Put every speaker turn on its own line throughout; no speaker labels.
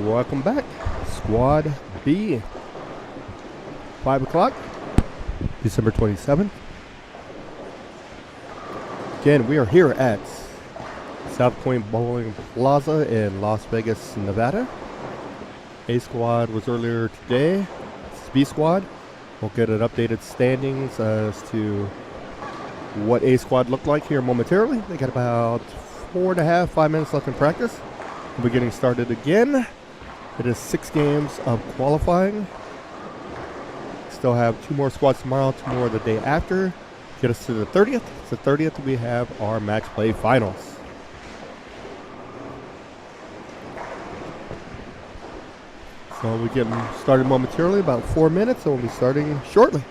Welcome back, Squad B. 5 o'clock, December 27th. Again, we are here at Southpoint Bowling Plaza in Las Vegas, Nevada. A squad was earlier today. This is B squad. We'll get an updated standings as to what A squad looked like here momentarily. They got about 5 minutes left in practice. We'll be getting started again. It is 6 games of qualifying. Still have 2 more squads tomorrow, 2 more the day after. Get us to the 30th. It's the 30th we have our match play finals. So we're getting started momentarily, about 4 minutes, and we'll be starting shortly.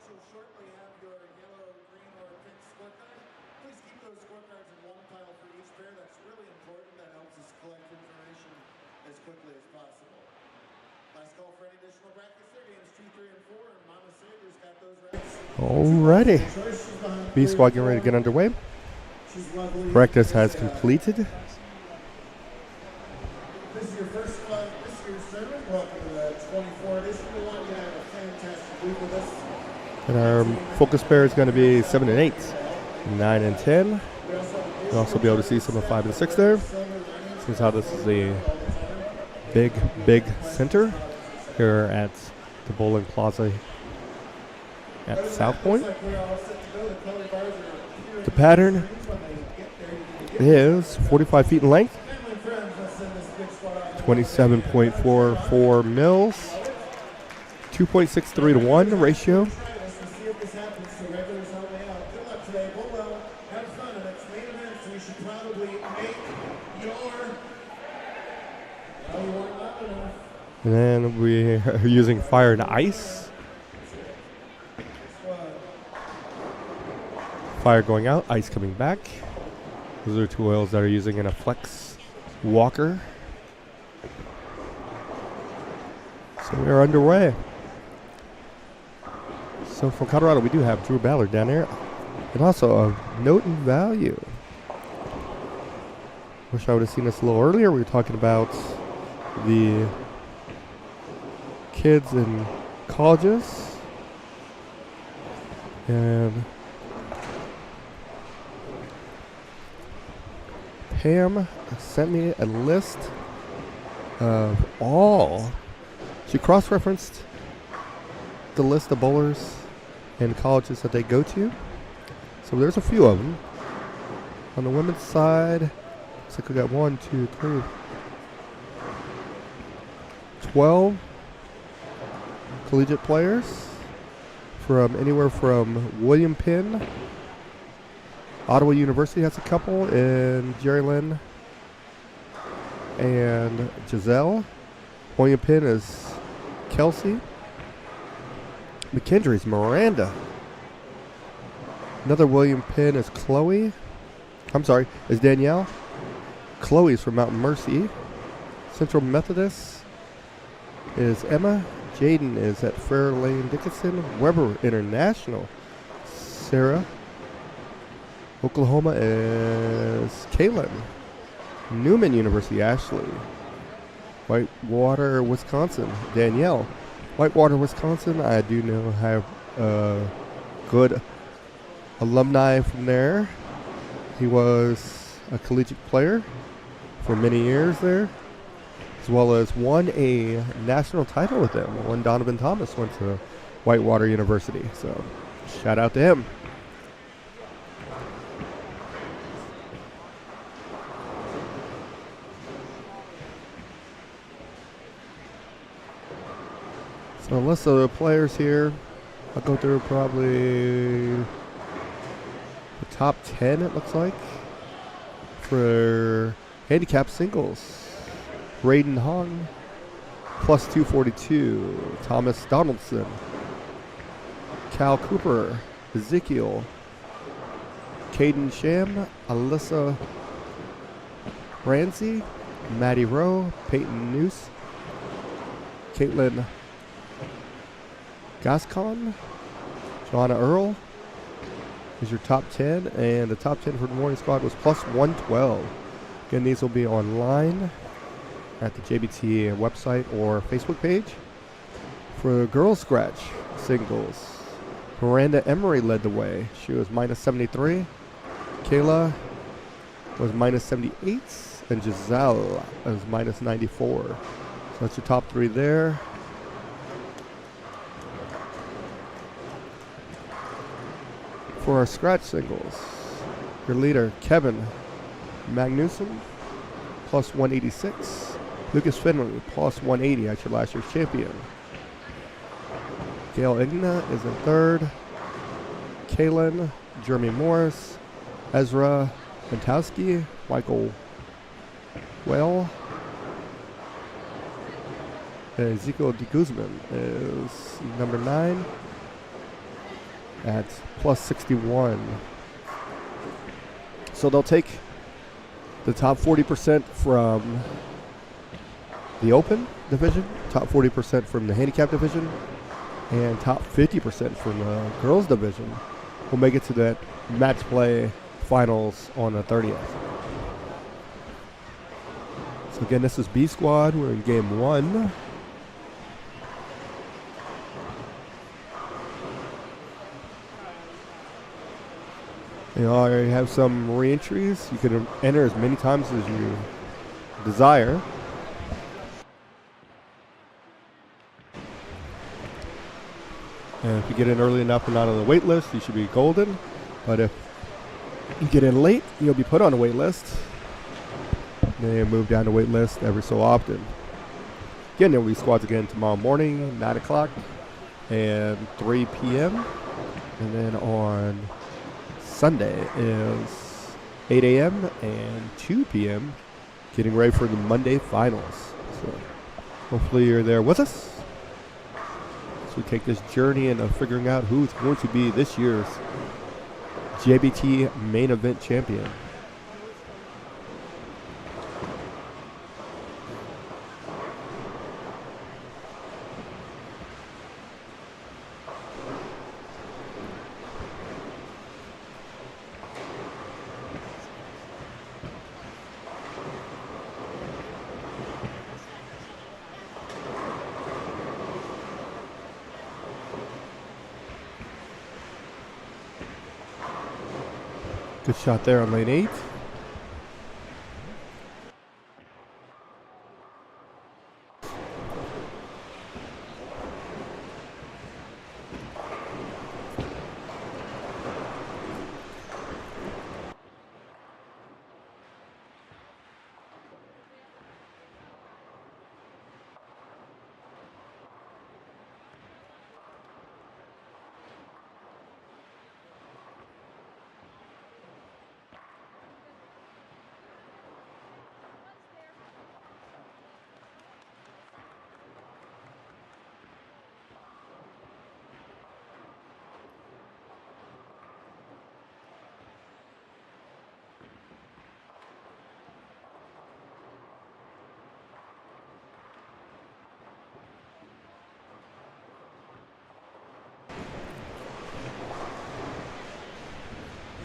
you'll shortly have your yellow, green, or pink scorecard. Please keep those scorecards in one pile for each pair. That's really important. That helps us collect information as quickly as possible. Last call for any additional brackets there. Games 2, 3, and 4. And Mama Saber's got those racks.
Alrighty. B squad getting ready to get underway. Practice has completed.
This is your first this year's tournament. Welcome to the 24 edition. We want you to have a fantastic week with us.
And our focus pair is going to be 7 and 8, 9 and 10. You'll also be able to see some of 5 and 6 there. Since how this is a big center here at the Bowling Plaza at Southpoint. The pattern is 45 feet in length, 27.44 mils, 2.63 to 1 ratio. And then we are using fire and ice. Fire going out, ice coming back. Those are 2 oils that are using in a flex walker. So we are underway. So from Colorado, we do have Drew Ballard down there. And also a note and value. Wish I would have seen this a little earlier. We were talking about the kids in colleges. And Pam sent me a list of all. She cross-referenced the list of bowlers and colleges that they go to. So there's a few of them. On the women's side, looks like we got 1, 2, 3, 12 collegiate players from anywhere from William Penn. Ottawa University has a couple, and Jerry Lynn and Giselle. William Penn is Kelsey. McKendree's Miranda. Another William Penn is Chloe. Is Danielle. Chloe's from Mountain Mercy. Central Methodist is Emma. Jaden is at Fairlane Dickinson. Weber International, Sarah. Oklahoma is Kaylin. Newman University, Ashley. Whitewater, Wisconsin, Danielle. Whitewater, Wisconsin, I do know have good alumni from there. He was a collegiate player for many years there, as well as won a national title with them. When Donovan Thomas went to Whitewater University. So shout out to him. So a list of the players here. I'll go through probably the top 10, it looks like. For handicap singles, Raiden Hong, plus 242. Thomas Donaldson. Cal Cooper. Ezekiel. Caden Sham. Alyssa Ramsey. Maddie Rowe. Peyton Noose. Caitlin Gascon. Joanna Earl is your top 10, and the top 10 for the morning squad was plus 112. Again, these will be online at the JBT website or Facebook page. For the girls scratch singles, Miranda Emery led the way. She was minus 73. Kayla was minus 78, and Giselle was minus 94. So that's your top 3 there. For our scratch singles, your leader, Kevin Magnuson, plus 186. Lucas Finley, plus 180, actually last year's champion. Gail Igna is in third. Kaylin, Jeremy Morris, Ezra Bentowski, Michael Well, and Ezekiel de Guzman is number 9. at plus 61. So they'll take the top 40% from the Open division, top 40% from the Handicap division, and top 50% from the girls division. We'll make it to that match play finals on the 30th. So again, this is B squad. We're in game 1. You already have some re-entries. You can enter as many times as you desire. And if you get in early enough and not on the wait list, you should be golden. But if you get in late, you'll be put on the wait list. They move down the wait list every so often. Again, there will be squads again tomorrow morning, 9 o'clock and 3 p.m. And then on Sunday is 8 a.m. and 2 p.m. getting ready for the Monday finals. So hopefully you're there with us. So we take this journey into figuring out who's going to be this year's JBT main event champion. Good shot there on lane 8.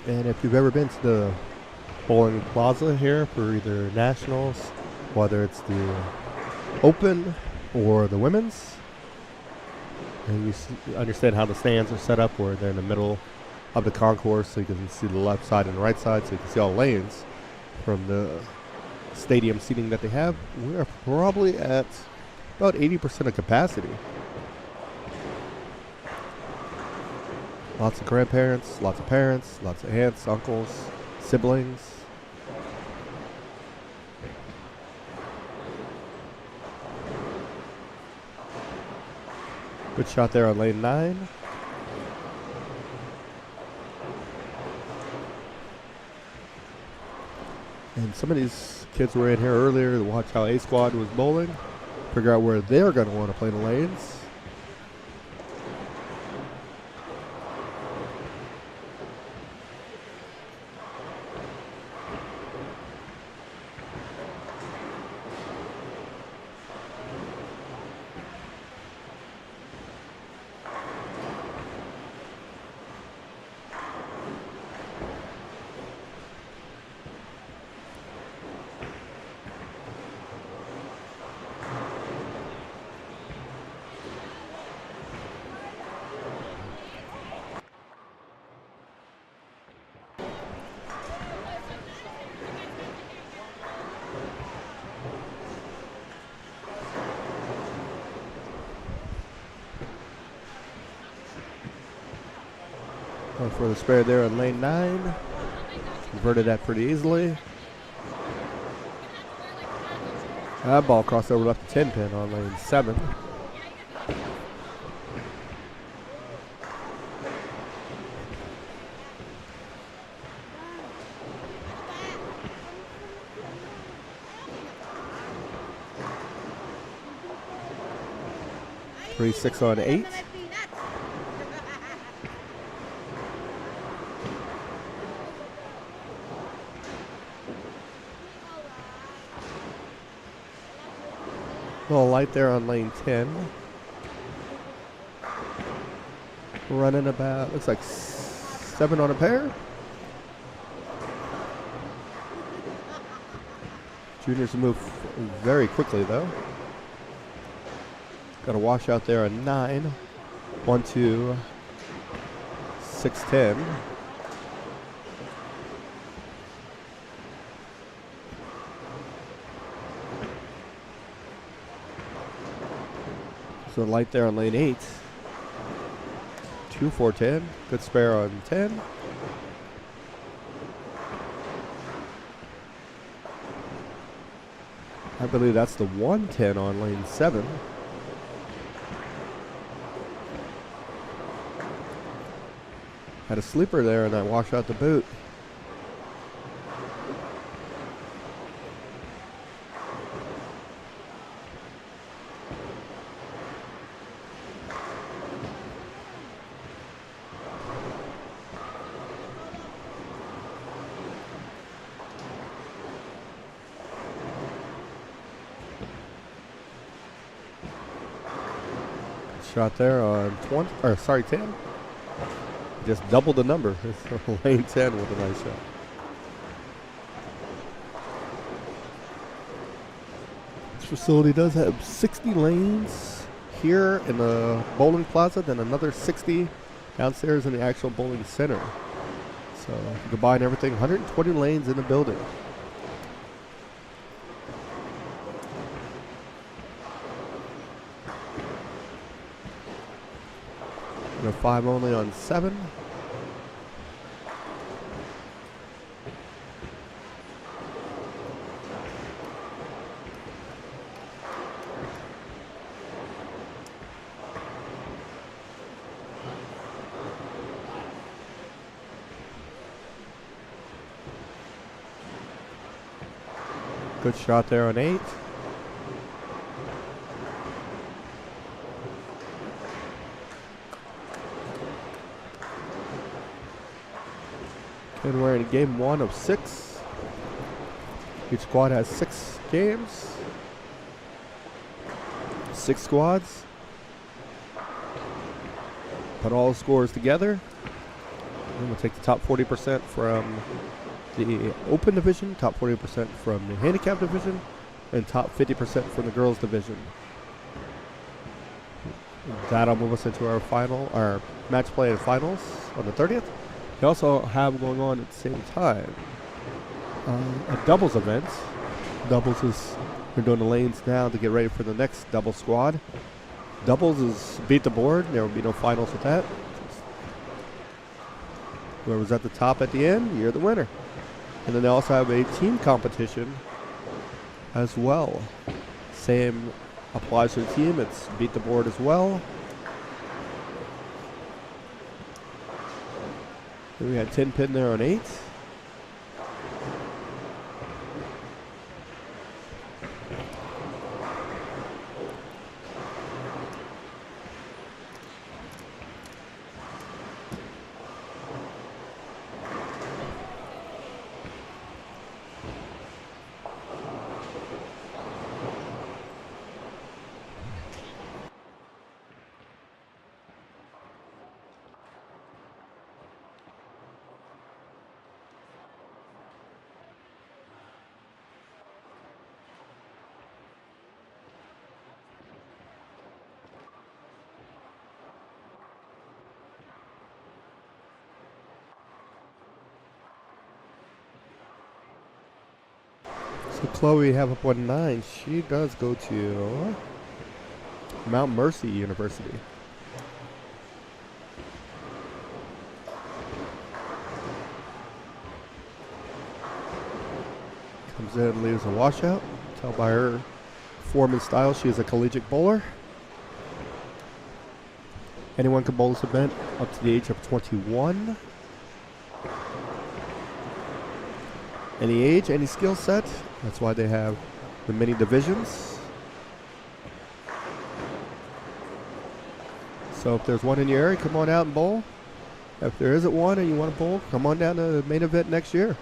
And if you've ever been to the bowling plaza here for either nationals, whether it's the Open or the women's, and you understand how the stands are set up, where they're in the middle of the concourse, so you can see the left side and the right side, so you can see all lanes from the stadium seating that they have. We are probably at about 80% of capacity. Lots of grandparents, lots of parents, lots of aunts, uncles, siblings. Good shot there on lane 9. And some of these kids were in here earlier to watch how A squad was bowling, figure out where they're going to want to play the lanes. For the spare there on lane 9. Converted that pretty easily. That ball crossed over left the 10 pin on lane 7. Three 6 on 8. Little light there on lane 10. Running about, looks like 7 on a pair. Juniors move very quickly though. Got a wash out there on 9. 1, 2, 6, 10. So light there on lane 8. 2, 4, 10. Good spare on 10. I believe that's the 110 on lane 7. Had a sleeper there and I washed out the boot. Shot there on 20, or sorry, 10. Just doubled the number. Lane 10 with a nice shot. This facility does have 60 lanes here in the bowling plaza, then another 60 downstairs in the actual bowling center. So if you combine everything, 120 lanes in the building. And a 5 only on 7. Good shot there on 8. And we're in game 1 of 6. Each squad has 6 games. 6 squads. Put all the scores together. And we'll take the top 40% from the open division, top 40% from the handicap division, and top 50% from the girls division. That'll move us into our match play and finals on the 30th. We also have going on at the same time a doubles event. Doubles is, we're doing the lanes now to get ready for the next double squad. Doubles is beat the board. There will be no finals with that. Whoever's at the top at the end, you're the winner. And then they also have a team competition as well. Same applies to the team. It's beat the board as well. We had 10 pin there on 8. So Chloe we have up on 9. She does go to Mount Mercy University. Comes in and leaves a washout. Tell by her form and style she is a collegiate bowler. Anyone can bowl this event up to the age of 21. Any age, any skill set. That's why they have the many divisions. So if there's one in your area, come on out and bowl. If there isn't one and you want to bowl, come on down to the main event next year.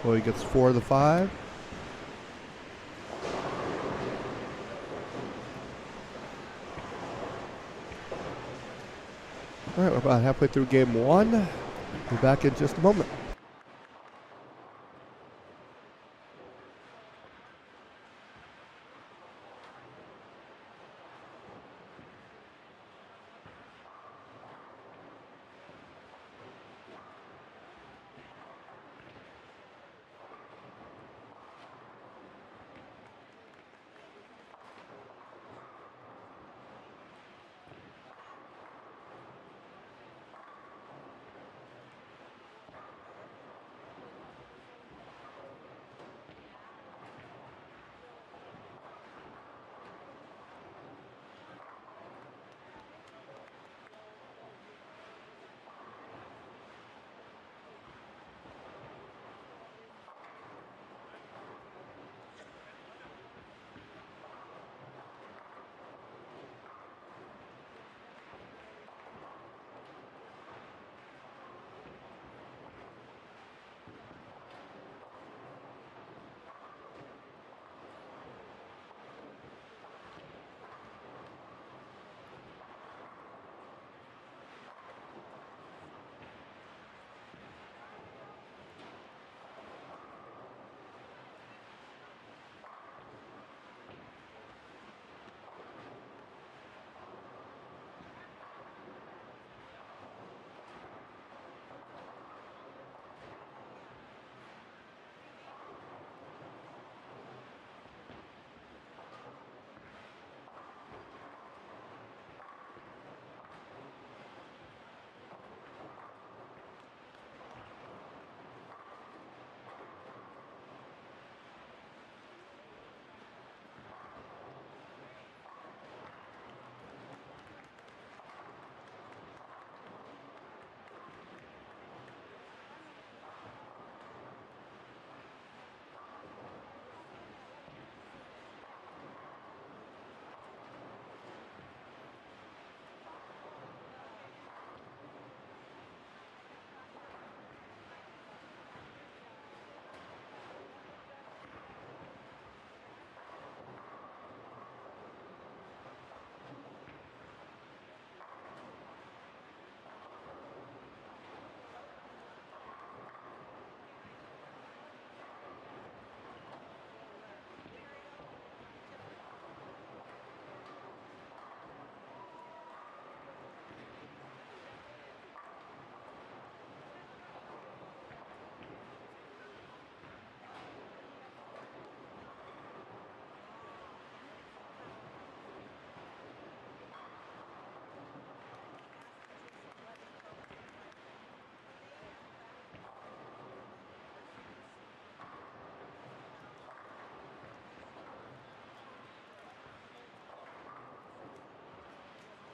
Well, he gets 4 of the 5. All right, we're about halfway through game 1. Be back in just a moment.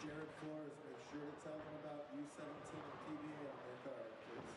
Jared Flores, make sure to tell them about U17 and PBA on their card, please.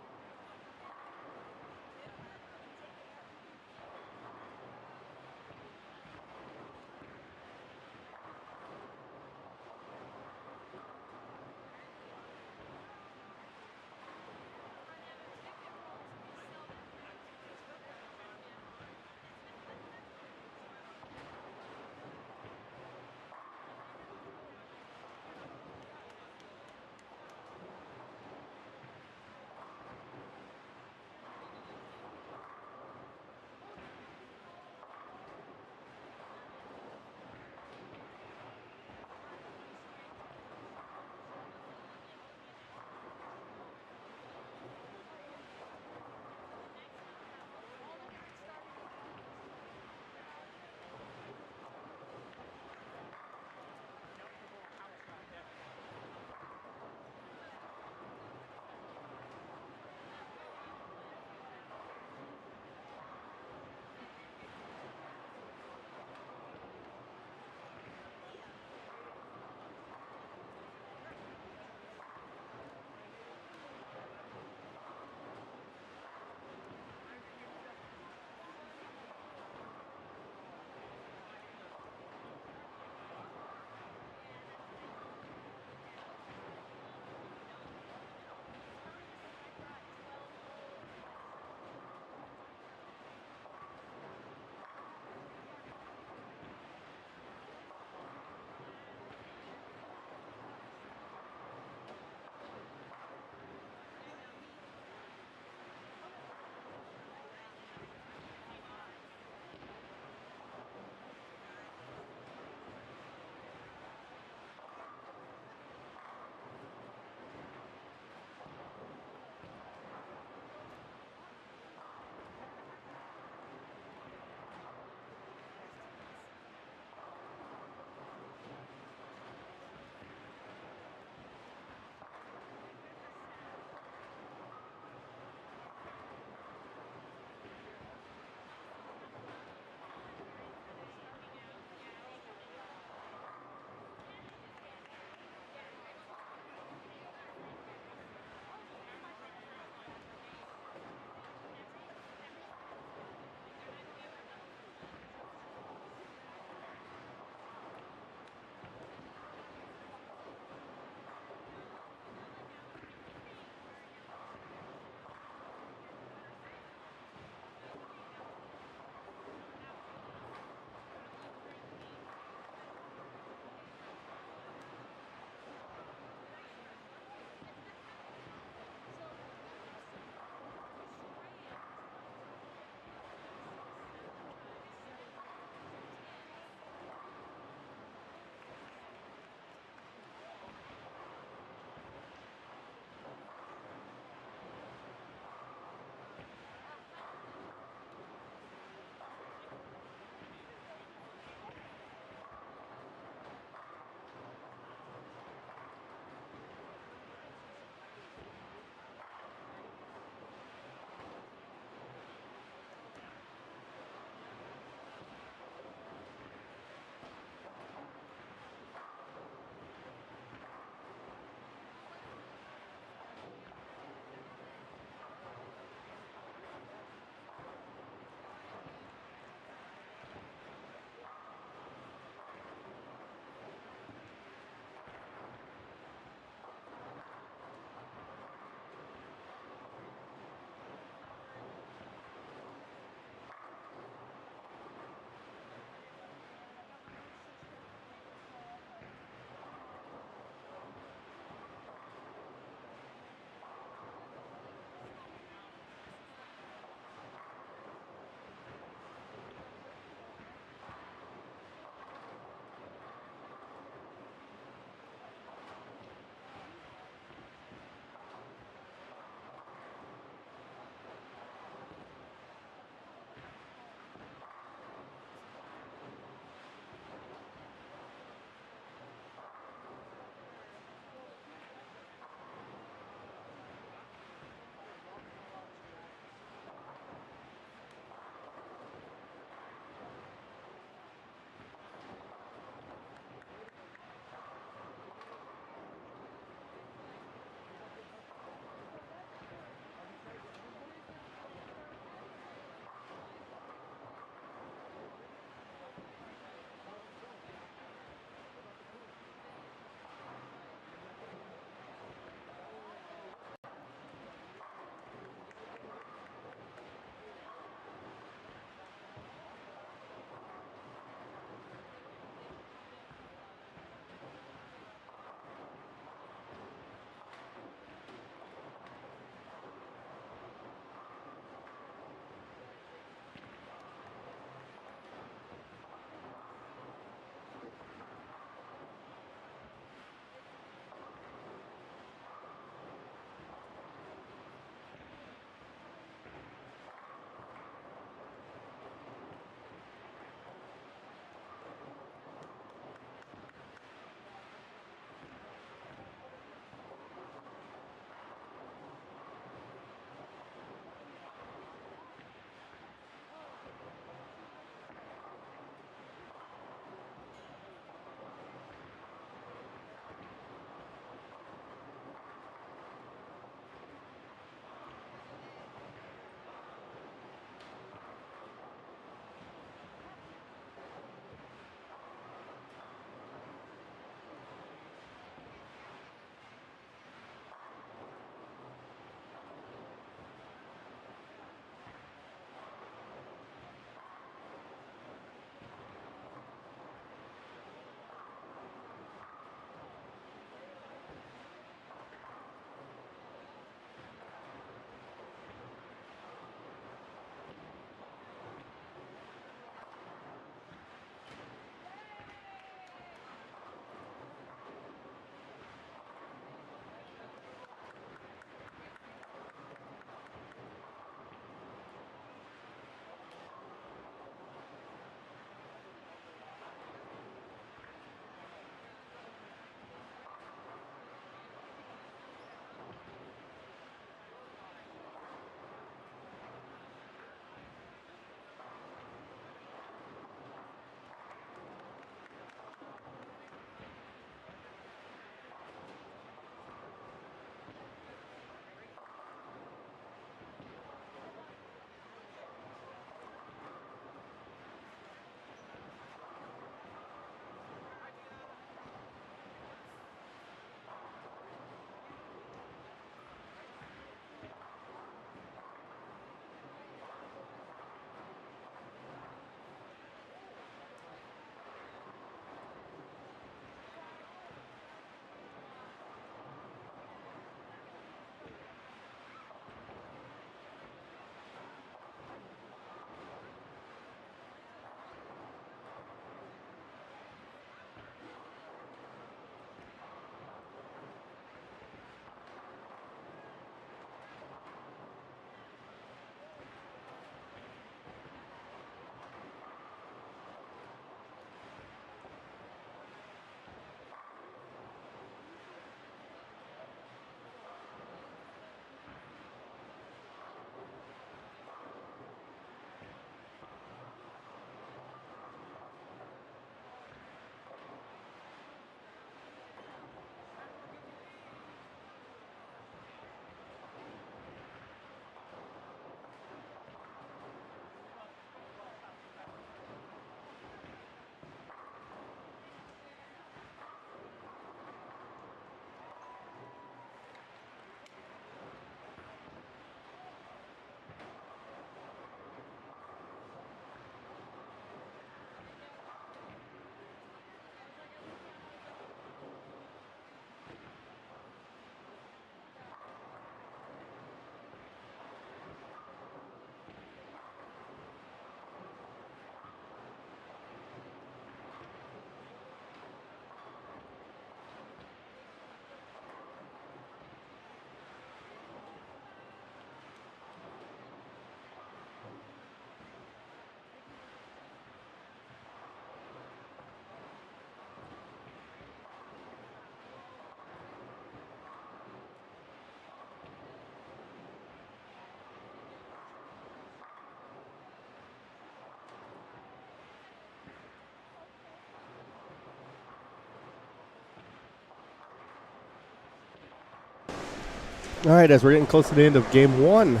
All right, as we're getting close to the end of game 1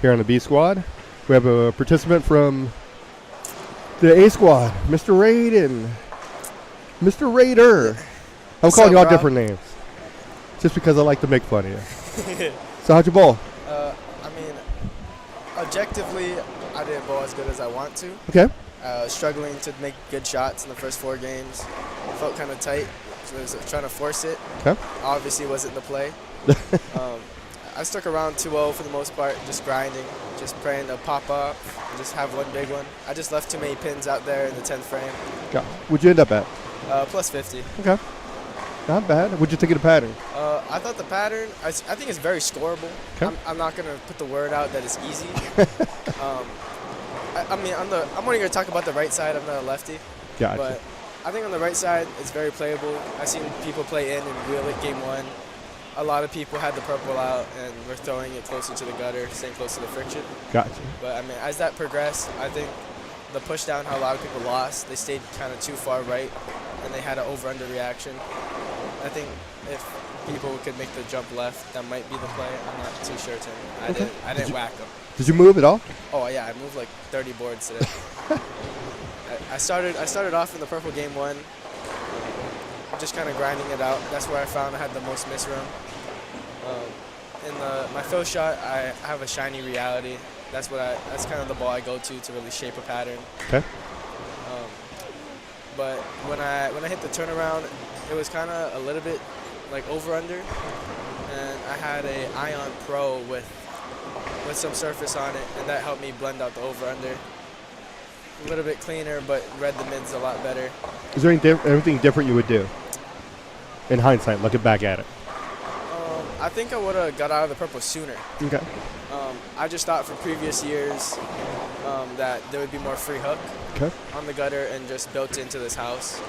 here on the B squad, we have a participant from the A squad, Mr. Raiden. Mr. Raider. I'm
What's
calling
up,
you all
Rob?
different names just because I like to make fun of you. So how'd you bowl?
I mean, objectively, I didn't bowl as good as I want to.
Okay.
Struggling to make good shots in the first 4 games. Felt kind of tight. So I was trying to force it.
Okay.
Obviously wasn't the play. I stuck around 2-0 for the most part, just grinding, just praying to pop up, and just have one big one. I just left too many pins out there in the 10th frame.
Got. What'd you end up at?
Plus 50.
Okay. Not bad. What'd you think of the pattern?
I thought the pattern, I think it's very scoreable.
Okay.
I'm not going to put the word out that it's easy. I mean, I'm only going to talk about the right side. I'm not a lefty.
Gotcha.
But I think on the right side, it's very playable. I've seen people play in and wheel it game 1. A lot of people had the purple out and were throwing it closer to the gutter, staying close to the friction.
Gotcha.
But I mean, as that progressed, I think the push down, how a lot of people lost, they stayed kind of too far right, and they had an over-under reaction. I think if people could make the jump left, that might be the play. I'm not too sure, Tim. I didn't whack them.
Did you move at all?
Oh yeah, I moved like 30 boards today. I started off in the purple game 1. Just kind of grinding it out. That's where I found I had the most miss run. In my fill shot, I have a shiny reality. That's kind of the ball I go to really shape a pattern.
Okay.
But when I hit the turnaround, it was kind of a little bit like over under, and I had a Ion Pro with some surface on it, and that helped me blend out the over under. A little bit cleaner, but read the mids a lot better.
Is there anything different you would do? In hindsight, looking back at it.
I think I would have got out of the purple sooner.
Okay.
I just thought for previous years that there would be more free hook
Okay.
on the gutter and just built into this house.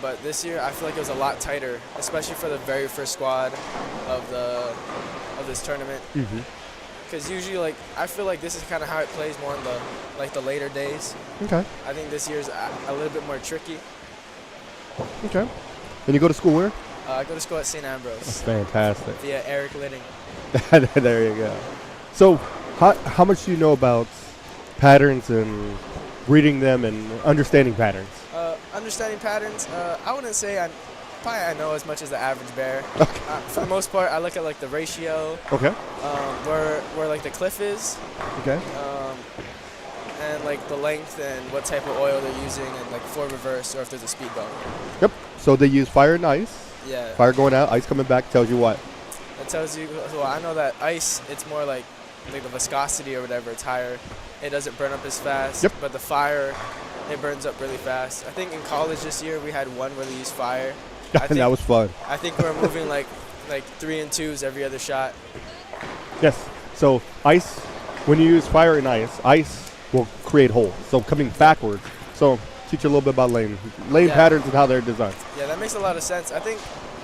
But this year, I feel like it was a lot tighter, especially for the very first squad of this tournament.
Mm-hmm.
Because usually, I feel like this is kind of how it plays more in the later days.
Okay.
I think this year's a little bit more tricky.
Okay. And you go to school where?
I go to school at St. Ambrose.
That's fantastic.
Via Eric Litting.
There you go. So, how much do you know about patterns and reading them and understanding patterns?
Understanding patterns, I wouldn't say I know as much as the average bear.
Okay.
For the most part, I look at like the ratio,
Okay.
where like the cliff is,
Okay.
and like the length and what type of oil they're using, and like for reverse or if there's a speed bump.
Yep. So they use fire and ice.
Yeah.
Fire going out, ice coming back tells you what?
It tells you. Well, I know that ice, it's more like the viscosity or whatever. It's higher. It doesn't burn up as fast.
Yep.
But the fire, it burns up really fast. I think in college this year we had one where they used fire.
And that was fun.
I think we're moving like 3 and 2s every other shot.
Yes. So ice, when you use fire and ice will create holes. So coming backwards. So teach you a little bit about lane
Yeah.
patterns and how they're designed.
Yeah, that makes a lot of sense. I think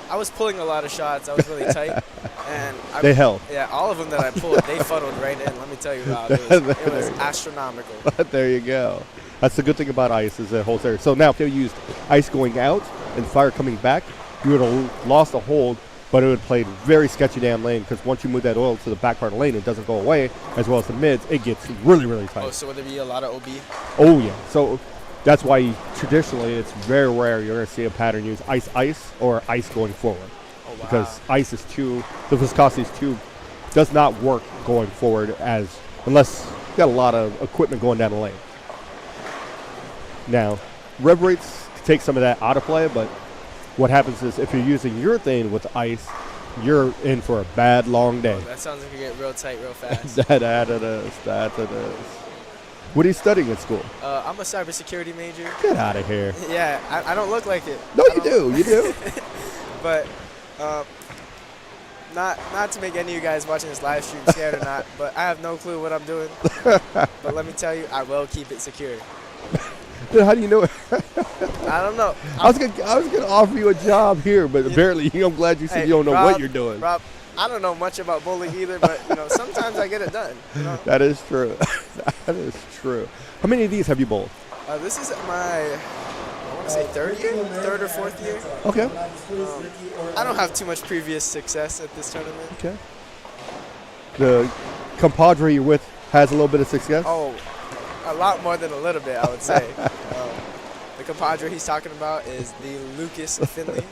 I was pulling a lot of shots. I was really tight. And
They held.
Yeah, all of them that I pulled, they funneled right in. Let me tell you, Rob. It was astronomical.
There you go. That's the good thing about ice is it holds air. So now if you used ice going out and fire coming back, you would have lost a hold, but it would have played very sketchy damn lane because once you move that oil to the back part of the lane, it doesn't go away, as well as the mids, it gets really, really tight.
Oh, so would there be a lot of OB?
Oh, yeah. So that's why traditionally it's very rare you're going to see a pattern use ice or ice going forward.
Oh, wow.
Because ice is the viscosity is does not work going forward unless you got a lot of equipment going down the lane. Now, rev rates take some of that out of play, but what happens is if you're using urethane with ice, you're in for a bad long day.
Oh, that sounds like you get real tight real fast.
That it is. What are you studying at school?
I'm a cybersecurity major.
Get out of here.
Yeah, I don't look like it.
No, you do. You do.
But not to make any of you guys watching this live stream scared or not, but I have no clue what I'm doing. But let me tell you, I will keep it secure.
How do you know it?
I don't know.
I was gonna offer you a job here, but apparently I'm glad you said
Hey,
you don't know
Rob,
what you're doing.
Rob, I don't know much about bowling either, but sometimes I get it done.
That is true. That is true. How many of these have you bowled?
This is my, I want I say third or fourth year.
Okay.
I don't have too much previous success at this tournament.
Okay. The compadre you're with has a little bit of success?
Oh, a lot more than a little bit, I would say. The compadre he's talking about is the Lucas Finley.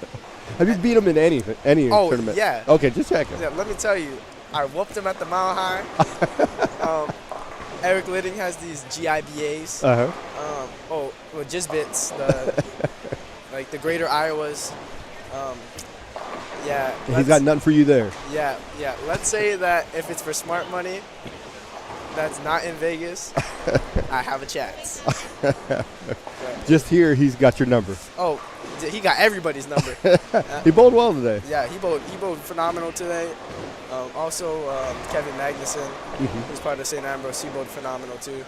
Have you beat him in any tournament?
Yeah.
Okay, just checking.
Yeah, let me tell you, I whooped him at the Mile High. Eric Lidding has these GIBAs. JBTs, the Greater Iowas. Yeah.
He's got nothing for you there.
Yeah. Let's say that if it's for smart money, that's not in Vegas, I have a chance.
Just here, he's got your number.
Oh, he got everybody's number.
He bowled well today.
Yeah, he bowled phenomenal today. Also, Kevin Magnuson, who's part of St. Ambrose, he bowled phenomenal too.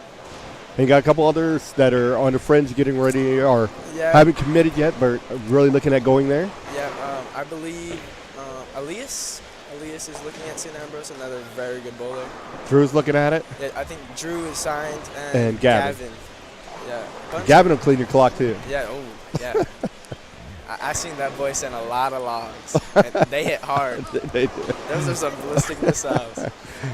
And you got a couple others that are on the fringe getting ready or haven't committed yet, but really looking at going there.
Yeah, I believe Elias is looking at St. Ambrose, another very good bowler.
Drew's looking at it.
Yeah, I think Drew is signed
and Gavin.
Yeah.
Gavin will clean your clock too.
Yeah. Oh, yeah. I seen that boy send a lot of logs, and they hit hard.
They do.
Those are some ballistic missiles.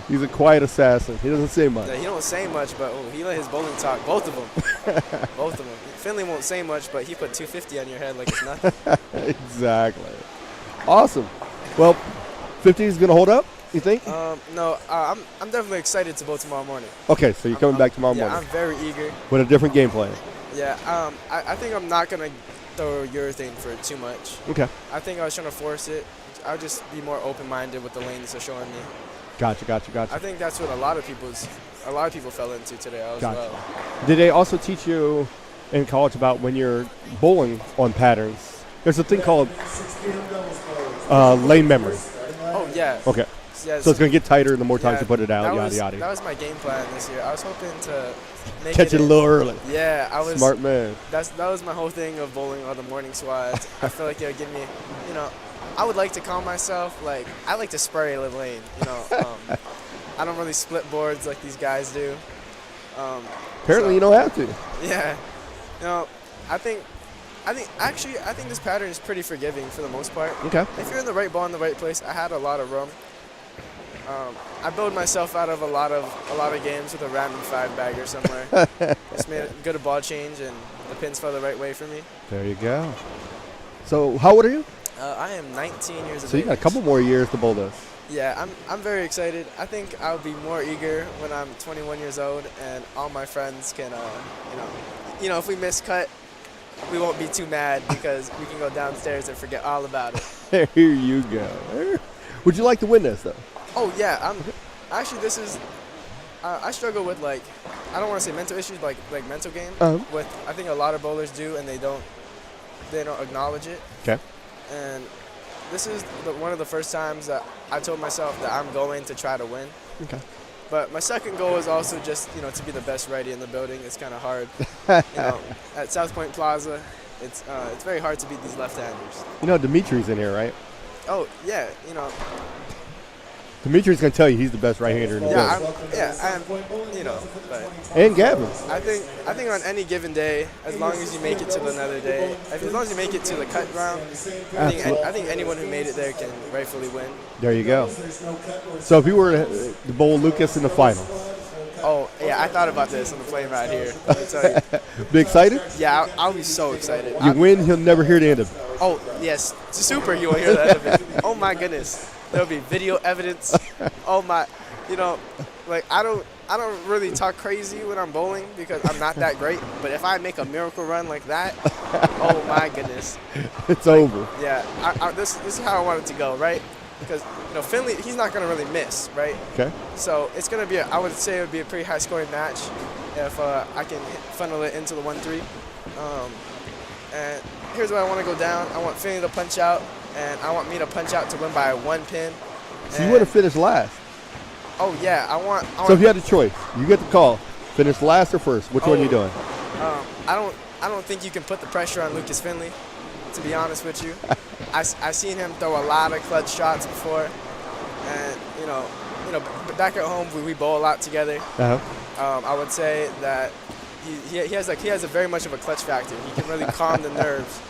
He's a quiet assassin. He doesn't say much.
Yeah, he don't say much, but he let his bowling talk. Both of them. Both of them. Finley won't say much, but he put 250 on your head like it's nothing.
Exactly. Awesome. Well, 50 is going to hold up, you think?
No, I'm definitely excited to bowl tomorrow morning.
Okay, so you're coming back tomorrow morning.
Yeah, I'm very eager.
With a different game plan.
Yeah, I think I'm not going to throw urethane for it too much.
Okay.
I think I was trying to force it. I'll just be more open-minded with the lanes they're showing me.
Gotcha.
I think that's what a lot of people fell into today as well.
Did they also teach you in college about when you're bowling on patterns? There's a thing called lane memory.
Oh, yeah.
Okay.
Yeah,
so it's going to get tighter the more times you put it out, yada.
That was my game plan this year. I was hoping to
catch it a little early.
Yeah, I was.
Smart man.
That was my whole thing of bowling all the morning squads. I feel like it would give me, I would like to calm myself. Like, I like to spray the lane, I don't really split boards like these guys do.
Apparently you don't have to.
Yeah. I think this pattern is pretty forgiving for the most part.
Okay.
If you're in the right ball in the right place, I had a lot of room. I bowled myself out of a lot of games with a random 5-bagger somewhere. Just made a good ball change and the pins fell the right way for me.
There you go. So how old are you?
I am 19 years of age.
So you got a couple more years to bowl this.
Yeah, I'm very excited. I think I'll be more eager when I'm 21 years old and all my friends can, if we miss cut, we won't be too mad because we can go downstairs and forget all about it.
Here you go. Would you like to win this though?
Oh yeah, this is. I struggle with I don't want to say mental issues, but like mental game. With I think a lot of bowlers do, and they don't acknowledge it.
Okay.
And this is one of the first times that I told myself that I'm going to try to win. Okay. But my second goal is also just to be the best righty in the building. It's kind of hard. At Southpoint Plaza, it's very hard to beat these left-handers.
Dimitri's in here, right?
Oh yeah,
Dimitri's gonna tell you he's the best right-hander in the building. And Gavin.
I think on any given day, as long as you make it to another day, as long as you make it to the cut round, I think anyone who made it there can rightfully win.
There you go. So if you were to bowl Lucas in the final.
Oh yeah, I thought about this on the plane ride here. Let me tell you.
Be excited?
Yeah, I'll be so excited.
You win, he'll never hear the end of it.
Oh yes, super. You will hear the end of it. Oh my goodness. There'll be video evidence. Oh my, I don't really talk crazy when I'm bowling because I'm not that great. But if I make a miracle run like that, oh my goodness,
it's over.
Yeah, this is how I want it to go, right? Because Finley, he's not gonna really miss, right?
Okay.
So it's gonna be I would say it would be a pretty high scoring match if I can funnel it into the 1-3. And here's where I want to go down. I want Finley to punch out. And I want me to punch out to win by 1 pin.
So you want to finish last?
Oh yeah, I want.
So if you had a choice, you get the call. Finish last or first? Which one are you doing?
I don't think you can put the pressure on Lucas Finley. To be honest with you, I seen him throw a lot of clutch shots before, and back at home we bowl a lot together. I would say that he has a very much of a clutch factor. He can really calm the nerves.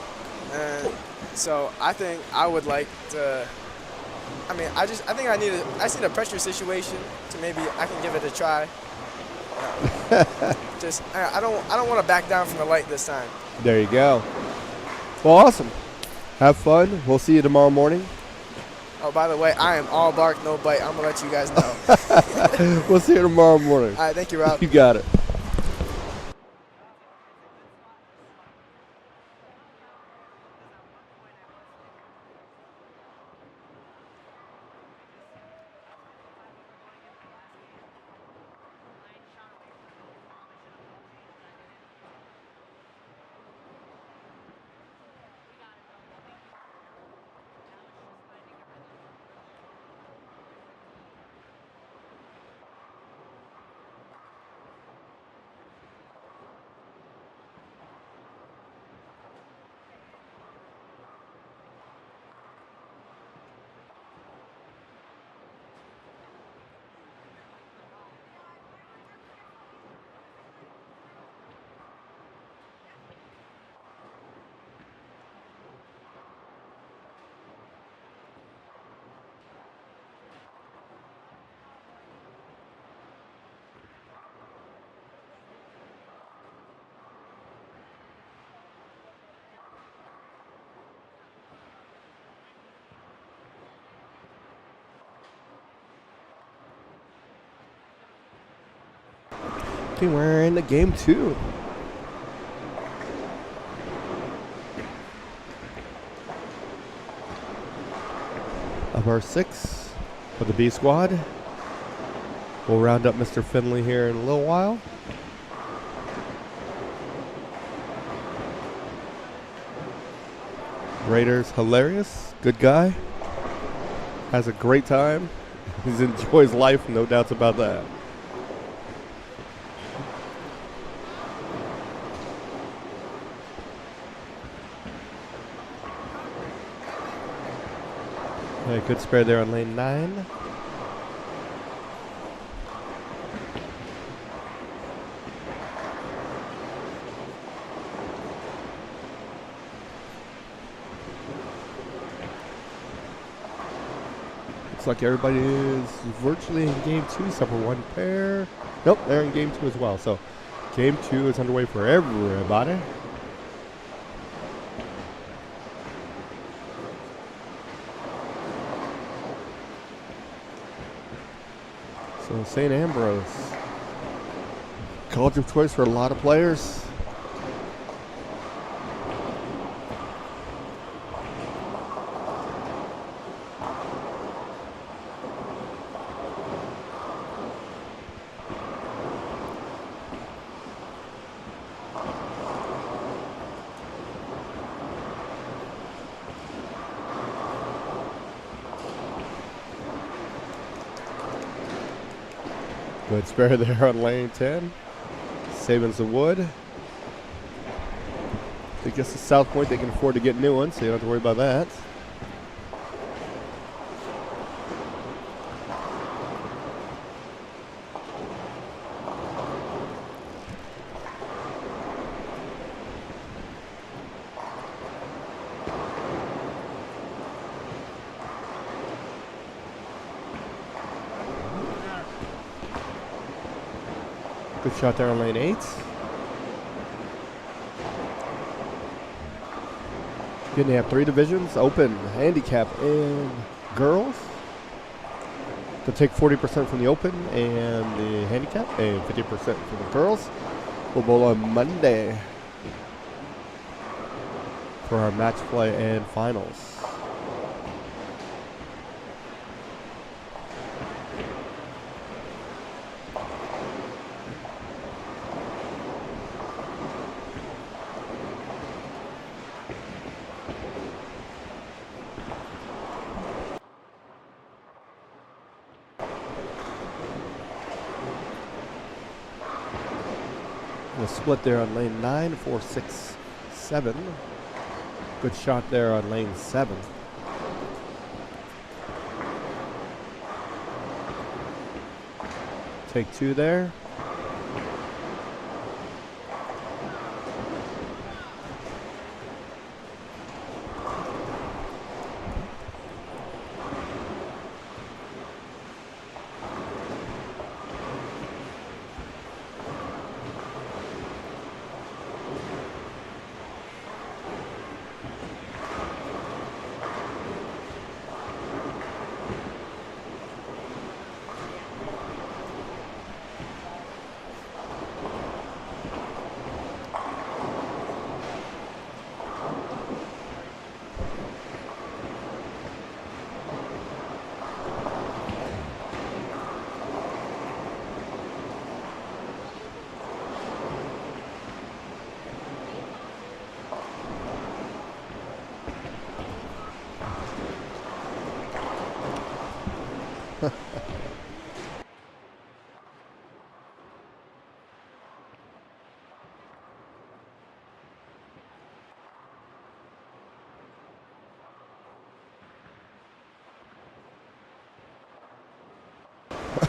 And so I think I would like to. I mean, I think I need a pressure situation to maybe I can give it a try. I don't want to back down from the light this time.
There you go. Well, awesome. Have fun. We'll see you tomorrow morning.
Oh, by the way, I am all bark, no bite. I'm going to let you guys know.
We'll see you tomorrow morning.
All right, thank you, Rob.
You got it. Okay, we're in the game 2. Of our 6 for the B squad. We'll round up Mr. Finley here in a little while. Raider's hilarious, good guy. Has a great time. He enjoys life, no doubts about that. Good spare there on lane 9. Looks like everybody is virtually in game 2 except for one pair. Nope, they're in game 2 as well. So game 2 is underway for everybody. So St. Ambrose, college of choice for a lot of players. Good spare there on lane 10. Saving some wood. I guess the Southpoint, they can afford to get new ones, so you don't have to worry about that. Good shot there on lane 8. Again, they have 3 divisions, open, handicap, and girls. They'll take 40% from the open and the handicap, and 50% from the girls. We'll bowl on Monday for our match play and finals. We'll split there on lane 9, 4, 6, 7. Good shot there on lane 7. Take 2 there.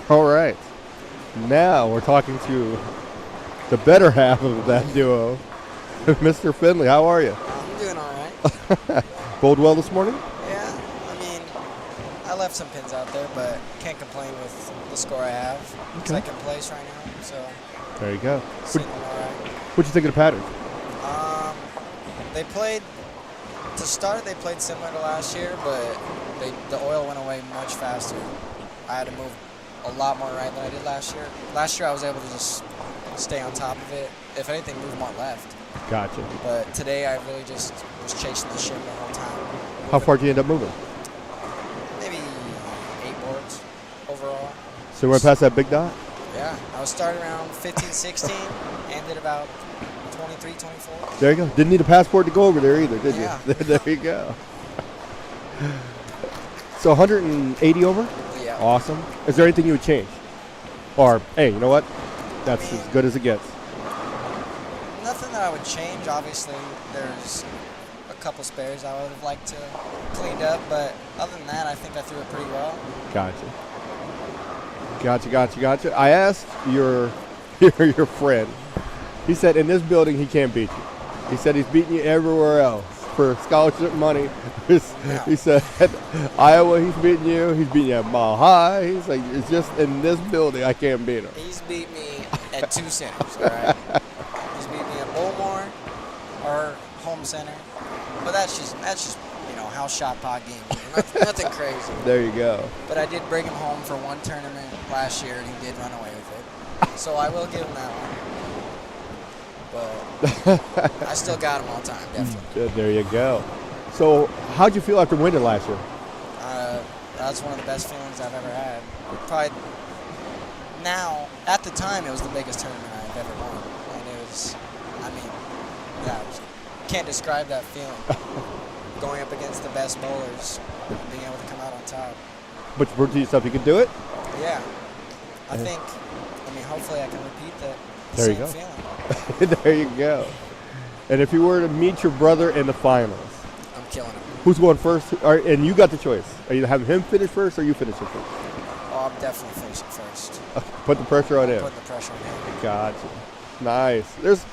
All right. Now we're talking to the better half of that duo, Mr. Finley. How are you?
I'm doing all right.
Bowled well this morning?
Yeah, I mean, I left some pins out there, but can't complain with the score I have. Second place right now, so
There you go.
sitting all right.
What'd you think of the pattern?
They played, to start, they played similar to last year, but the oil went away much faster. I had to move a lot more right than I did last year. Last year I was able to just stay on top of it. If anything, move more left.
Gotcha.
But today I really just was chasing the shim the whole time.
How far did you end up moving?
Maybe 8 boards overall.
So we're past that big dot?
Yeah, I was starting around 15, 16, ended about 23, 24.
There you go. Didn't need a passport to go over there either, did
Yeah.
you? There you go. So 180 over?
Yeah.
Awesome. Is there anything you would change? Or, hey, you know what? That's as good as it gets.
Nothing that I would change. Obviously, there's a couple spares I would have liked to cleaned up, but other than that, I think I threw it pretty well.
Gotcha. I asked your friend. He said in this building he can't beat you. He said he's beating you everywhere else for scholarship money. He said Iowa he's beating you. He's beating you at Mile High. He's like, it's just in this building I can't beat him.
He's beat me at 2 centers, all right? He's beat me at Bowmore, our home center. But that's just house shot pot game. Nothing crazy.
There you go.
But I did bring him home for one tournament last year, and he did run away with it. So I will give him that one. But I still got him all the time, definitely.
There you go. So how'd you feel after winning last year?
That's one of the best feelings I've ever had. Probably now, at the time, it was the biggest tournament I've ever won. And it was, can't describe that feeling. Going up against the best bowlers, being able to come out on top.
But you proved to yourself you could do it?
Yeah. Hopefully I can repeat the
There you
same
go.
feeling.
There you go. And if you were to meet your brother in the finals,
I'm killing him.
who's going first? And you got the choice. Are you having him finish first or you finishing first?
Oh, I'm definitely finishing first.
Put the pressure on him.
Put the pressure on him.
Gotcha. Nice.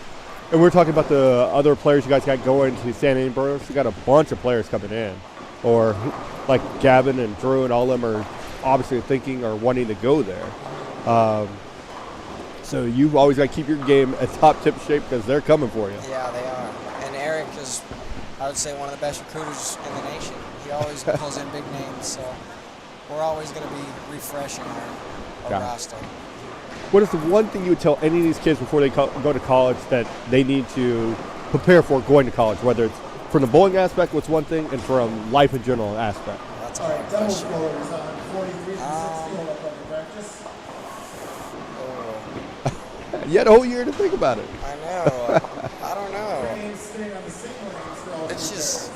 And we're talking about the other players you guys got going to San Ambrose. You got a bunch of players coming in. Or like Gavin and Drew and all of them are obviously thinking or wanting to go there. So you've always got to keep your game at top tip shape because they're coming for you.
Yeah, they are. And Eric is, I would say, one of the best recruiters in the nation. He always pulls in big names, so we're always going to be refreshing our roster.
What is the one thing you would tell any of these kids before they go to college that they need to prepare for going to college, whether it's from the bowling aspect, what's one thing, and from life in general aspect?
That's
All
a
right,
hard
double
question.
bowlers on 43 and 60 up on the practice.
You had a whole year to think about it.
I know. I don't know.
Staying on the single
It's just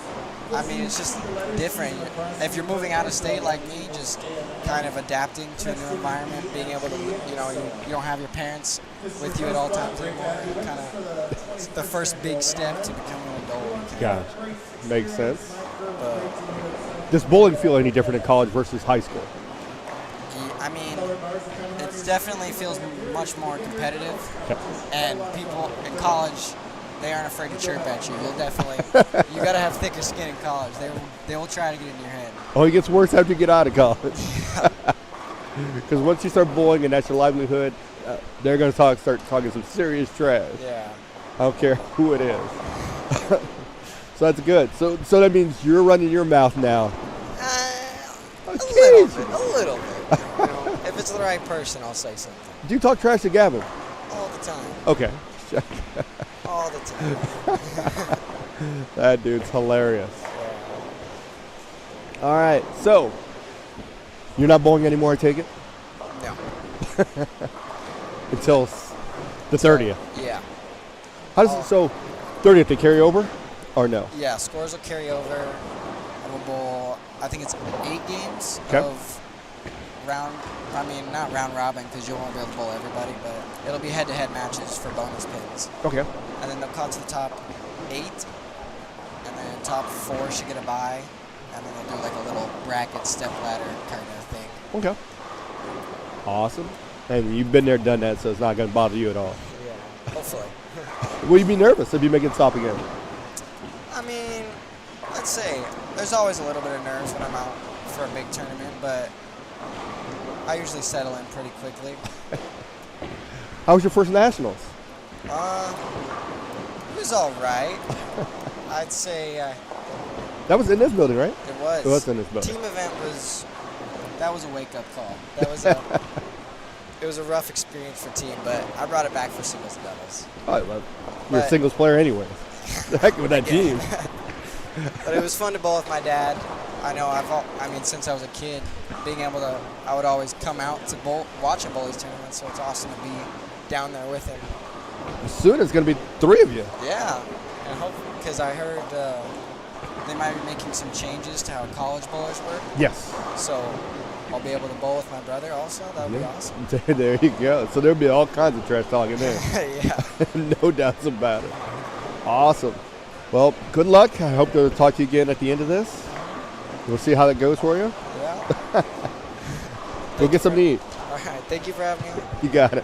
different. If you're moving out of state like me, just kind of adapting to a new environment, being able to, you don't have your parents with you at all times anymore. Kind of, it's the first big step to becoming an adult.
Gotcha. Makes sense. Does bowling feel any different in college versus high school?
It definitely feels much more competitive,
Okay.
and people in college, they aren't afraid to chirp at you. You'll definitely, you got to have thicker skin in college. They will try to get in your head.
Oh, it gets worse after you get out of college. Because once you start bowling and that's your livelihood, they're going to start talking some serious trash.
Yeah.
I don't care who it is. So that's good. So that means you're running your mouth now.
A little bit. If it's the right person, I'll say something.
Do you talk trash to Gavin?
All the time.
Okay.
All the time.
That dude's hilarious. All right. So you're not bowling anymore, I take it?
No.
Until the 30th.
Yeah.
How does it, so 30th they carry over or no?
Yeah, scores will carry over. I will bowl, I think it's 8 games
Okay.
of not round robin because you won't be able to bowl everybody, but it'll be head-to-head matches for bonus pins.
Okay.
And then they'll cut to the top 8, and then top 4 should get a bye, and then they'll do like a little bracket step ladder kind of thing.
Okay. Awesome. And you've been there, done that, so it's not going to bother you at all.
Yeah, hopefully.
Will you be nervous if you make it stop again?
I mean, let's say there's always a little bit of nerves when I'm out for a big tournament, but I usually settle in pretty quickly.
How was your first nationals?
It was all right. I'd say
That was in this building, right?
it was.
It was in this building.
Team event was a wake-up call. It was a rough experience for team, but I brought it back for singles and doubles.
Oh, well, you're a singles player anyway. Heck with that team.
But it was fun to bowl with my dad. I know since I was a kid, I would always come out to watch him bowl these tournaments, so it's awesome to be down there with him.
Soon it's going to be 3 of you.
Yeah, and hopefully, because I heard they might be making some changes to how college bowlers work.
Yes.
So I'll be able to bowl with my brother also. That would be awesome.
There you go. So there'll be all kinds of trash talking there.
Yeah.
No doubts about it. Awesome. Well, good luck. I hope to talk to you again at the end of this. We'll see how that goes for you.
Yeah.
Go get something to eat.
All right. Thank you for having me.
You got it.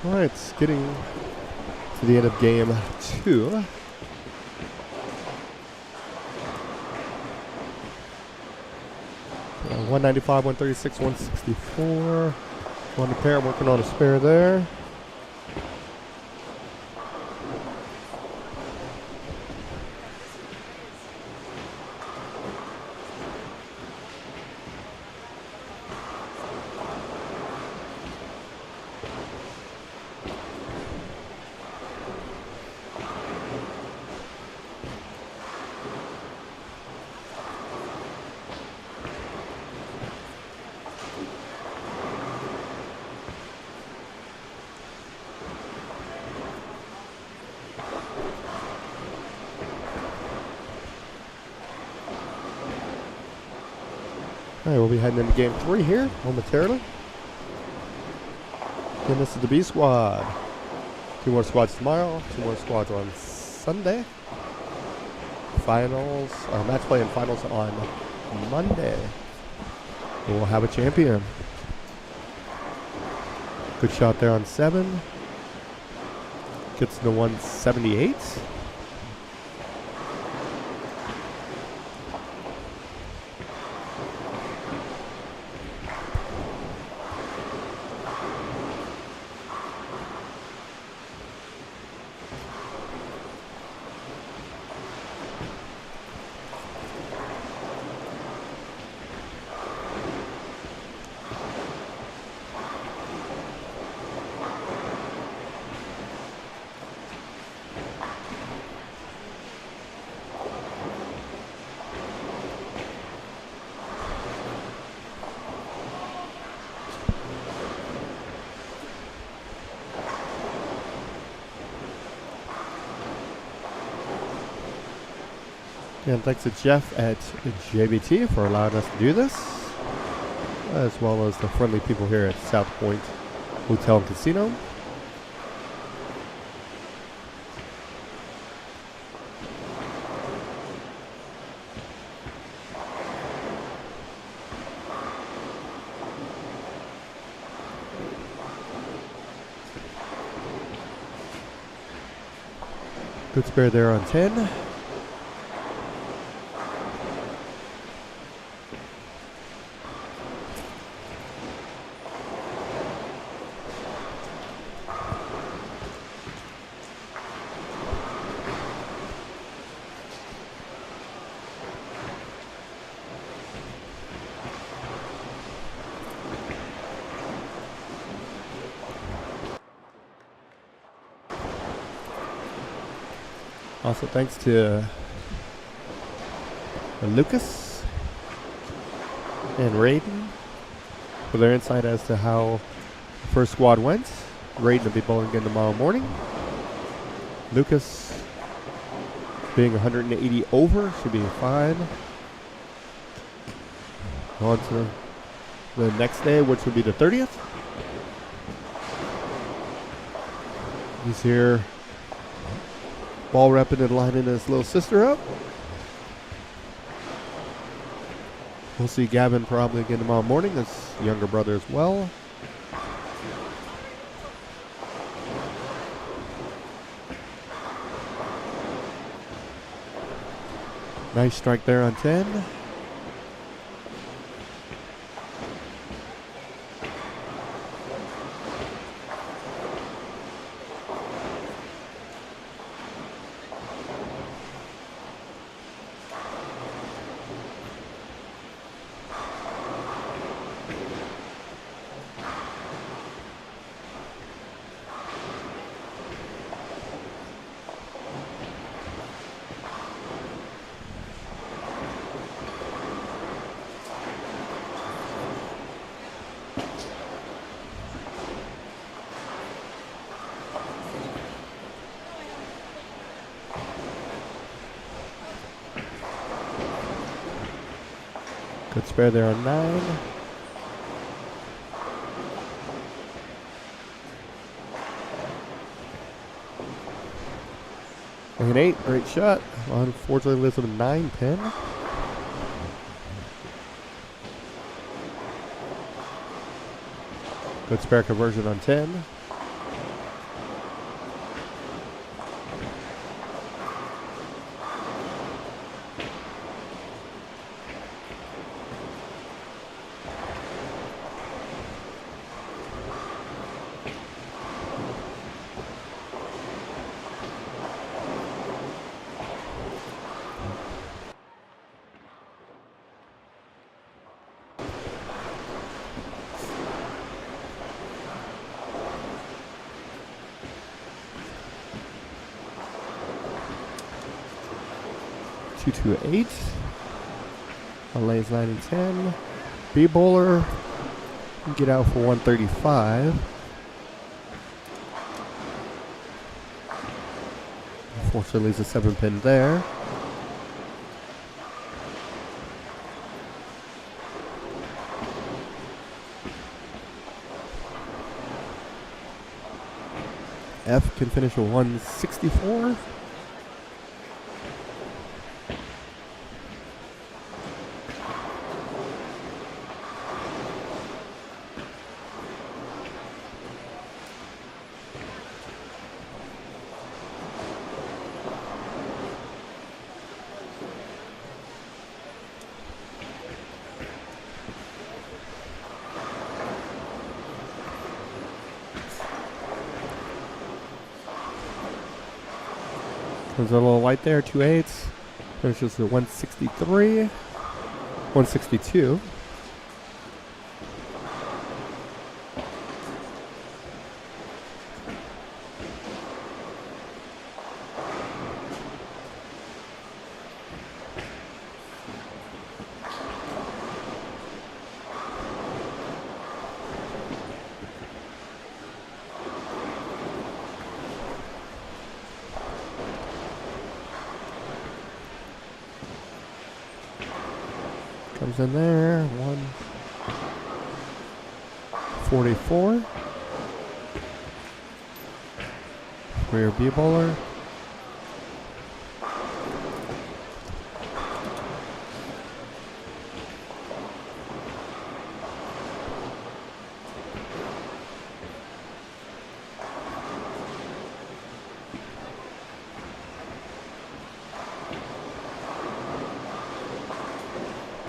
All right, it's getting to the end of game 2. Uh, 195, 136, 164. One pair, working on a spare there. All right, we'll be heading into game 3 here momentarily. And this is the B squad. 2 more squads tomorrow, 2 more squads on Sunday. Finals, match play and finals on Monday. And we'll have a champion. Good shot there on 7. Gets to 178. And thanks to Jeff at JBT for allowing us to do this, as well as the friendly people here at Southpoint Hotel and Casino. Good spare there on 10. Also, thanks to Lucas and Raiden for their insight as to how the first squad went. Raiden will be bowling again tomorrow morning. Lucas being 180 over should be fine. On to the next day, which would be the 30th. He's here ball repping and lining his little sister up. We'll see Gavin probably again tomorrow morning, his younger brother as well. Nice strike there on 10. Good spare there on 9. An 8, great shot. Unfortunately, lives with a 9 pin. Good spare conversion on 10. 228. On lanes 9 and 10. B bowler get out for 135. Unfortunately, leaves a 7 pin there. F can finish a 164. There's a little light there, 2 8s. Finishes at 163, 162. Comes in there, 144. Rear B bowler.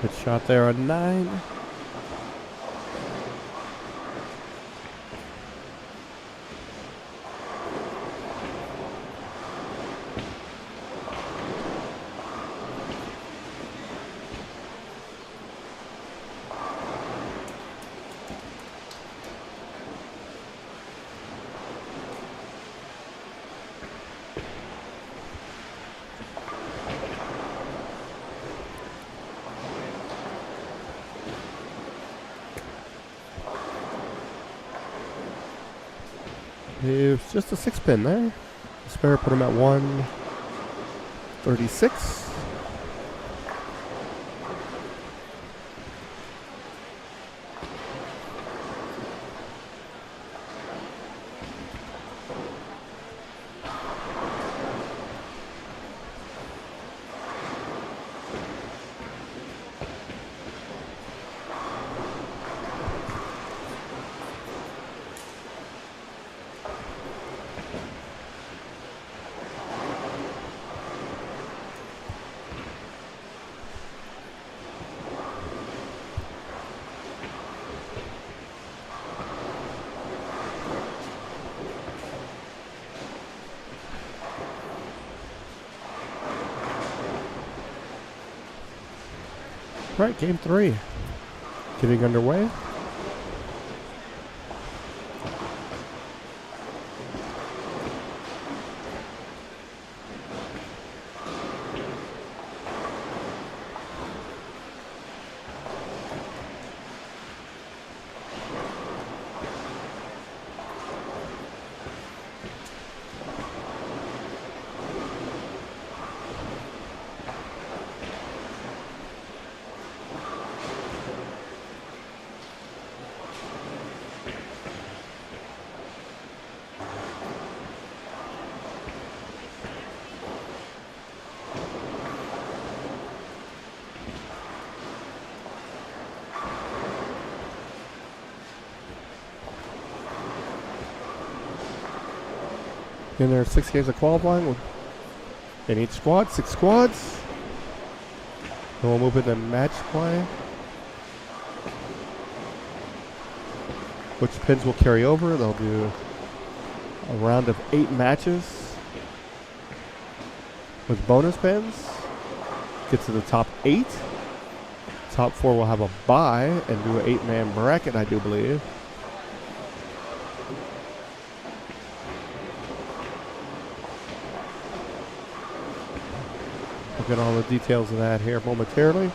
Good shot there on 9. It's just a 6 pin there. The spare put him at 136. Right, game 3. Getting underway. In there, 6 games of qualifying in each squad, 6 squads. And we'll move into match play, which pins will carry over. They'll do a round of 8 matches with bonus pins. Get to the top 8. Top 4 will have a bye and do an 8-man bracket, I do believe. get all the details of that here momentarily.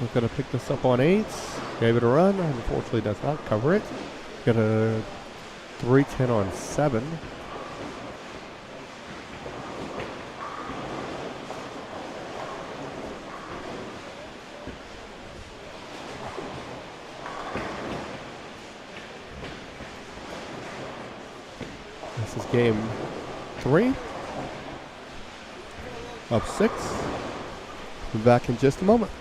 We're going to pick this up on 8s. Gave it a run. Unfortunately, does not cover it. Got a 310 on 7. This is game 3. Up 6. Be back in just a moment.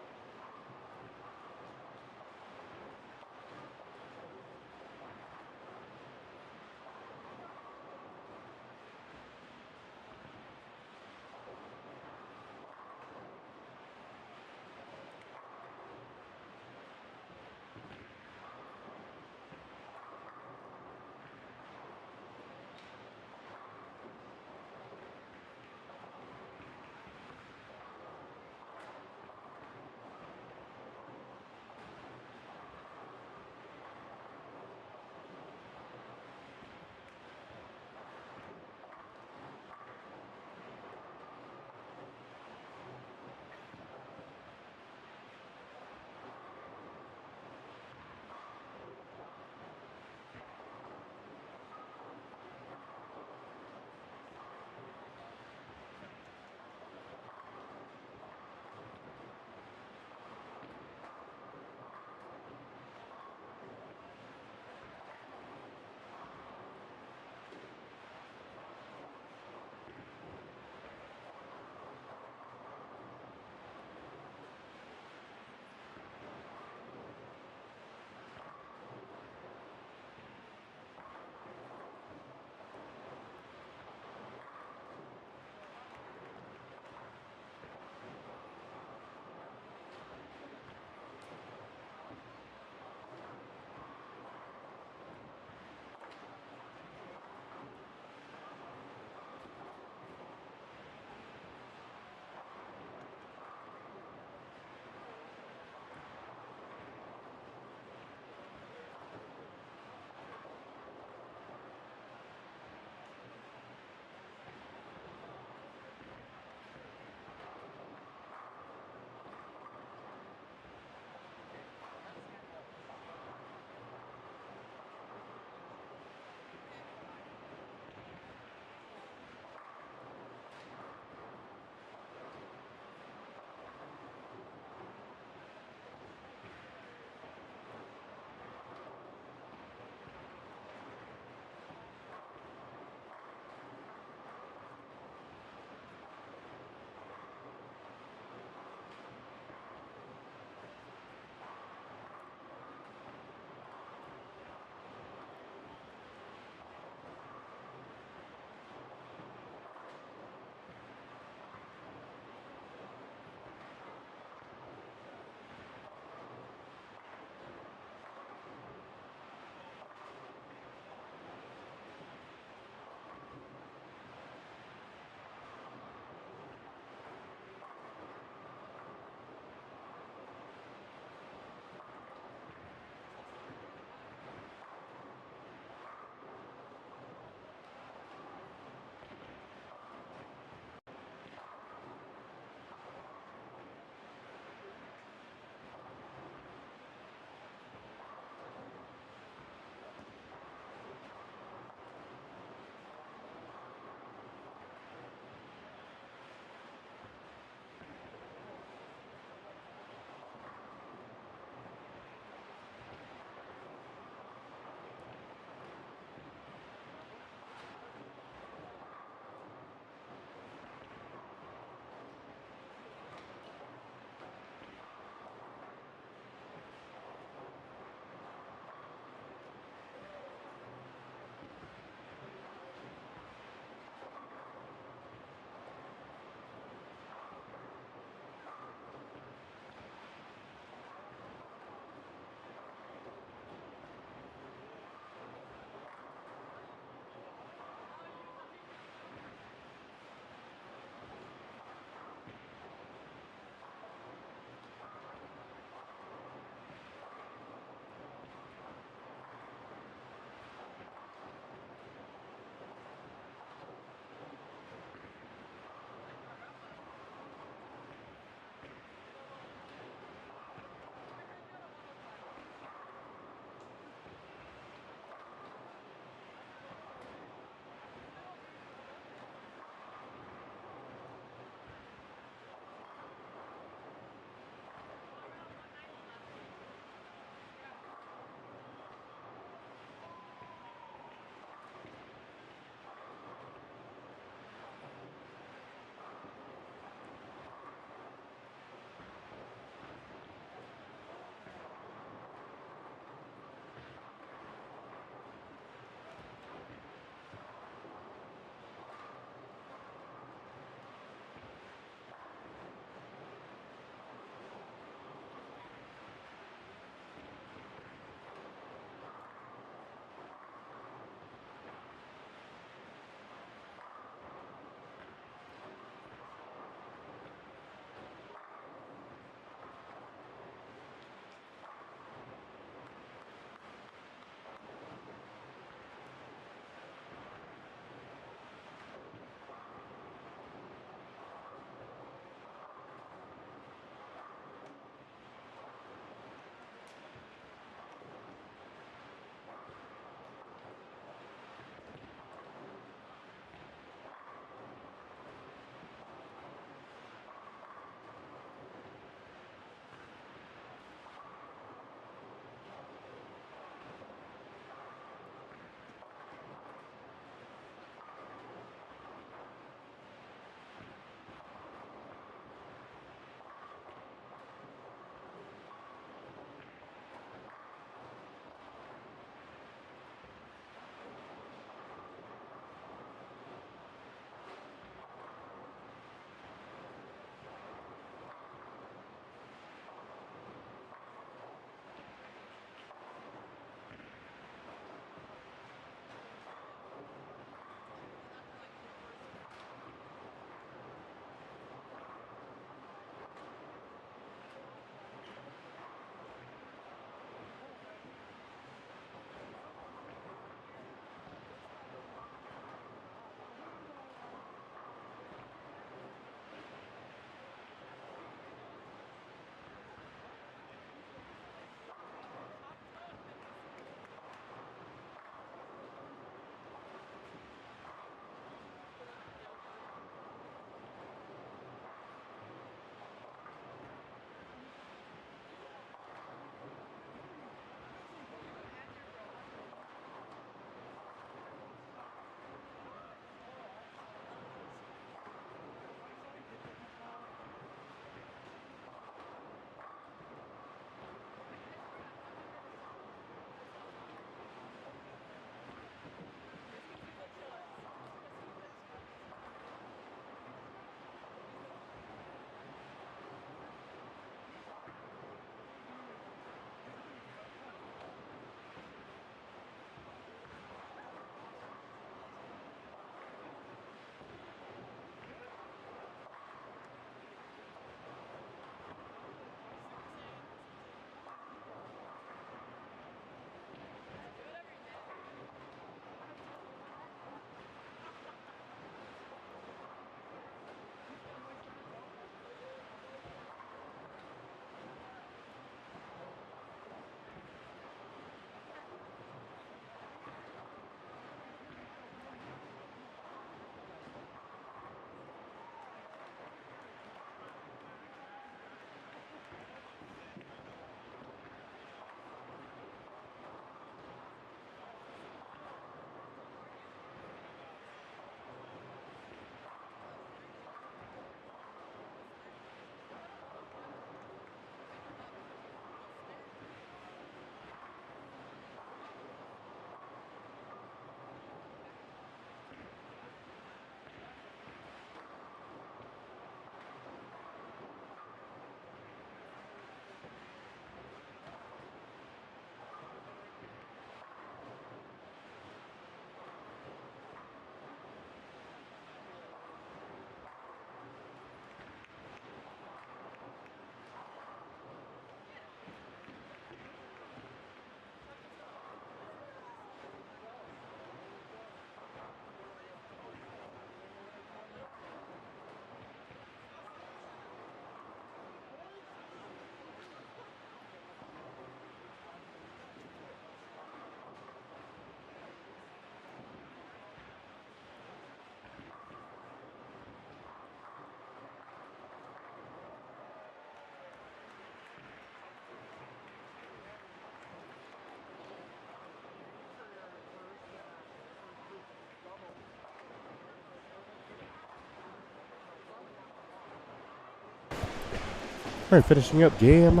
All right, finishing up game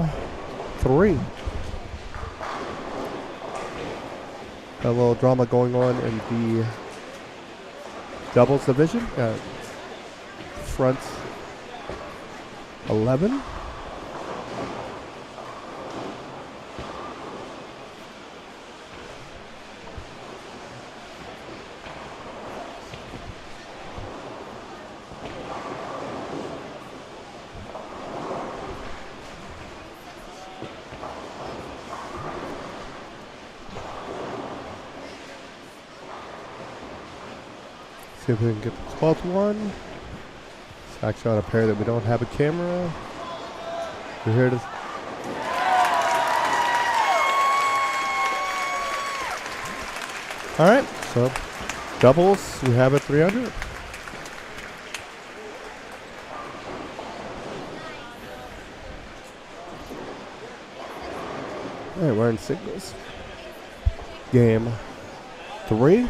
3. A little drama going on in the doubles division. Front 11. See if we can get the 12th one. It's actually on a pair that we don't have a camera. So here it is. All right, so doubles, we have a 300. All right, we're in singles. Game 3.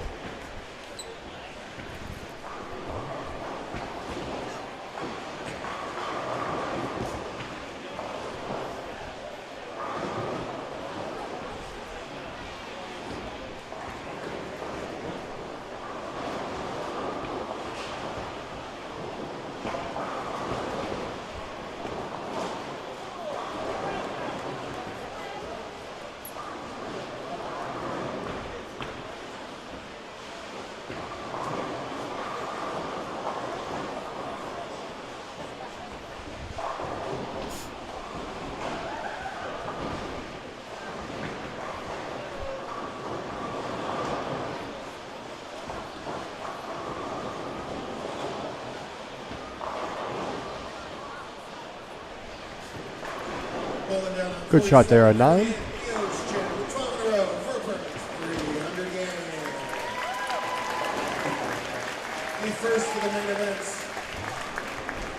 Good shot there on 9.
First for the main events.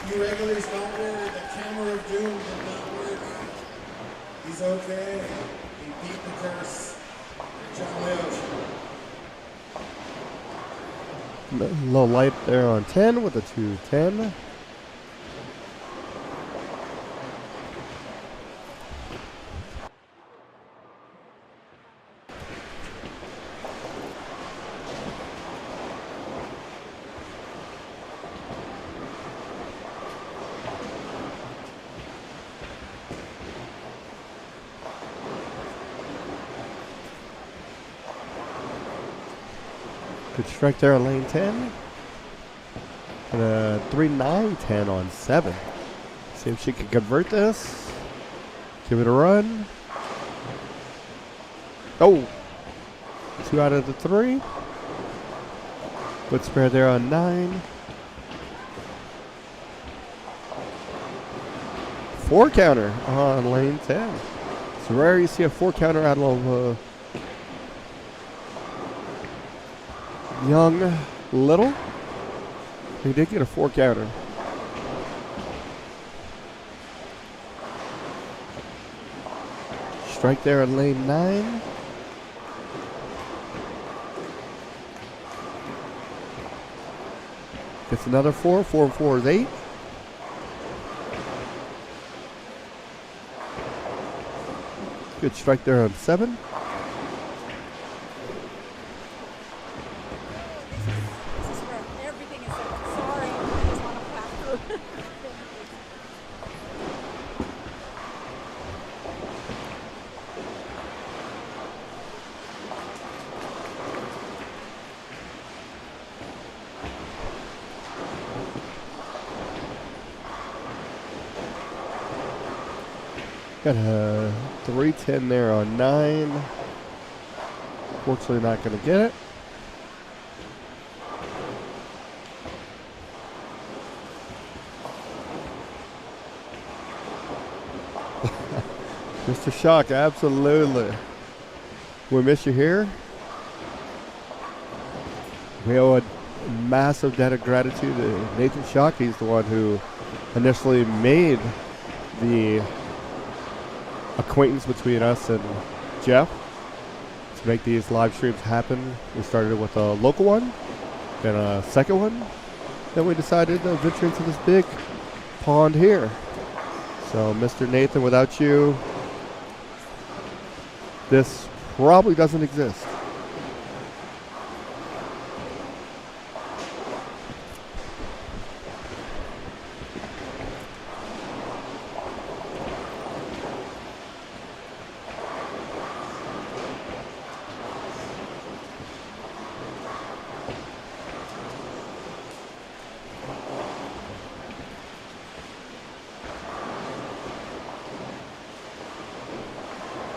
You regulars don't worry. The camera of doom did not work. He's okay. He beat the curse. John Leo.
Low light there on 10 with a 210. Good strike there on lane 10. And a 3-9-10 on 7. See if she can convert this. Give it a run. Oh! 2 out of the 3. Good spare there on 9. 4 counter on lane 10. It's rare you see a 4 counter out of young Little. He did get a 4 counter. Strike there on lane 9. Gets another 4. 4 and 4 is 8. Good strike there on 7. Got a 310 there on 9. Fortunately not going to get it. Mr. Shock, absolutely. We miss you here. We owe a massive debt of gratitude to Nathan Shock. He's the one who initially made the acquaintance between us and Jeff to make these live streams happen. We started with a local one, then a second one, then we decided to venture into this big pond here. So, Mr. Nathan, without you, this probably doesn't exist.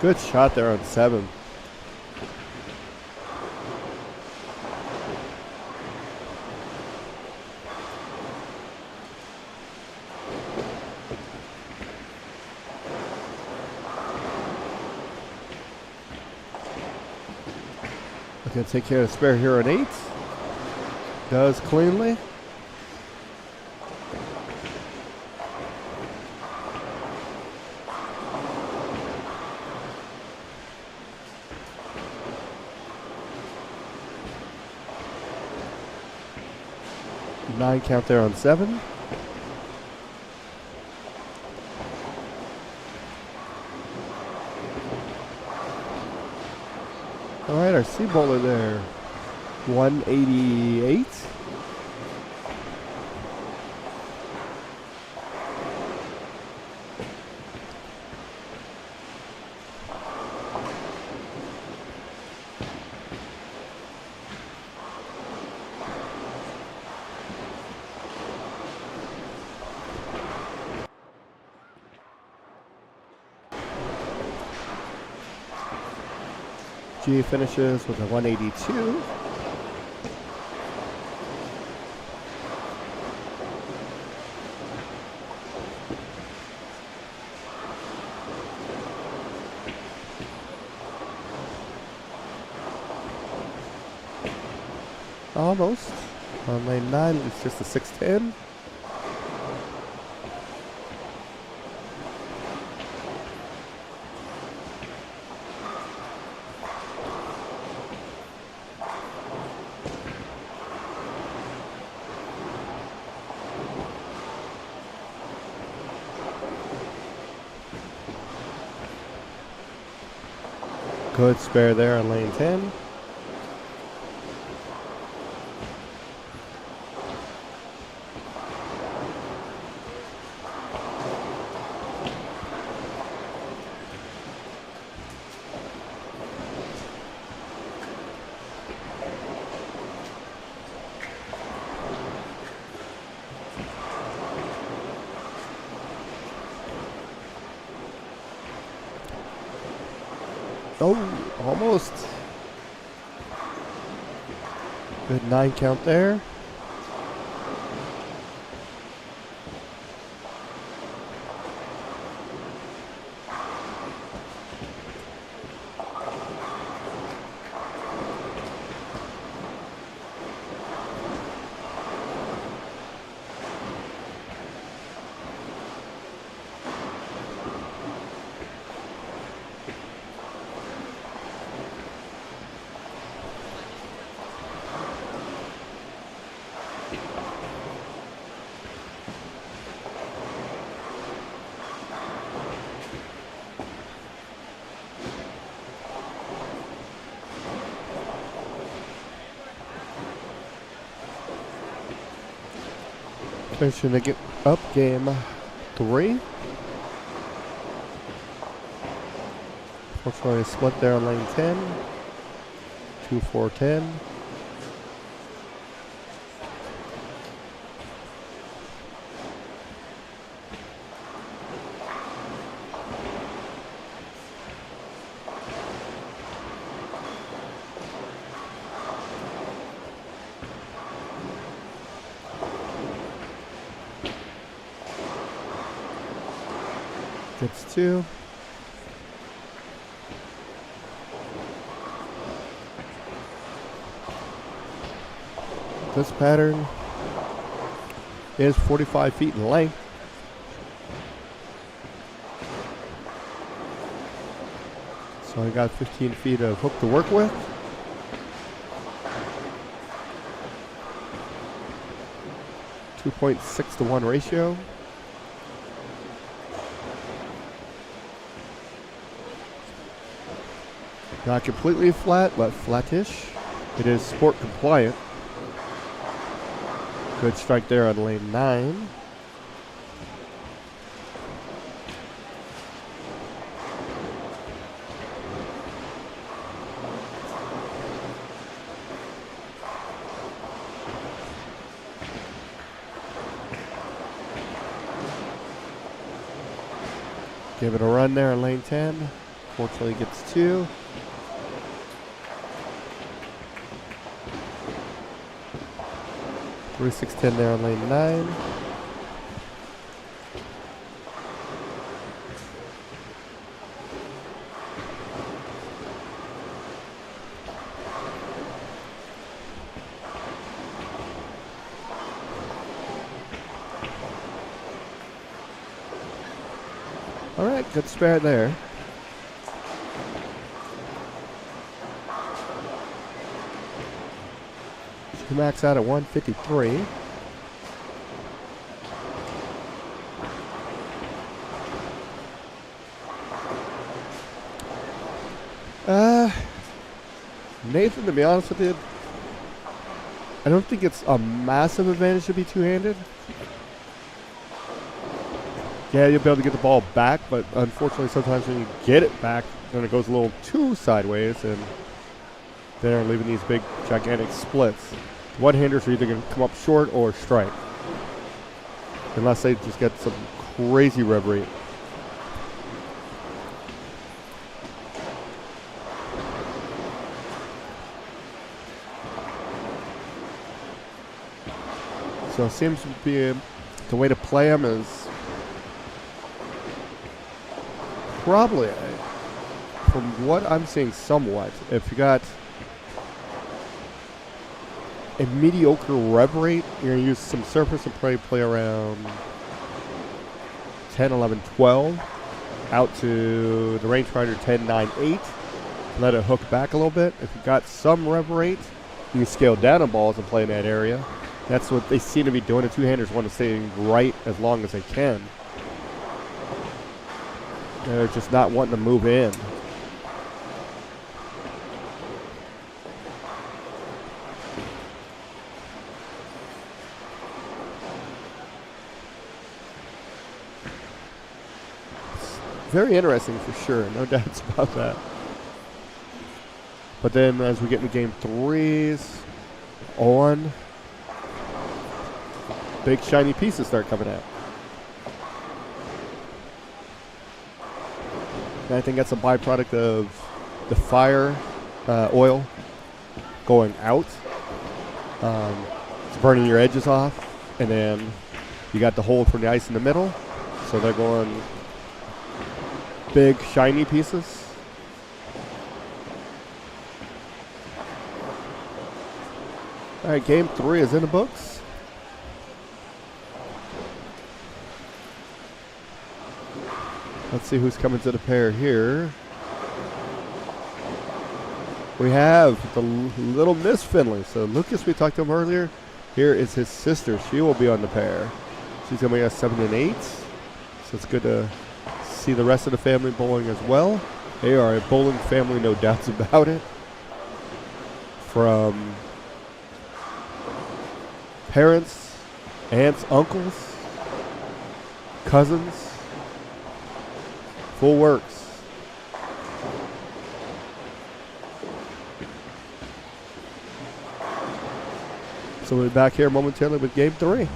Good shot there on 7. Looking to take care of the spare here on 8. Does cleanly. Nine count there on 7. All right, our C bowler there, 188. G finishes with a 182. Almost. On lane 9, it's just a 610. Good spare there on lane 10. Oh, almost. Good 9 count there. Finishing to get up game 3. Unfortunately, a split there on lane 10. 2-4-10. Gets 2. This pattern is 45 feet in length. So I got 15 feet of hook to work with. .6 to 1 ratio. Not completely flat, but flattish. It is sport compliant. Good strike there on lane 9. Give it a run there on lane 10. Fortunately gets 2. Three 610 there on lane 9. All right, good spare there. She max out at 153. Nathan, to be honest with you, I don't think it's a massive advantage to be two-handed. Yeah, you'll be able to get the ball back, but unfortunately sometimes when you get it back, then it goes a little too sideways, and they're leaving these big, gigantic splits. One-handers are either going to come up short or strike, unless they just get some crazy rev rate. So it seems to be the way to play them is probably, from what I'm seeing somewhat, if you got a mediocre rev rate, you're going to use some surface and play around 10, 11, 12, out to the rangefinder 10, 9, 8. Let it hook back a little bit. If you got some rev rate, you can scale down on balls and play in that area. That's what they seem to be doing. The two-handers want to stay right as long as they can. They're just not wanting to move in. Very interesting for sure, no doubts about that. But then as we get into game 3s on, big shiny pieces start coming out. And I think that's a byproduct of the fire oil going out. It's burning your edges off, and then you got the hold from the ice in the middle, so they're going big shiny pieces. All right, game 3 is in the books. Let's see who's coming to the pair here. We have the little Miss Finley. So Lucas, we talked to him earlier. Here is his sister. She will be on the pair. She's going to be a 7 and 8. So it's good to see the rest of the family bowling as well. They are a bowling family, no doubts about it. From parents, aunts, uncles, cousins, full works. So we'll be back here momentarily with game 3.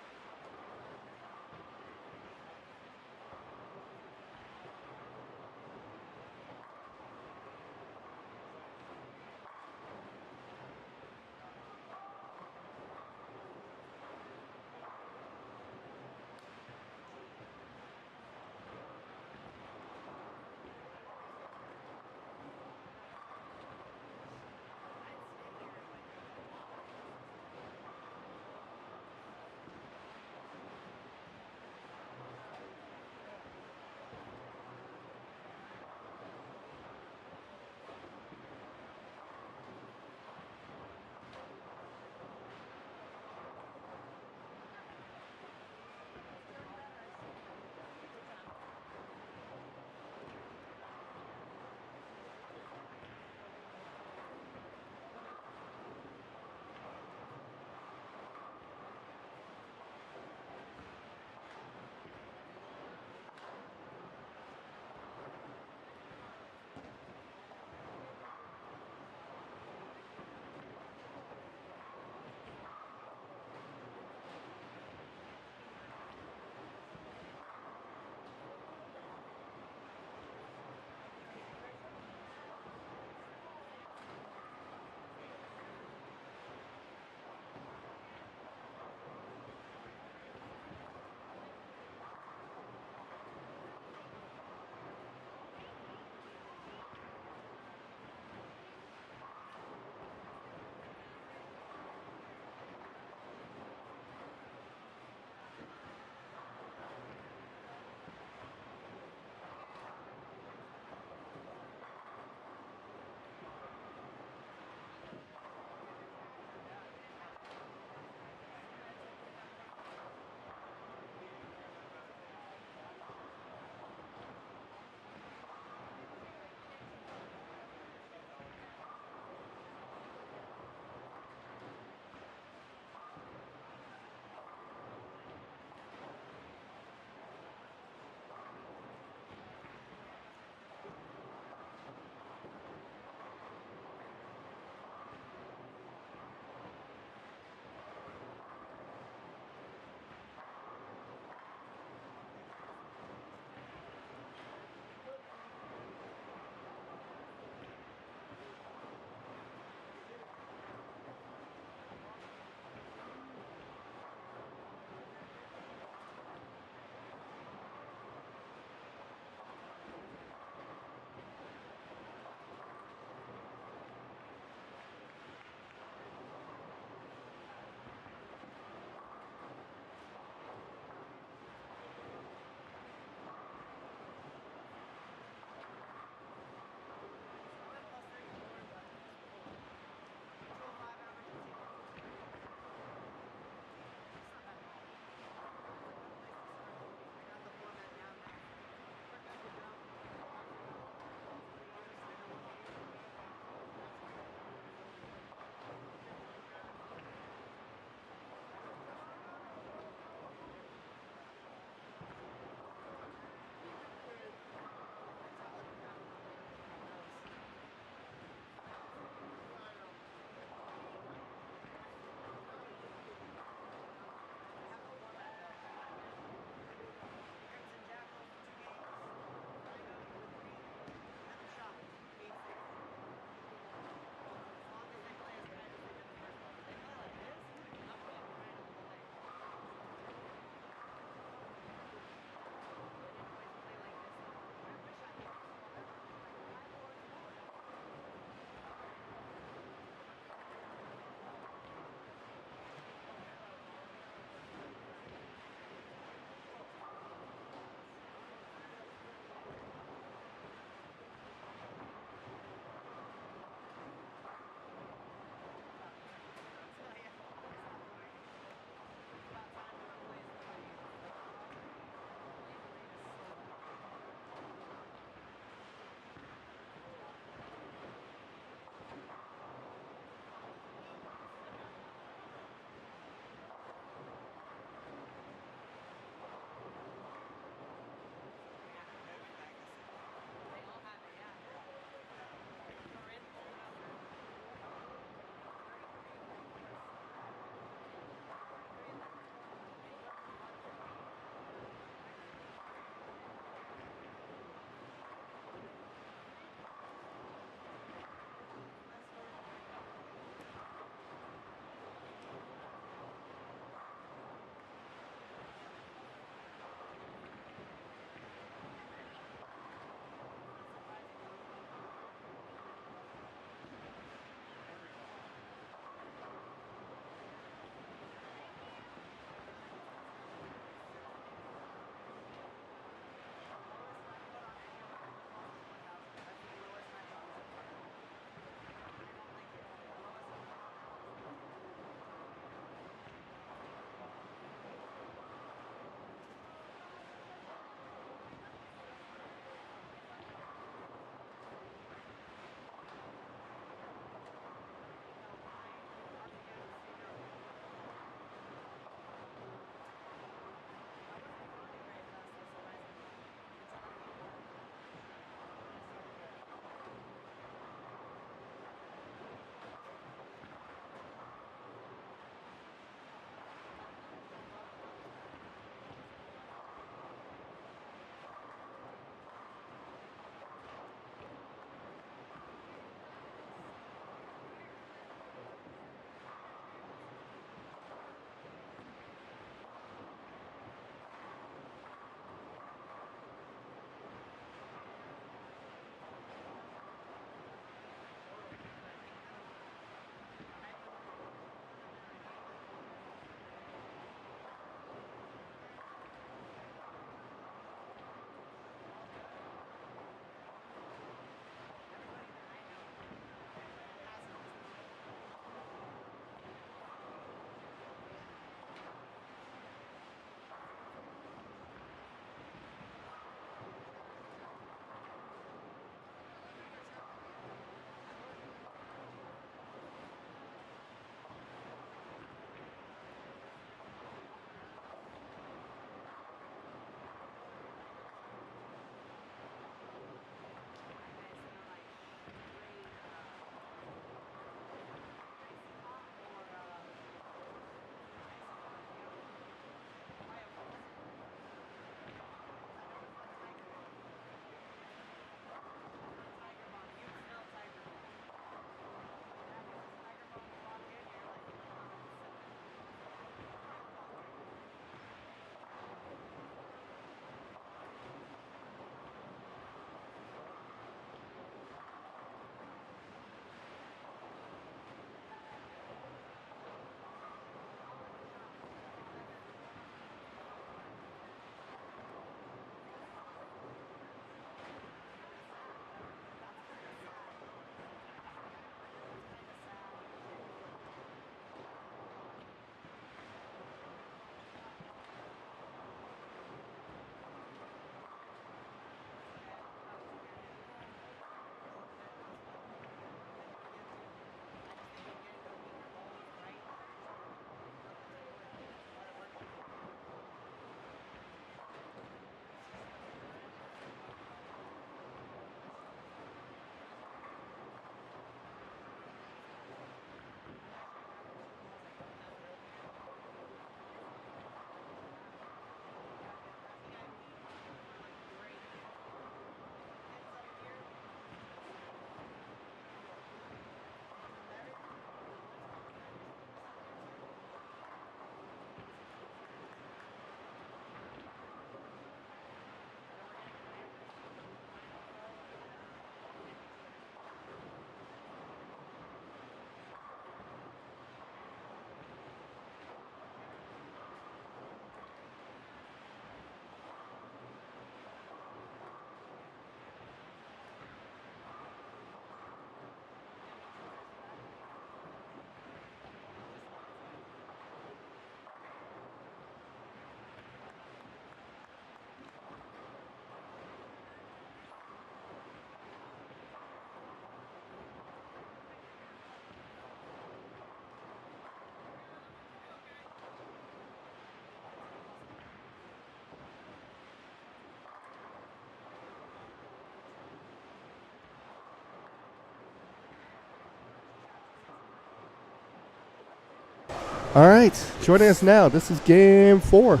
All right, joining us now. This is game 4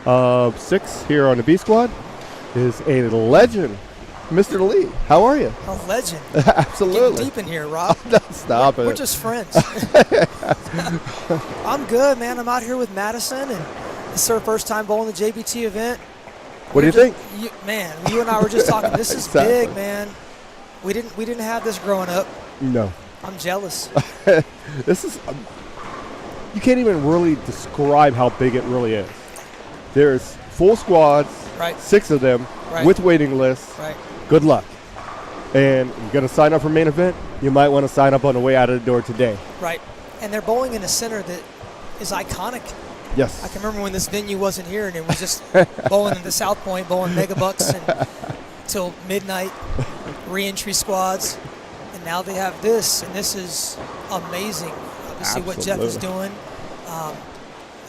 of 6 here on the B Squad. Is a legend, Mr. Lee. How are you?
A legend.
Absolutely.
Getting deep in here, Rob.
Stop it.
We're just friends. I'm good, man. I'm out here with Madison, and this is our first time bowling the JBT event.
What do you think?
Man, you and I were just talking. This is
Exactly.
big, man. We didn't have this growing up.
No.
I'm jealous.
This is. You can't even really describe how big it really is. There's full squads,
Right.
6 of them,
Right.
with waiting lists.
Right.
Good luck. And you're going to sign up for main event, you might want to sign up on the way out of the door today.
Right. And they're bowling in a center that is iconic.
Yes.
I can remember when this venue wasn't here, and it was just bowling in the Southpoint, bowling megabucks until midnight, re-entry squads. And now they have this, and this is amazing. Obviously, what Jeff is doing.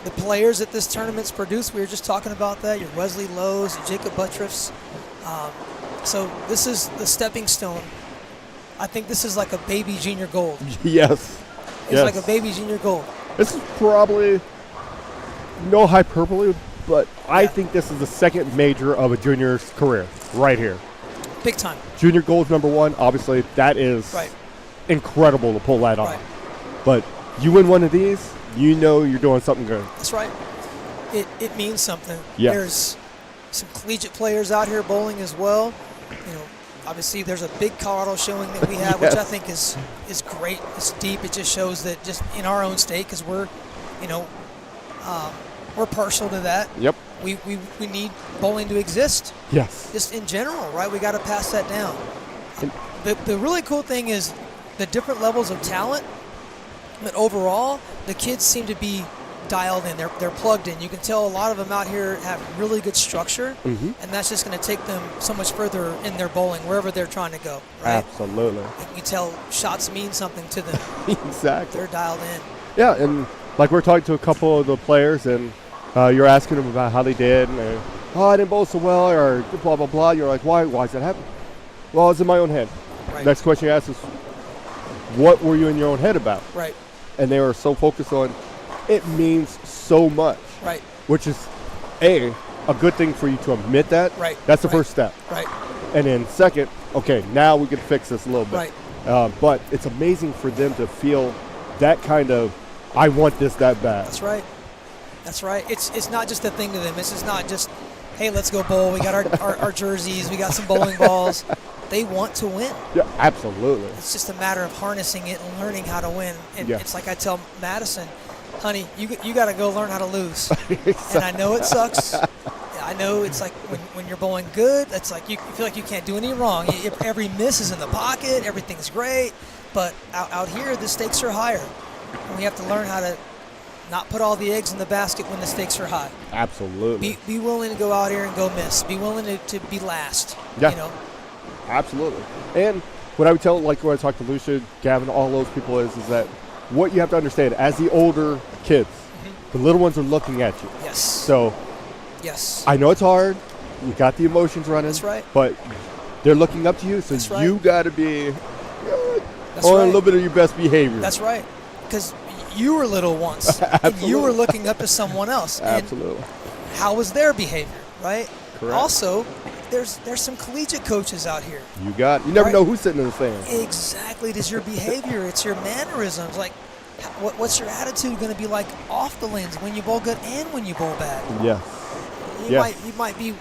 The players that this tournament's produced, we were just talking about that. Your Wesley Lowe's, your Jacob Buttriffs. So this is the stepping stone. I think this is like a baby junior gold.
Yes.
It's like a baby junior gold.
This is probably no hyperbole, but I
Yeah.
think this is the second major of a junior's career right here.
Big time.
Junior gold's number 1. Obviously, that is
Right.
incredible to pull that off.
Right.
But you win one of these, you know you're doing something good.
That's right. It means something.
Yes.
There's some collegiate players out here bowling as well. You know, obviously there's a big Colorado showing that we have, which I
Yes.
think is great. It's deep. It just shows that just in our own state, because we're partial to that.
Yep.
We need bowling to exist,
Yes.
just in general, right? We got to pass that down. The really cool thing is the different levels of talent, but overall, the kids seem to be dialed in. They're plugged in. You can tell a lot of them out here have really good structure, and that's just going to take them so much further in their bowling, wherever they're trying to go, right?
Absolutely.
You tell shots mean something to them.
Exactly.
They're dialed in.
Yeah, and like we're talking to a couple of the players, and you're asking them about how they did, and I didn't bowl so well, or blah, blah, blah. You're like, why does that happen? Well, it's in my own head.
Right.
Next question you ask is, what were you in your own head about?
Right.
And they were so focused on, it means so much.
Right.
Which is, a good thing for you to admit that.
Right.
That's the
Right.
first step.
Right.
And then second, okay, now we can fix this a little bit.
Right.
But it's amazing for them to feel that kind of, I want this that bad.
That's right. That's right. It's not just a thing to them. It's just not just, hey, let's go bowl. We got our jerseys. We got some bowling balls. They want to win.
Yeah, absolutely.
It's just a matter of harnessing it and learning how to win. And
Yeah.
it's like I tell Madison, honey, you got to go learn how to lose. And I know it sucks. I know it's like when you're bowling good, it's like you feel like you can't do any wrong. Every miss is in the pocket. Everything's great. But out here, the stakes are higher. And we have to learn how to not put all the eggs in the basket when the stakes are high.
Absolutely.
Be willing to go out here and go miss. Be willing to be last.
Yeah.
You know?
Absolutely. And what I would tell, like when I talk to Lucia, Gavin, all those people is that what you have to understand, as the older kids, the little ones are looking at you.
Yes.
So
Yes.
I know it's hard. You got the emotions running.
That's right.
But they're looking up to you, so
That's right.
you got to be
That's
on
right.
a little bit of your best behavior.
That's right. Because you were little once, and you were looking up to someone else.
Absolutely.
And how was their behavior, right?
Correct.
Also, there's some collegiate coaches out here.
You never
Right.
know who's sitting in the stand.
Exactly. It is your behavior. It's your mannerisms. Like, what's your attitude going to be like off the lanes when you bowl good and when you bowl bad?
Yes.
You
Yes.
might be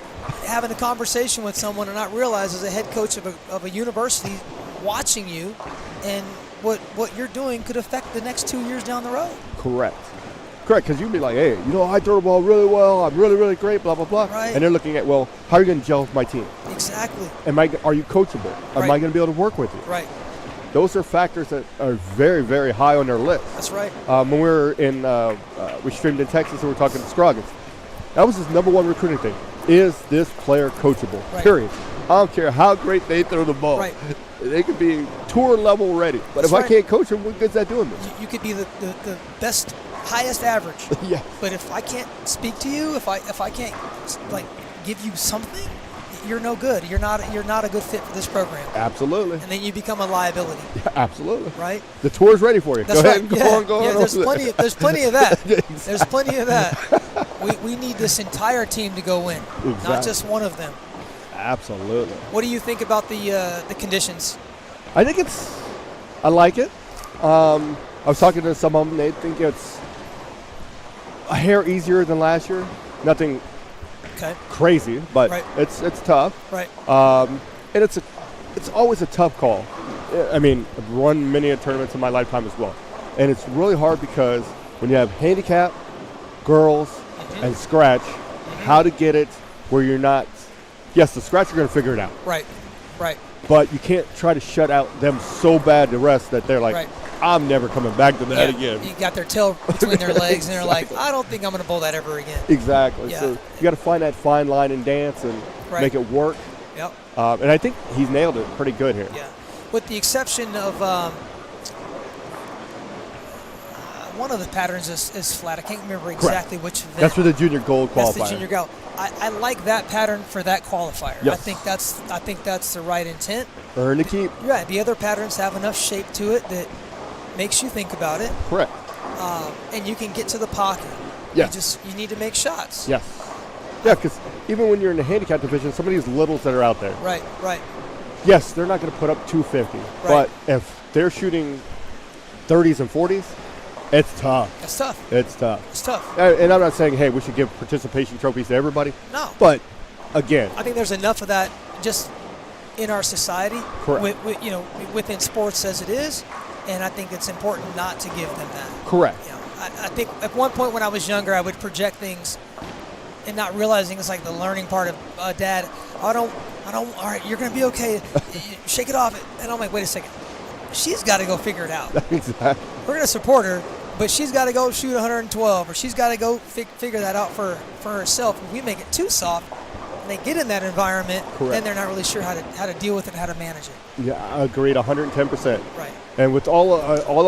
having a conversation with someone and not realize, as a head coach of a university, watching you, and what you're doing could affect the next 2 years down the road.
Correct, because you'd be like, hey, I throw the ball really well. I'm really, really great, blah, blah, blah.
Right.
And they're looking at, well, how are you going to gel with my team?
Exactly.
Are you coachable? Am I
Right.
going to be able to work with you?
Right.
Those are factors that are very, very high on their list.
That's right.
When we were we streamed in Texas and we were talking to Scroggins. That was his number one recruiting thing. Is this player coachable?
Right.
Period. I don't care how great they throw the ball.
Right.
They could be tour level ready. But
That's
if I
right.
can't coach them, what good's that doing me?
You could be the best, highest average.
Yeah.
But if I can't speak to you, if I can't like give you something, you're no good. You're not a good fit for this program.
Absolutely.
And then you become a liability.
Absolutely.
Right?
The tour's ready for you.
That's
go ahead.
right.
Go on.
There's plenty of that.
Exactly.
There's plenty of that. We need this entire team to go win,
Exactly.
not just one of them.
Absolutely.
What do you think about the conditions?
I think I like it. I was talking to some of them. They think it's a hair easier than last year. Nothing crazy, but
Right.
it's tough.
Right.
And it's always a tough call. I mean, I've run many tournaments in my lifetime as well, and it's really hard because when you have handicap, girls, and scratch, how to get it where you're not. Yes, the scratch, you're going to figure it out.
Right. Right.
But you can't try to shut out them so bad the rest that they're like,
Right.
I'm never coming back to that
Yeah,
again.
You got their tail between their legs, and they're like, I don't think I'm going to bowl that ever again.
Exactly.
Yeah.
So you got to find that fine line and dance and
Right.
make it work.
Yep.
And I think he's nailed it pretty good here.
Yeah. With the exception of one of the patterns is flat. I can't remember exactly which event.
That's for the junior gold qualifier.
That's the junior gold. I like that pattern for that qualifier.
Yes.
I think that's the right intent.
Earn to keep.
Right. The other patterns have enough shape to it that makes you think about it,
Correct.
and you can get to the pocket.
Yes.
You need to make shots.
Yes. Yeah, because even when you're in the handicap division, some of these littles that are out there,
Right. Right.
yes, they're not going to put up 250.
Right.
But if they're shooting 30s and 40s, it's tough.
That's tough.
It's tough.
It's tough.
And I'm not saying, hey, we should give participation trophies to everybody.
No.
But, again,
I think there's enough of that just in our society,
Correct.
within sports as it is, and I think it's important not to give them that.
correct.
You know, I think at one point when I was younger, I would project things and not realizing it's like the learning part of Dad. I don't. All right, you're gonna be okay. Shake it off. And I'm like, wait a second. She's got to go figure it out.
Exactly.
We're gonna support her, but she's got to go shoot 112, or she's got to go figure that out for herself. If we make it too soft, and they get in that environment,
Correct.
then they're not really sure how to deal with it, how to manage it.
Yeah, I agreed 110%.
Right.
And with all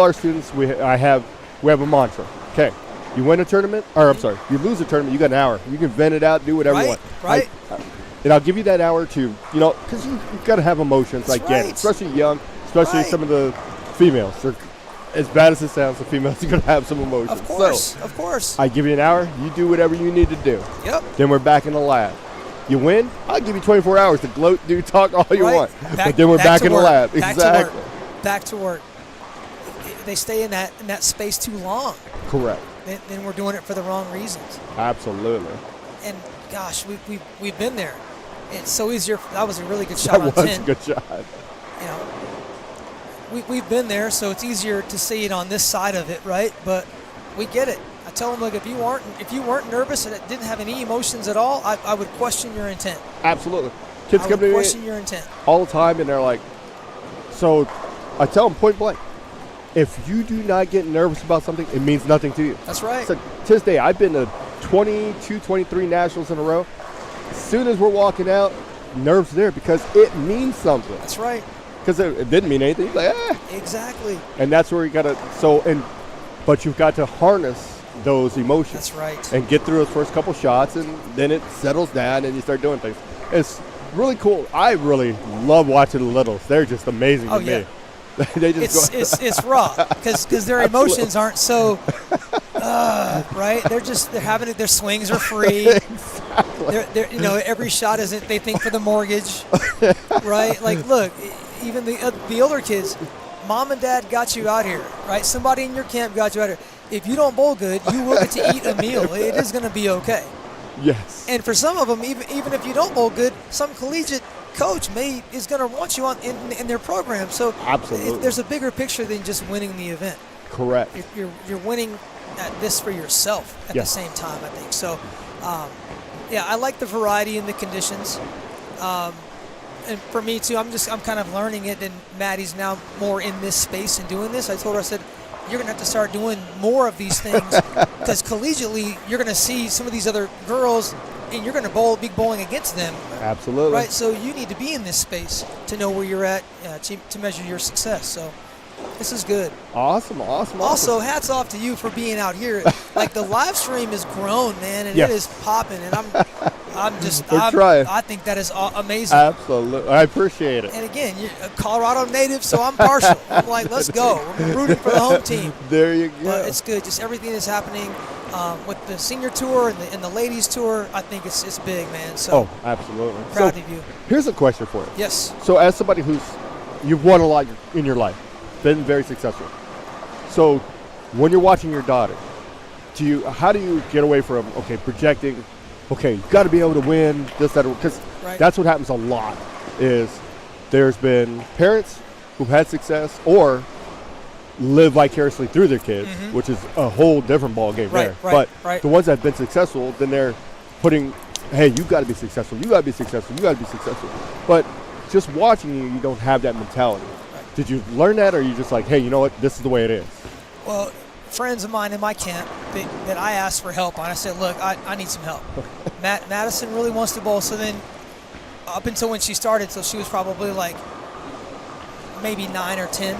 our students, we have a mantra. Okay, you win a tournament, or I'm sorry, you lose a tournament, you got an hour. You can vent it out, do whatever you want.
Right.
And I'll give you that hour to, because you've got to have emotions.
That's
I get it,
right.
especially young, especially
Right.
some of the females. They're, as bad as it sounds, the females are going to have some emotions.
Of course.
So,
Of course.
I give you an hour, you do whatever you need to do.
Yep.
Then we're back in the lab. You win, I'll give you 24 hours to gloat, talk all you
Right.
want. But then we're back
to
in the
work.
lab.
Back
Exactly.
to work. Back to work. They stay in that space too long.
Correct.
Then we're doing it for the wrong reasons.
Absolutely.
And gosh, we've been there. It's so easier. That was a really good shot
That
on
was
10.
a good shot.
You know, we've been there, so it's easier to see it on this side of it, right? But we get it. I tell them, look, if you weren't nervous and it didn't have any emotions at all, I would question your intent.
Absolutely. Kids
I
come
would
to me
question your intent.
all the time, and they're like, so I tell them point blank, if you do not get nervous about something, it means nothing to you.
That's right.
So to this day, I've been to 22, 23 nationals in a row. As soon as we're walking out, nerves there because it means something.
That's right.
Because it didn't mean anything. You're like,
Exactly.
And that's where you got to, but you've got to harness those emotions.
That's right.
And get through those first couple shots, and then it settles down and you start doing things. It's really cool. I really love watching the littles. They're just amazing to me. They just
it's raw because their emotions aren't so right. They're having it. Their swings are free.
Exactly.
They're every shot isn't they think for the mortgage, right? Like look, even the older kids, mom and dad got you out here, right? Somebody in your camp got you out here. If you don't bowl good, you will get to eat a meal. It is going to be okay.
Yes.
And for some of them, even if you don't bowl good, some collegiate coach is going to want you in their program. So
absolutely,
there's a bigger picture than just winning the event.
Correct.
You're winning at this for yourself at the same time, I think. So, I like the variety in the conditions. And for me too, I'm kind of learning it. And Maddie's now more in this space and doing this. I told her, I said, you're going to have to start doing more of these things because collegially you're going to see some of these other girls and you're going to be bowling against them.
Absolutely.
Right, so you need to be in this space to know where you're at to measure your success. So this is good.
Awesome.
Also, hats off to you for being out here. Like the live stream is grown, man, and it is popping. And
We're trying.
I think that is amazing.
Absolutely. I appreciate it.
And again, you're a Colorado native, so I'm partial. I'm like, let's go. I'm rooting for the home team.
There you go.
But it's good. Just everything that's happening with the senior tour and the ladies tour, I think it's big, man. So
absolutely.
proud of you.
Here's a question for you.
Yes.
So as somebody you've won a lot in your life, been very successful. So when you're watching your daughter, how do you get away from, projecting, you got to be able to win, this, that, because that's what happens a lot is there's been parents who've had success or live vicariously through their kids, which is a whole different ball game there. But the ones that have been successful, then they're putting, hey, you got to be successful, you got to be successful, you got to be successful. But just watching you don't have that mentality. Did you learn that, or are you just like, hey, you know what, this is the way it is?
Well, friends of mine in my camp that I asked for help on, I said, look, I need some help. Madison really wants to bowl. So then up until when she started, so she was probably like maybe 9 or 10,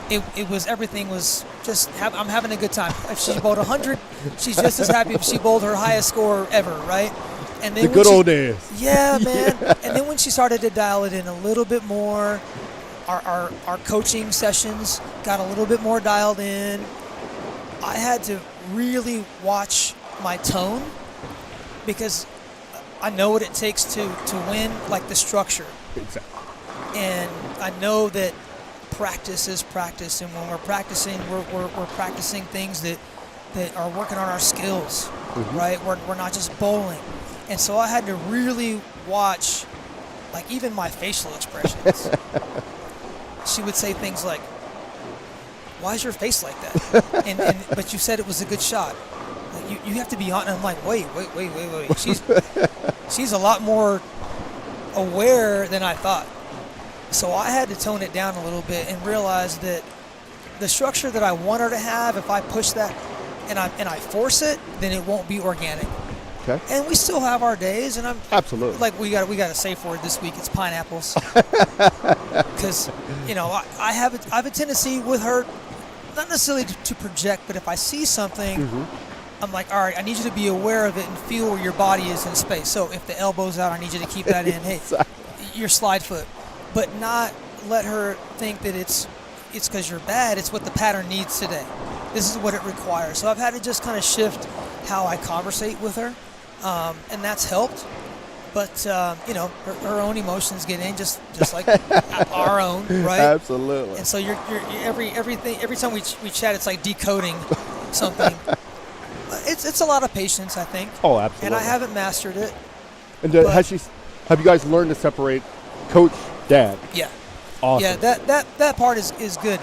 it was everything was just I'm having a good time. If she bowled 100, she's just as happy if she bowled her highest score ever, right? And then
the good old days.
Yeah, man. And then when she started to dial it in a little bit more, our coaching sessions got a little bit more dialed in. I had to really watch my tone because I know what it takes to win, like the structure.
Exactly.
And I know that practice is practice, and when we're practicing, we're practicing things that are working on our skills, right? We're not just bowling. And so I had to really watch, like, even my facial expressions. She would say things like, why is your face like that? But you said it was a good shot. Like, you have to be on. And I'm like, wait. She's a lot more aware than I thought. So I had to tone it down a little bit and realize that the structure that I want her to have, if I push that and I force it, then it won't be organic.
Okay.
And we still have our days, and I'm
absolutely
like we got a safe word this week. It's pineapples, because I have a tendency with her, not necessarily to project, but if I see something, I'm like, all right, I need you to be aware of it and feel where your body is in space. So if the elbow's out, I need you to keep that in. Hey, your slide foot, but not let her think that it's because you're bad. It's what the pattern needs today. This is what it requires. So I've had to just kind of shift how I conversate with her. And that's helped, but her own emotions get in just like our own, right?
Absolutely.
And so you're every time we chat, it's like decoding something. It's a lot of patience, I think.
Oh, absolutely.
And I haven't mastered it.
And have you guys learned to separate coach, dad?
Yeah.
Awesome.
Yeah, that part is good.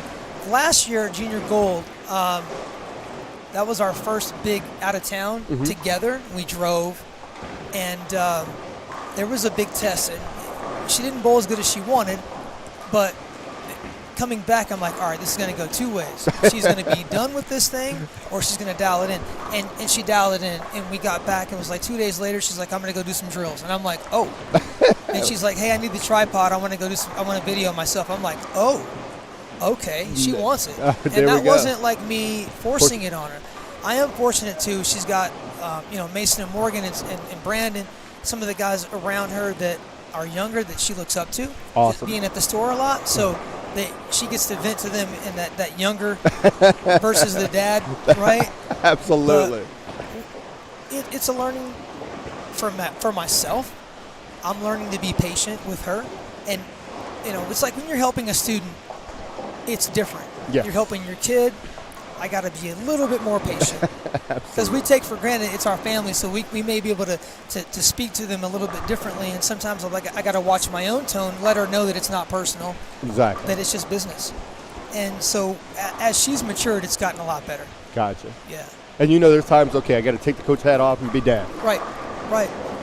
Last year, Junior Gold. That was our first big out of town together. We drove, and there was a big test. And she didn't bowl as good as she wanted, but coming back, I'm like, all right, this is going to go two ways. She's going to be done with this thing, or she's going to dial it in. And she dialed it in, and we got back. It was like 2 days later. She's like, I'm going to go do some drills, and I'm like, oh. And she's like, hey, I need the tripod. I want to go I want to video myself. I'm like, oh. Okay, she wants it. And that wasn't like me forcing it on her. I am fortunate too. She's got, Mason and Morgan and Brandon, some of the guys around her that are younger that she looks up to.
Awesome.
Being at the store a lot, so she gets to vent to them in that younger versus the dad, right?
Absolutely.
It's a learning for myself. I'm learning to be patient with her, and it's like when you're helping a student. It's different.
Yeah.
You're helping your kid. I got to be a little bit more patient. Because we take for granted it's our family, so we may be able to speak to them a little bit differently. And sometimes I'm like, I got to watch my own tone, let her know that it's not personal.
Exactly.
That it's just business. And so as she's matured, it's gotten a lot better.
Gotcha.
Yeah.
And there's times, I got to take the coach hat off and be dad.
Right.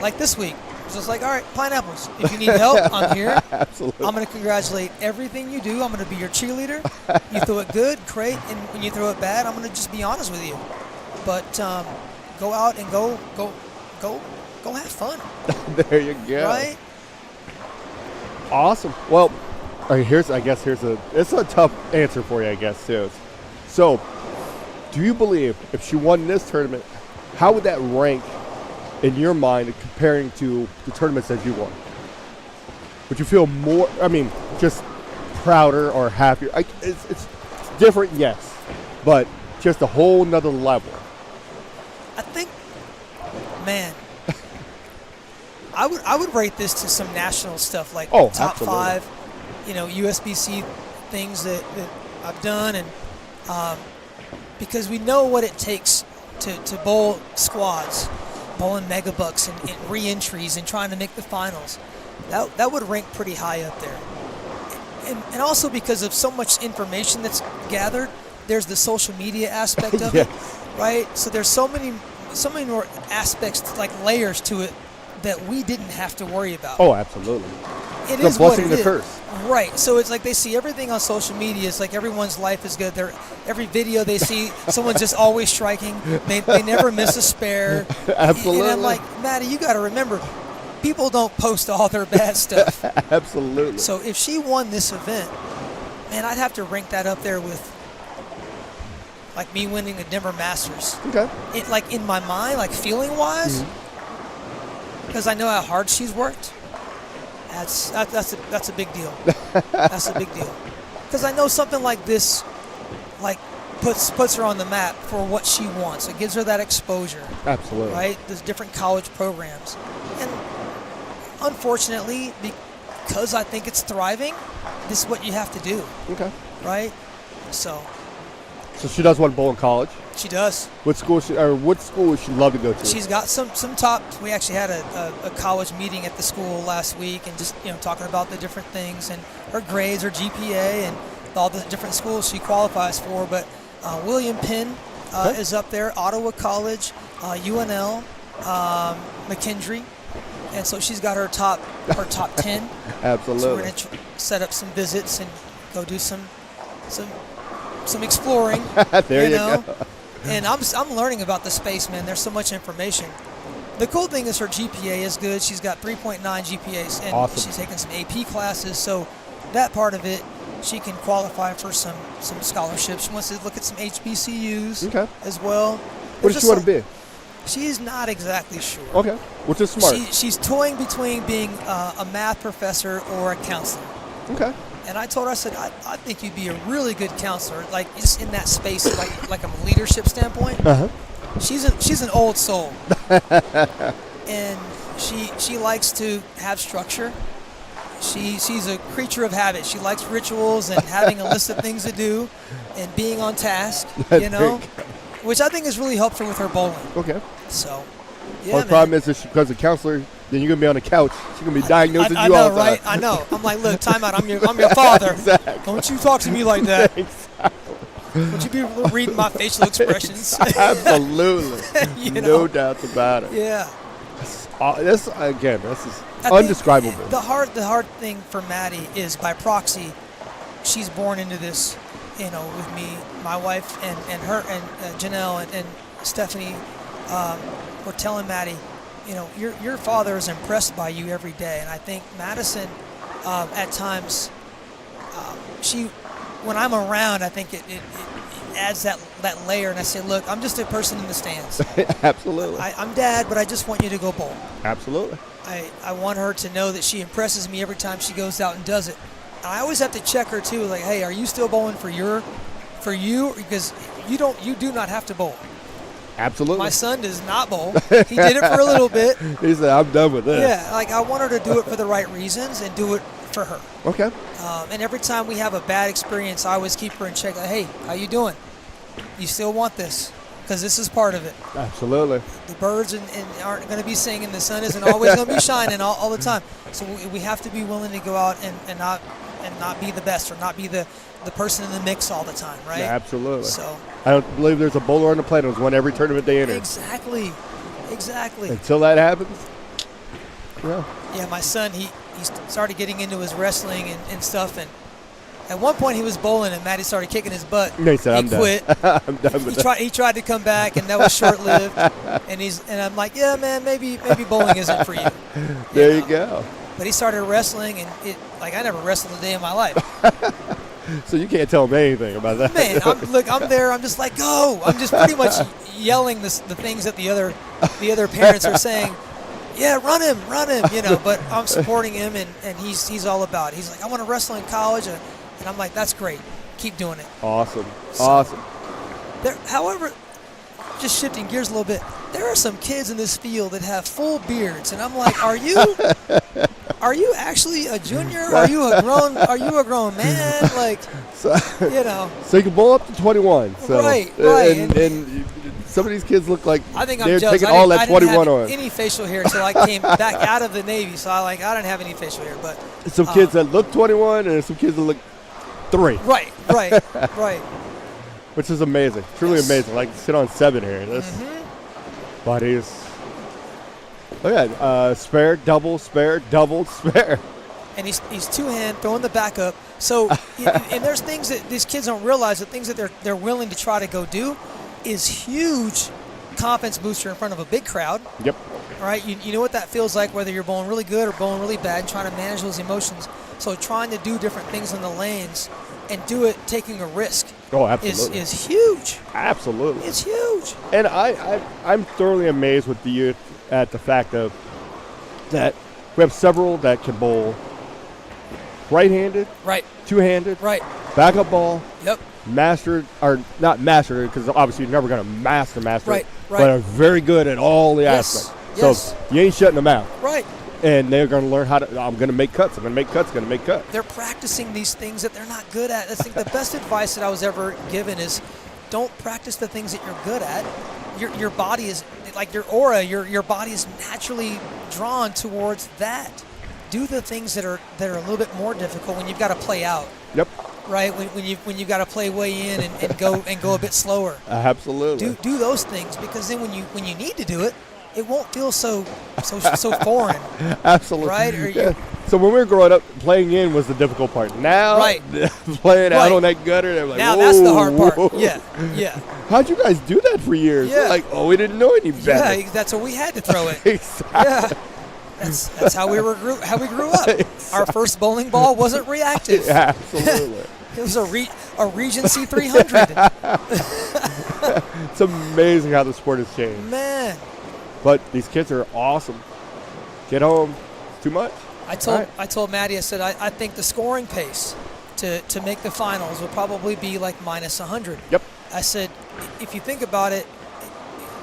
Like this week. So it's like, all right, pineapples. If you need help, I'm here.
Absolutely.
I'm going to congratulate everything you do. I'm going to be your cheerleader. You throw it good, great. And when you throw it bad, I'm going to just be honest with you. But go out and go have fun.
There you go.
Right?
Awesome. Well, it's a tough answer for you, I guess, too. So, do you believe if she won this tournament, how would that rank in your mind comparing to the tournaments that you won? Would you feel more, I mean, just prouder or happier? It's different, yes, but just a whole nother level.
I think, man, I would rate this to some national stuff like top
absolutely.
5, USBC things that I've done, and because we know what it takes to bowl squads, bowling megabucks and re-entries and trying to make the finals. That would rank pretty high up there. And also because of so much information that's gathered, there's the social media aspect of it, right? So there's so many more aspects, like layers to it, that we didn't have to worry about.
Oh, absolutely.
It
It's
is
a
what
blessing
it
and a
is.
curse.
Right. So it's like they see everything on social media. It's like everyone's life is good. Every video they see, someone's just always striking. They never miss a spare.
Absolutely.
And I'm like, Maddie, you got to remember, people don't post all their bad stuff.
Absolutely.
So if she won this event, man, I'd have to rank that up there with like me winning the Denver Masters.
Okay.
Like in my mind, like feeling wise, because I know how hard she's worked. That's a big deal. That's a big deal. Because I know something like this, like puts her on the map for what she wants. It gives her that exposure.
Absolutely.
Right? There's different college programs, and unfortunately, because I think it's thriving, this is what you have to do.
Okay.
Right? So
she does want to bowl in college.
she does.
What school would she love to go to?
She's got some top. We actually had a college meeting at the school last week, and just talking about the different things and her grades, her GPA, and all the different schools she qualifies for. But William Penn is up there, Ottawa College, UNL, McKendree, and so she's got her top 10.
Absolutely.
So we're gonna set up some visits and go do some exploring.
There you go.
And I'm learning about the space, man. There's so much information. The cool thing is her GPA is good. She's got 3.9 GPAs, and
Awesome.
she's taken some AP classes. So that part of it, she can qualify for some scholarships. She wants to look at some HBCUs as well.
What does she want to be?
She's not exactly sure.
Okay. Which is smart.
She's toying between being a math professor or a counselor.
Okay.
And I told her, I said, I think you'd be a really good counselor, like just in that space, like a leadership standpoint. She's an old soul, and she likes to have structure. She's a creature of habit. She likes rituals and having a list of things to do, and being on task. Which I think has really helped her with her bowling.
Okay.
So,
Well, the problem is that because a counselor, then you're gonna be on the couch. She's gonna be diagnosing
I
you all
know,
the time.
right? I know. I'm like, look, time out. I'm your father.
Exactly.
Don't you talk to me like that.
Exactly.
Don't you be reading my facial expressions.
Absolutely. No doubts about it.
Yeah.
This is undescribable.
The hard thing for Maddie is by proxy, she's born into this, with me, my wife, and her, and Janelle and Stephanie were telling Maddie, your father is impressed by you every day. And I think Madison, at times, when I'm around, I think it adds that layer. And I say, look, I'm just a person in the stands.
Absolutely.
I'm dad, but I just want you to go bowl.
Absolutely.
I want her to know that she impresses me every time she goes out and does it. And I always have to check her too, like, hey, are you still bowling for you? Because you do not have to bowl.
Absolutely.
My son does not bowl. He did it for a little bit.
He said, I'm done with this.
Yeah, like I want her to do it for the right reasons and do it for her.
Okay.
And every time we have a bad experience, I always keep her in check. Like, hey, how you doing? You still want this? Because this is part of it.
Absolutely.
The birds aren't going to be singing. The sun isn't always going to be shining all the time. So we have to be willing to go out and not be the best, or not be the person in the mix all the time, right?
Yeah, absolutely.
So
I don't believe there's a bowler on the planet who's won every tournament they enter.
Exactly.
Until that happens, yeah.
Yeah, my son, he started getting into his wrestling and stuff, and at one point he was bowling and Maddie started kicking his butt.
And he said, I'm
quit.
done. I'm done with that.
He tried to come back, and that was short-lived. and I'm like, yeah, man, maybe bowling isn't for you.
There you go.
But he started wrestling, and I never wrestled a day in my life.
So you can't tell them anything about that.
Man, I'm there. I'm just like, go. I'm just pretty much yelling the things that the other parents are saying. Yeah, run him, you know. But I'm supporting him, and he's all about it. He's like, I want to wrestle in college, and I'm like, that's great. Keep doing it.
Awesome.
So,
Awesome.
However, just shifting gears a little bit, there are some kids in this field that have full beards, and I'm like, are you actually a junior? Are you a grown man? Like,
So,
you know.
so you can bowl up to 21. So,
Right.
And some of these kids look like
I think I'm
they're
jealous.
taking all that
I didn't
21
have
on.
any facial hair until I came back out of the Navy, so I didn't have any facial hair. But
Some kids that look 21 and some kids that look 3.
right,
Which is amazing. Truly
Yes.
amazing. Like, sit on 7 here. This buddies. Look at that. Spare, double, spare, double, spare.
And he's two-hand throwing the back up. So and there's things that these kids don't realize. The things that they're willing to try to go do is huge confidence booster in front of a big crowd.
Yep.
All right, you know what that feels like, whether you're bowling really good or bowling really bad, and trying to manage those emotions. So trying to do different things in the lanes and do it taking a risk
Oh, absolutely.
is huge.
Absolutely.
It's huge.
And I'm thoroughly amazed with the youth at the fact of that we have several that can bowl right-handed,
Right,
two-handed,
right.
backup ball,
Yep.
mastered, or not mastered, because obviously you're never going to master
Right,
it,
right.
but are very good at all the
Yes,
aspects.
yes.
So you ain't shutting them out.
Right.
And they're going to learn how to, I'm going to make cuts, I'm going to make cuts, going to make cuts.
They're practicing these things that they're not good at. I think the best advice that I was ever given is don't practice the things that you're good at. Your body is, like your aura, your body is naturally drawn towards that. Do the things that are a little bit more difficult when you've got to play out.
Yep.
Right, when you've got to play way in and go a bit slower.
Absolutely.
Do those things, because then when you need to do it, it won't feel so foreign.
Absolutely.
Right? Or
Yeah. So when we were growing up, playing in was the difficult part. Now,
Right.
playing out
Right.
on that gutter, they're like,
Now that's the hard
"Whoa."
part. Yeah.
How'd you guys do that for years?
Yeah.
Like, oh, we didn't know any better.
Yeah, that's what we had to throw it.
Exactly.
Yeah. That's how we grew up. Our first bowling ball wasn't reactive.
Yeah, absolutely.
It was a Regency 300.
It's amazing how the sport has changed.
Man,
But these kids are awesome. Get home. It's too much.
I
Right.
told Maddie, I said, I think the scoring pace to make the finals would probably be like minus 100.
Yep.
I said, if you think about it,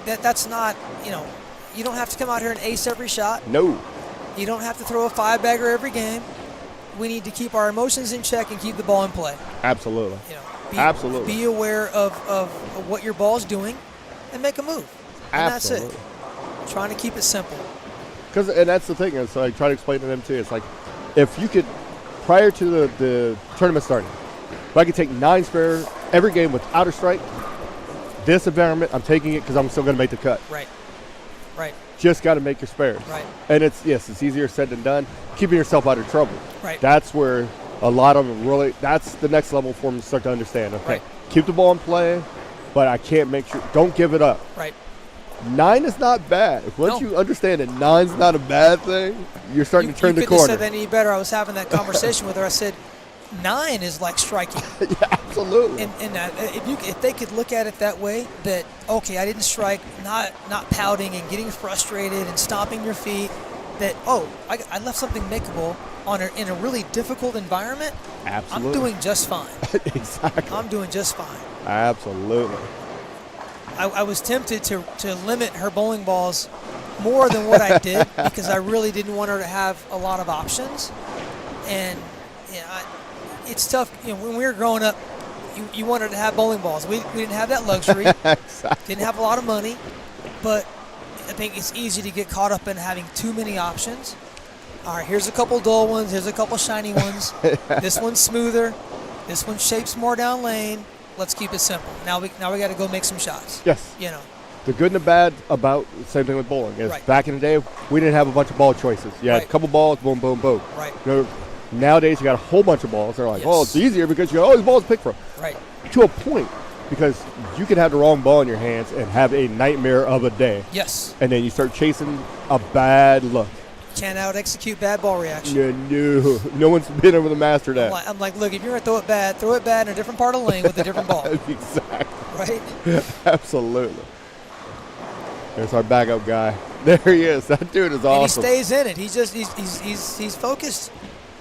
that's not, you don't have to come out here and ace every shot.
No.
You don't have to throw a 5-bagger every game. We need to keep our emotions in check and keep the ball in play.
Absolutely.
Absolutely. Be aware of what your ball's doing and make a move. And
Absolutely.
that's it. Trying to keep it simple.
And that's the thing. So I try to explain to them too. It's like, if you could, prior to the tournament starting, if I could take 9 spare every game without a strike, this environment, I'm taking it because I'm still going to make the cut.
Right.
Just got to make your spares.
Right.
And it's easier said than done. Keeping yourself out of trouble.
Right.
That's where a lot of them really, that's the next level for them to start to understand. Okay,
Right.
keep the ball in play, but I can't make sure, don't give it up.
Right.
9 is not bad. Once
No.
you understand that 9's not a bad thing, you're starting to turn the
You couldn't have
corner.
said that any better. I was having that conversation with her. I said, 9 is like striking.
Yeah, absolutely.
And if they could look at it that way, that okay, I didn't strike, not pouting and getting frustrated and stomping your feet, that I left something makeable in a really difficult environment.
Absolutely.
I'm doing just fine.
Exactly.
I'm doing just fine.
Absolutely.
I was tempted to limit her bowling balls more than what I did because I really didn't want her to have a lot of options, and it's tough. When we were growing up, you wanted to have bowling balls. We didn't have that luxury.
Exactly.
Didn't have a lot of money, but I think it's easy to get caught up in having too many options. All right, here's a couple dull ones. Here's a couple shiny ones. This one's smoother. This one shapes more down lane. Let's keep it simple. Now we got to go make some shots.
Yes. The good and the bad about the same thing with bowling is
Right.
back in the day, we didn't have a bunch of ball choices. You had
Right.
a couple balls, boom, boom, boom.
Right.
Nowadays, you got a whole bunch of balls. They're like,
Yes.
oh, it's easier because you got all these balls to pick from.
Right.
To a point, because you could have the wrong ball in your hands and have a nightmare of a day.
Yes.
And then you start chasing a bad look.
can't out execute bad ball reaction.
Yeah, no one's been able to master that.
I'm like, look, if you're gonna throw it bad in a different part of the lane with a different ball.
Exactly.
Right?
Absolutely. There's our backup guy. There he is. That dude is awesome.
And he stays in it. He's focused.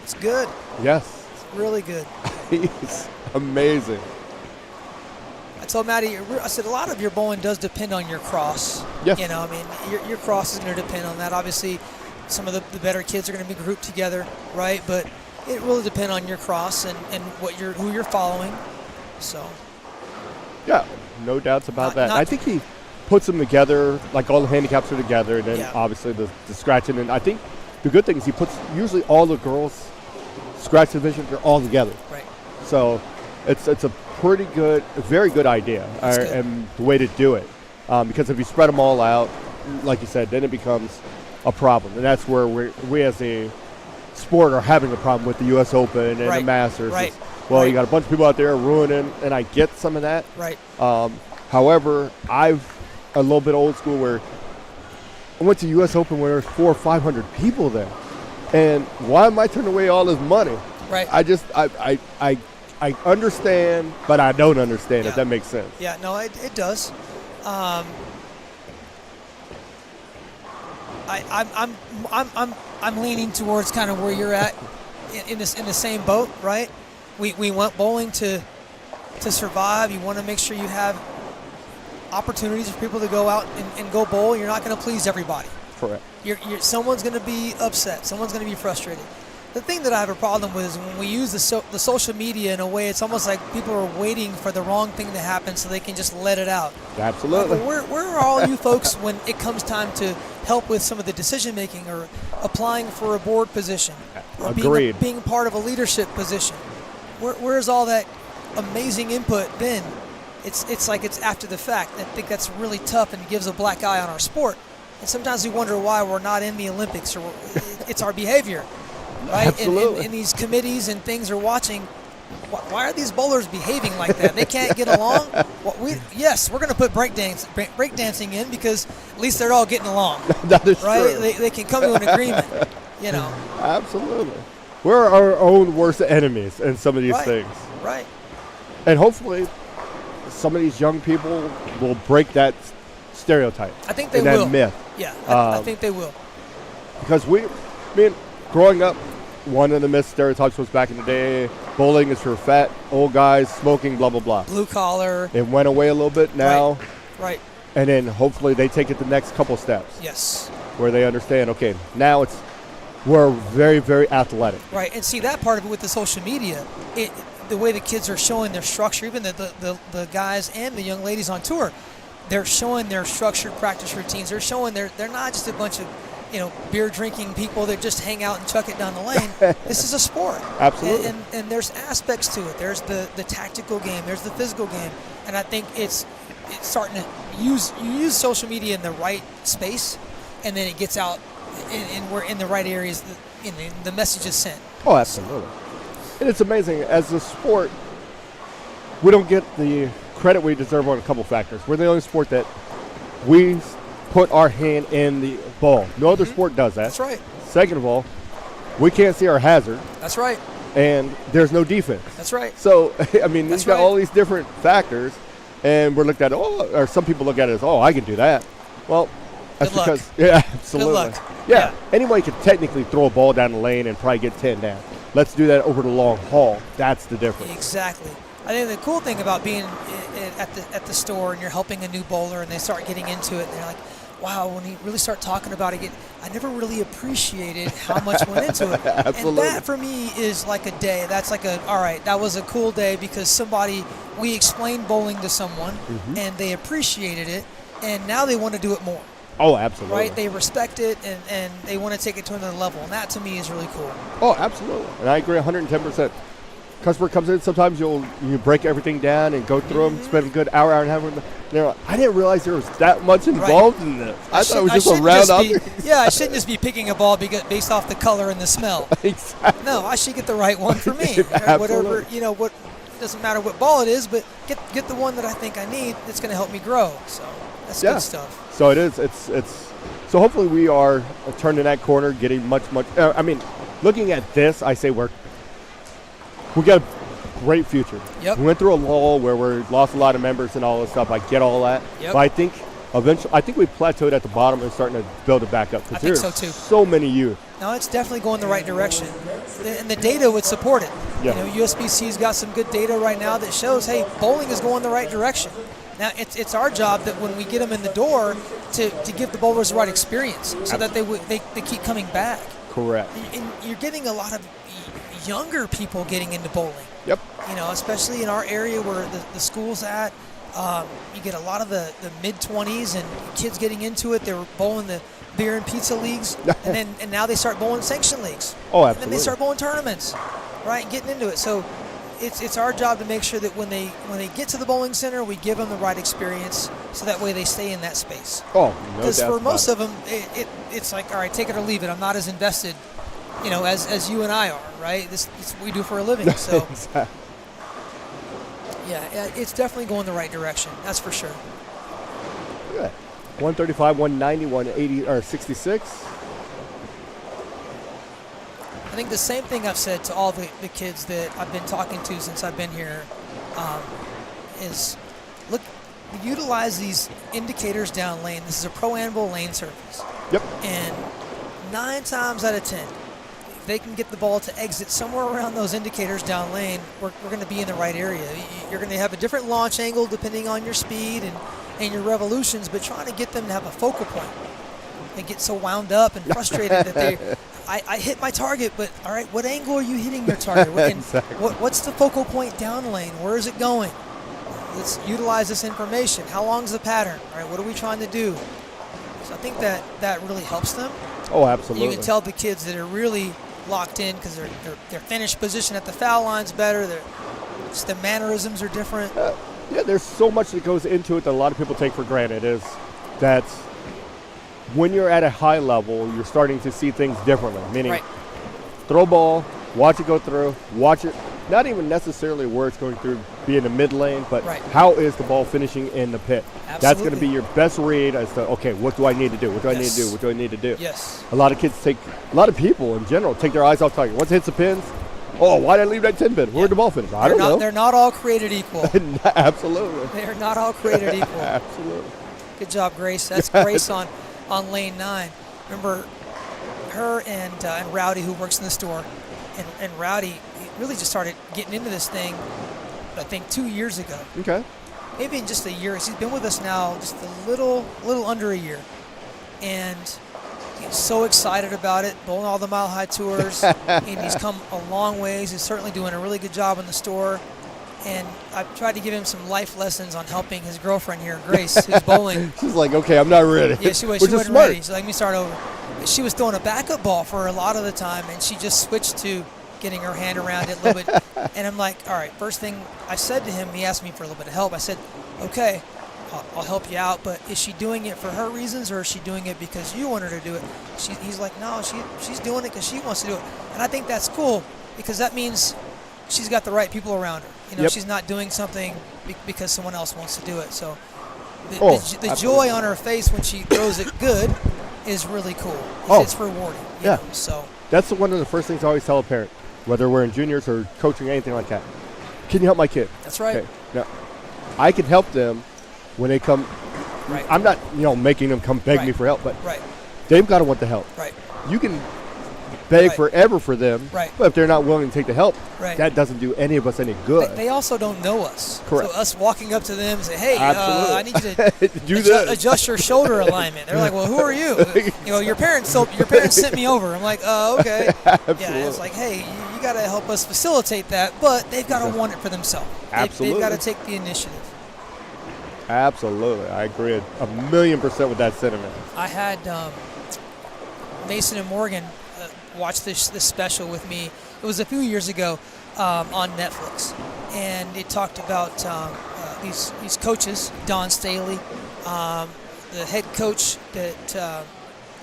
It's good.
Yes.
It's really good.
He's amazing.
I told Maddie, I said a lot of your bowling does depend on your cross.
Yes.
You know, I mean, your cross is going to depend on that. Obviously, some of the better kids are going to be grouped together, right? But it really depends on your cross and who you're following. So.
Yeah, no doubts about that. I think he puts them together, like all the handicaps are together, and then obviously the scratching. And I think the good thing is he puts usually all the girls' scratch division, they're all together.
Right.
So it's a pretty good, very good idea, and the way to do it. Because if you spread them all out, like you said, then it becomes a problem. And that's where we as a sport are having a problem with the U.S. Open and the Masters.
Right.
Well, you got a bunch of people out there ruining, and I get some of that.
Right.
However, I've a little bit old school where I went to U.S. Open where there's 400 or 500 people there. And why am I turning away all this money?
Right.
I understand, but I don't understand, if that makes sense.
Yeah, no, it does. I'm leaning towards kind of where you're at in the same boat, right? We went bowling to survive. You want to make sure you have opportunities for people to go out and go bowl. You're not going to please everybody.
Correct.
Someone's going to be upset. Someone's going to be frustrated. The thing that I have a problem with is when we use the social media in a way, it's almost like people are waiting for the wrong thing to happen so they can just let it out.
Absolutely.
Where are all you folks when it comes time to help with some of the decision making or applying for a board position or being part of a leadership position? Where's all that amazing input been? It's like it's after the fact. I think that's really tough and gives a black eye on our sport. And sometimes we wonder why we're not in the Olympics, or it's our behavior. Right?
Absolutely.
And these committees and things are watching. Why are these bowlers behaving like that? They can't get along. Well, we're going to put breakdancing in because at least they're all getting along.
That is
right?
true.
They can come to an agreement. You know.
Absolutely. We're our own worst enemies in some of these things.
Right.
And hopefully, some of these young people will break that stereotype.
I think they
and
will.
That myth.
Yeah, I think they will.
Because growing up, one of the myth stereotypes was back in the day, bowling is for fat old guys smoking, blah, blah, blah.
Blue collar.
It went away a little bit now.
Right.
And then hopefully they take it the next couple steps.
Yes.
Where they understand, okay, now we're very, very athletic.
Right, and see that part of it with the social media, the way the kids are showing their structure, even the guys and the young ladies on tour, they're showing their structured practice routines. They're showing they're not just a bunch of beer drinking people that just hang out and chuck it down the lane. This is a sport.
Absolutely.
And there's aspects to it. There's the tactical game. There's the physical game. And I think it's starting to use social media in the right space, and then it gets out, and we're in the right areas. The message is sent.
Oh, absolutely. And it's amazing. As a sport, we don't get the credit we deserve on a couple factors. We're the only sport that we put our hand in the ball. No other sport does that.
That's right.
Second of all, we can't see our hazard.
That's right.
And there's no defense.
That's right.
So, I mean, we've got all these different factors, and we're looked at, or some people look at it as, I can do that. Well, that's
Good
because,
luck.
yeah, absolutely.
Good luck.
Yeah, anyone can technically throw a ball down the lane and probably get 10 down. Let's do that over the long haul. That's the difference.
Exactly. I think the cool thing about being at the store and you're helping a new bowler and they start getting into it and they're like, wow, when you really start talking about it, I never really appreciated how much went into it.
Absolutely.
And that for me is like a day. That's like all right, that was a cool day because we explained bowling to someone and they appreciated it and now they want to do it more.
Oh, absolutely.
Right? They respect it and they want to take it to another level. And that to me is really cool.
Oh, absolutely. And I agree 110%. Customer comes in, sometimes you break everything down and go through them, spend a good hour and a half with them. They're like, I didn't realize there was that much involved in this. I thought it was just a round up.
Yeah, I shouldn't just be picking a ball based off the color and the smell.
Exactly.
No, I should get the right one for me.
Absolutely.
Whatever, doesn't matter what ball it is, but get the one that I think I need that's going to help me grow. So that's good stuff.
So it is. It's. So hopefully we are turning that corner, getting much. I mean, looking at this, I say we got a great future.
Yep.
We went through a lull where we lost a lot of members and all this stuff. I get all that.
Yep.
But I think eventually, we plateaued at the bottom and starting to build it back up.
I think so too.
So many youth.
No, it's definitely going the right direction, and the data would support it.
Yeah.
You know, USBC's got some good data right now that shows, hey, bowling is going the right direction. Now, it's our job that when we get them in the door to give the bowlers the right experience so that they keep coming back.
Correct.
And you're getting a lot of younger people getting into bowling.
Yep.
You know, especially in our area where the school's at. You get a lot of the mid-20s and kids getting into it. They were bowling the beer and pizza leagues, and now they start bowling sanction leagues.
Oh, absolutely.
And then they start bowling tournaments, right, and getting into it. So it's our job to make sure that when they get to the bowling center, we give them the right experience so that way they stay in that space.
Oh, no doubt.
Because for most of them, it's like, all right, take it or leave it. I'm not as invested, you know, as you and I are, right? This is what we do for a living. So,
Exactly.
yeah, it's definitely going the right direction. That's for sure.
Good. 135, 190, 180, or 66.
I think the same thing I've said to all the kids that I've been talking to since I've been here is, look, utilize these indicators down lane. This is a pro-anvil lane surface.
Yep.
And 9 times out of 10, if they can get the ball to exit somewhere around those indicators down lane, we're going to be in the right area. You're going to have a different launch angle depending on your speed and your revolutions, but trying to get them to have a focal point. They get so wound up and frustrated that I hit my target, but all right, what angle are you hitting your target?
Exactly.
What's the focal point down lane? Where is it going? Let's utilize this information. How long is the pattern? All right, what are we trying to do? So I think that really helps them.
Oh, absolutely.
You can tell the kids that are really locked in because their finished position at the foul line's better. Just the mannerisms are different.
Yeah, there's so much that goes into it that a lot of people take for granted. Is that when you're at a high level, you're starting to see things differently. Meaning,
Right.
throw ball, watch it go through, watch it. Not even necessarily where it's going through, be in the mid lane, but
Right.
how is the ball finishing in the pit? That's going to
Absolutely.
be your best read as to, okay, what do I need to do? What do I need to do?
Yes.
What do I need to do?
Yes.
A lot of people in general take their eyes off target. Once it hits the pins, oh, why did I leave that 10 pin? Where'd the ball finish? I don't know.
They're not all created equal.
Absolutely.
They're not all created equal.
Absolutely.
Good job, Grace. That's Grace on lane 9. Remember her and Rowdy, who works in the store, and Rowdy really just started getting into this thing, I think 2 years ago.
Okay.
Maybe in just a year. He's been with us now just a little under a year. And he's so excited about it, bowling all the Mile High tours. And he's come a long ways. He's certainly doing a really good job in the store. And I've tried to give him some life lessons on helping his girlfriend here, Grace, who's bowling.
She's like, okay, I'm not ready.
Yeah, she
Which is
wasn't
smart.
ready. She's like, let me start over. She was throwing a backup ball for a lot of the time, and she just switched to getting her hand around it a little bit. And I'm like, all right, first thing I said to him, he asked me for a little bit of help. I said, okay, I'll help you out, but is she doing it for her reasons, or is she doing it because you want her to do it? He's like, no, she's doing it because she wants to do it. And I think that's cool, because that means she's got the right people around her. You know,
Yep.
she's not doing something because someone else wants to do it. So the
absolutely.
joy on her face when she throws it good is really cool. It's rewarding. You
Yeah.
know, so
That's one of the first things I always tell a parent, whether we're in juniors or coaching or anything like that. Can you help my kid?
that's right.
Okay. Now, I can help them when they come.
Right.
I'm not, making them come beg me
Right.
for help, but
Right.
they've got to want the help.
Right.
You can beg
Right.
forever for them,
Right.
but if they're not willing to take the help,
Right.
that doesn't do any of us any good.
They also don't know us.
Correct.
So us walking up to them and say, hey,
Absolutely.
I need you to
Do this.
adjust your shoulder alignment. They're like, well, who are you? Your parents sent me over. I'm like, okay.
Absolutely.
Yeah, it's like, hey, you got to help us facilitate that, but they've got to want it for themselves.
Absolutely.
They've got to take the initiative.
Absolutely. I agree 1,000,000% with that sentiment.
I had Mason and Morgan watch this special with me. It was a few years ago on Netflix, and it talked about these coaches, Don Staley, the head coach that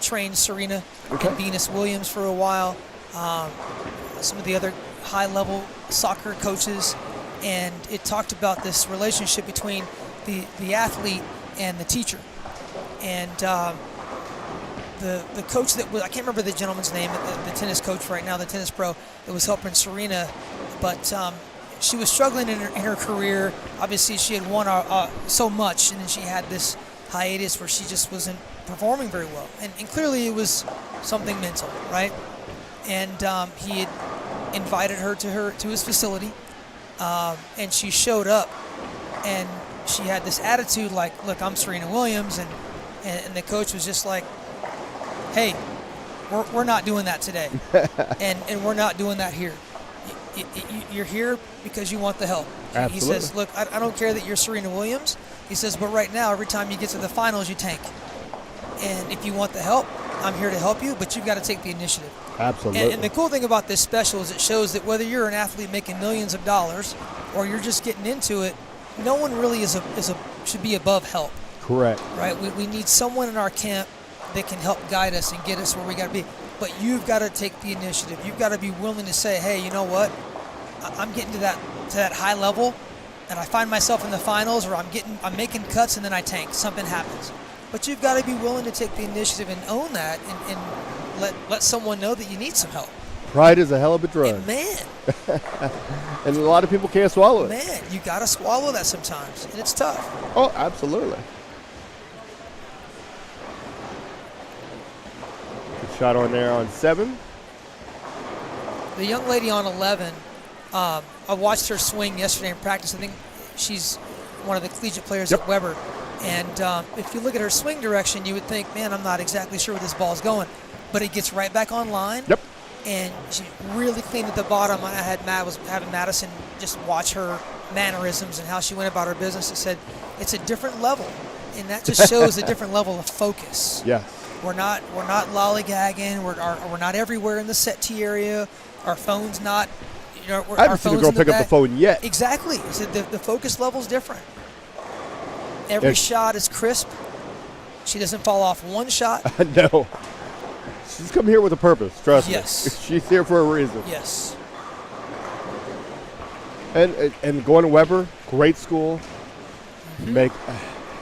trained Serena and Venus Williams for a while, some of the other high-level soccer coaches, and it talked about this relationship between the athlete and the teacher. And the coach that was, I can't remember the gentleman's name, the tennis coach right now, the tennis pro that was helping Serena, but she was struggling in her career. Obviously, she had won so much, and then she had this hiatus where she just wasn't performing very well. And clearly it was something mental, right? And he had invited her to his facility, and she showed up, and she had this attitude like, look, I'm Serena Williams, and the coach was just like, hey, we're not doing that today, and we're not doing that here. You're here because you want the help.
Absolutely.
He says, look, I don't care that you're Serena Williams. He says, but right now, every time you get to the finals, you tank. And if you want the help, I'm here to help you, but you've got to take the initiative.
Absolutely.
And the cool thing about this special is it shows that whether you're an athlete making millions of dollars or you're just getting into it, no one really should be above help.
Correct.
Right? We need someone in our camp that can help guide us and get us where we got to be. But you've got to take the initiative. You've got to be willing to say, hey, you know what? I'm getting to that high level, and I find myself in the finals, or I'm making cuts, and then I tank. Something happens. But you've got to be willing to take the initiative and own that, and let someone know that you need some help.
Pride is a hell of a drug.
And man,
and a lot of people can't swallow it.
Man, you got to swallow that sometimes, and it's tough.
Oh, absolutely. Good shot on there on 7.
The young lady on 11, I watched her swing yesterday in practice. I think she's one of the collegiate players at Weber. And if you look at her swing direction, you would think, man, I'm not exactly sure where this ball's going. But it gets right back online.
Yep.
And she's really clean at the bottom. Was having Madison just watch her mannerisms and how she went about her business. It said it's a different level. And that just shows a different level of focus.
Yes.
We're not lollygagging. We're not everywhere in the set tee area. Our phone's not.
I haven't seen a girl pick up the phone yet.
Exactly. So the focus level's different. Every shot is crisp. She doesn't fall off one shot.
No. She's come here with a purpose, trust me.
Yes.
She's here for a reason.
Yes.
And going to Weber, great school. Mm-hmm. Make a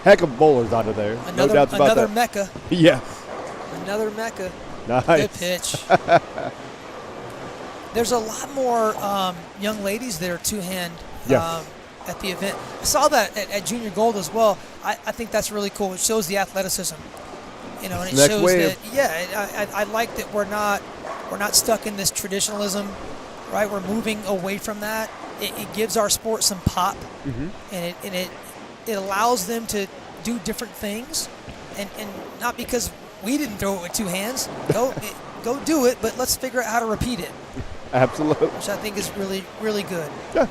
heck of bowlers out of there. No doubts about that.
Another Mecca.
Yes.
Another Mecca.
Nice.
Good pitch. There's a lot more young ladies that are two-hand at the event. I saw that at Junior Gold as well. I think that's really cool. It shows the athleticism, and it
Next
shows
wave.
that. I like that we're not stuck in this traditionalism, right? We're moving away from that. It gives our sport some pop, and it allows them to do different things, and not because we didn't throw it with two hands. Go do it, but let's figure out how to repeat it.
Absolutely.
Which I think is really, really good.
Yeah.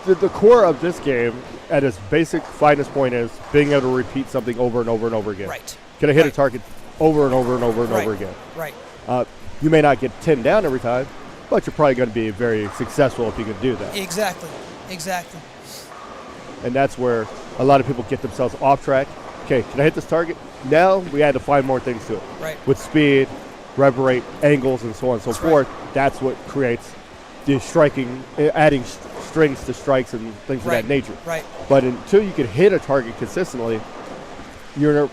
The core of this game, at its basic finest point, is being able to repeat something over and over and over again.
Right.
Can I hit a target over and over and over and over again?
Right.
You may not get 10 down every time, but you're probably going to be very successful if you can do that.
Exactly.
And that's where a lot of people get themselves off track. Okay, can I hit this target? Now we had to find more things to it.
Right.
With speed, rev rate, angles, and so on and so forth.
Right.
That's what creates the striking, adding strings to strikes and things of that nature.
Right.
But until you can hit a target consistently, you're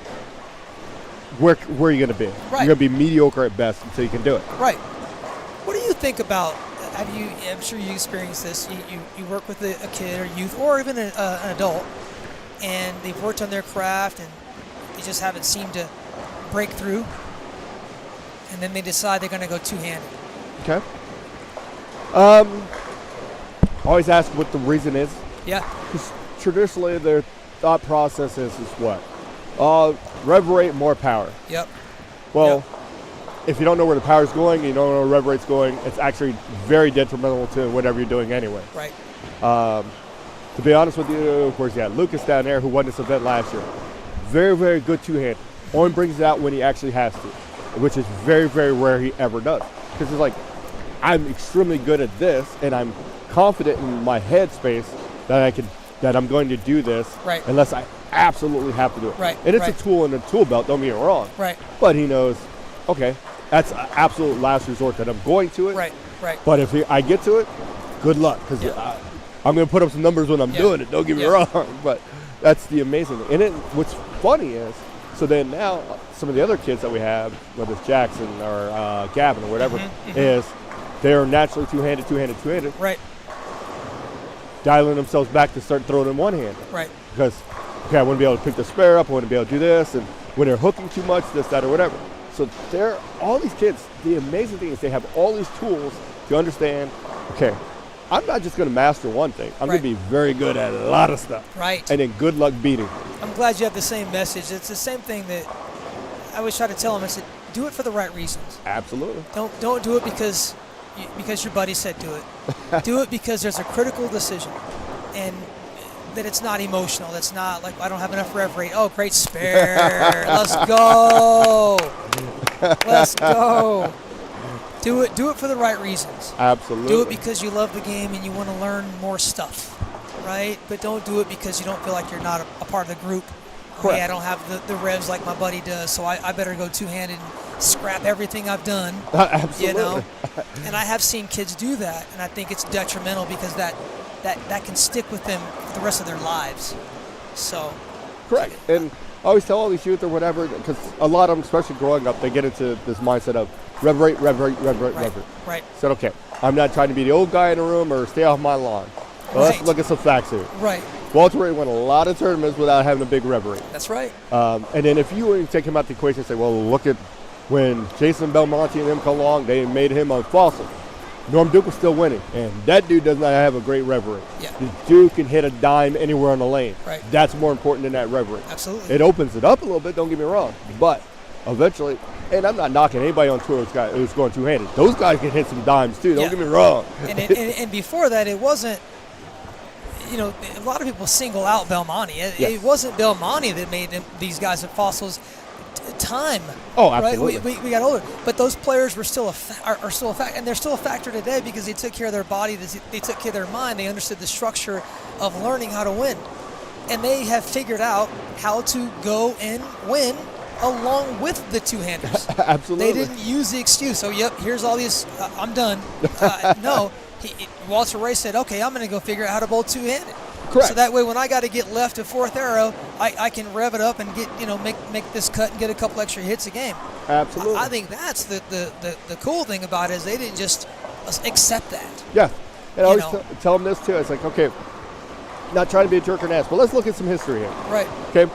where are you going to be?
Right.
You're going to be mediocre at best until you can do it.
Right. What do you think about? I'm sure you experienced this. You work with a kid or youth or even an adult, and they've worked on their craft and they just haven't seemed to break through, and then they decide they're going to go two-handed.
Okay. Always ask what the reason is.
Yeah.
Because traditionally their thought process is what? Rev rate, more power.
Yep.
Well, if you don't know where the power is going, you don't know where rev rate's going, it's actually very detrimental to whatever you're doing anyway.
Right.
To be honest with you, of course, you had Lucas down there who won this event last year. Very, very good two-hand. Only brings it out when he actually has to, which is very, very rare he ever does. Because it's like, I'm extremely good at this, and I'm confident in my head space that I'm going to do this,
right,
unless I absolutely have to do it.
Right.
And it's
right.
a tool in the tool belt, don't get me wrong.
Right.
But he knows, okay, that's an absolute last resort that I'm going to it.
Right. Right.
But if I get to it, good luck, because I'm going to put up some numbers when I'm doing it. Don't get me wrong. But that's the amazing thing. And what's funny is, so then now some of the other kids that we have, whether it's Jackson or Gavin or whatever, is they're naturally two-handed.
Right.
Dialing themselves back to start throwing in one-handed.
Right.
Because, okay, I want to be able to pick the spare up. I want to be able to do this. And when they're hooking too much, this, that, or whatever. So all these kids, the amazing thing is they have all these tools to understand, okay, I'm not just going to master one thing. I'm going to be very good at a lot of stuff.
Right.
And then good luck beating.
I'm glad you have the same message. It's the same thing that I always try to tell them. I said, do it for the right reasons.
Absolutely.
Don't do it because your buddy said do it. Do it because there's a critical decision, and that it's not emotional. That's not like I don't have enough rev rate. Oh, great spare. Let's go. Let's go. Do it for the right reasons.
Absolutely.
Do it because you love the game and you want to learn more stuff, right? But don't do it because you don't feel like you're not a part of the group.
Correct.
Hey, I don't have the revs like my buddy does, so I better go two-handed and scrap everything I've done.
Absolutely.
You know? And I have seen kids do that, and I think it's detrimental because that can stick with them for the rest of their lives. So.
Correct. And I always tell all these youth or whatever, because a lot of them, especially growing up, they get into this mindset of rev rate.
Right.
Said, okay, I'm not trying to be the old guy in the room or stay off my lawn. Well, let's look at some facts here.
Right.
Walter Ray won a lot of tournaments without having a big rev rate.
That's right.
And then if you take him out the equation and say, well, look at when Jason Belmonte and them come along, they made him on Fossil. Norm Duke was still winning, and that dude does not have a great rev rate.
Yeah.
The dude can hit a dime anywhere on the lane.
Right.
That's more important than that rev rate.
Absolutely.
It opens it up a little bit, don't get me wrong. But eventually, and I'm not knocking anybody on tour who's going two-handed. Those guys can hit some dimes too, don't get me wrong.
And before that, it wasn't, a lot of people single out Belmonte. It wasn't Belmonte that made these guys at Fossils. Time.
Oh, absolutely.
Right? We got older, but those players were still are still a factor, and they're still a factor today because they took care of their body, they took care of their mind, they understood the structure of learning how to win, and they have figured out how to go and win along with the two-handers.
Absolutely.
They didn't use the excuse. Oh, yep, here's all these. I'm done. No, Walter Ray said, okay, I'm going to go figure out how to bowl two-handed.
Correct.
So that way, when I got to get left to fourth arrow, I can rev it up and get make this cut and get a couple extra hits a game.
Absolutely.
I think that's the cool thing about it is they didn't just accept that.
Yeah, and I always tell them this too. It's like, okay, not trying to be a jerk or an ass, but let's look at some history here.
Right.
Okay.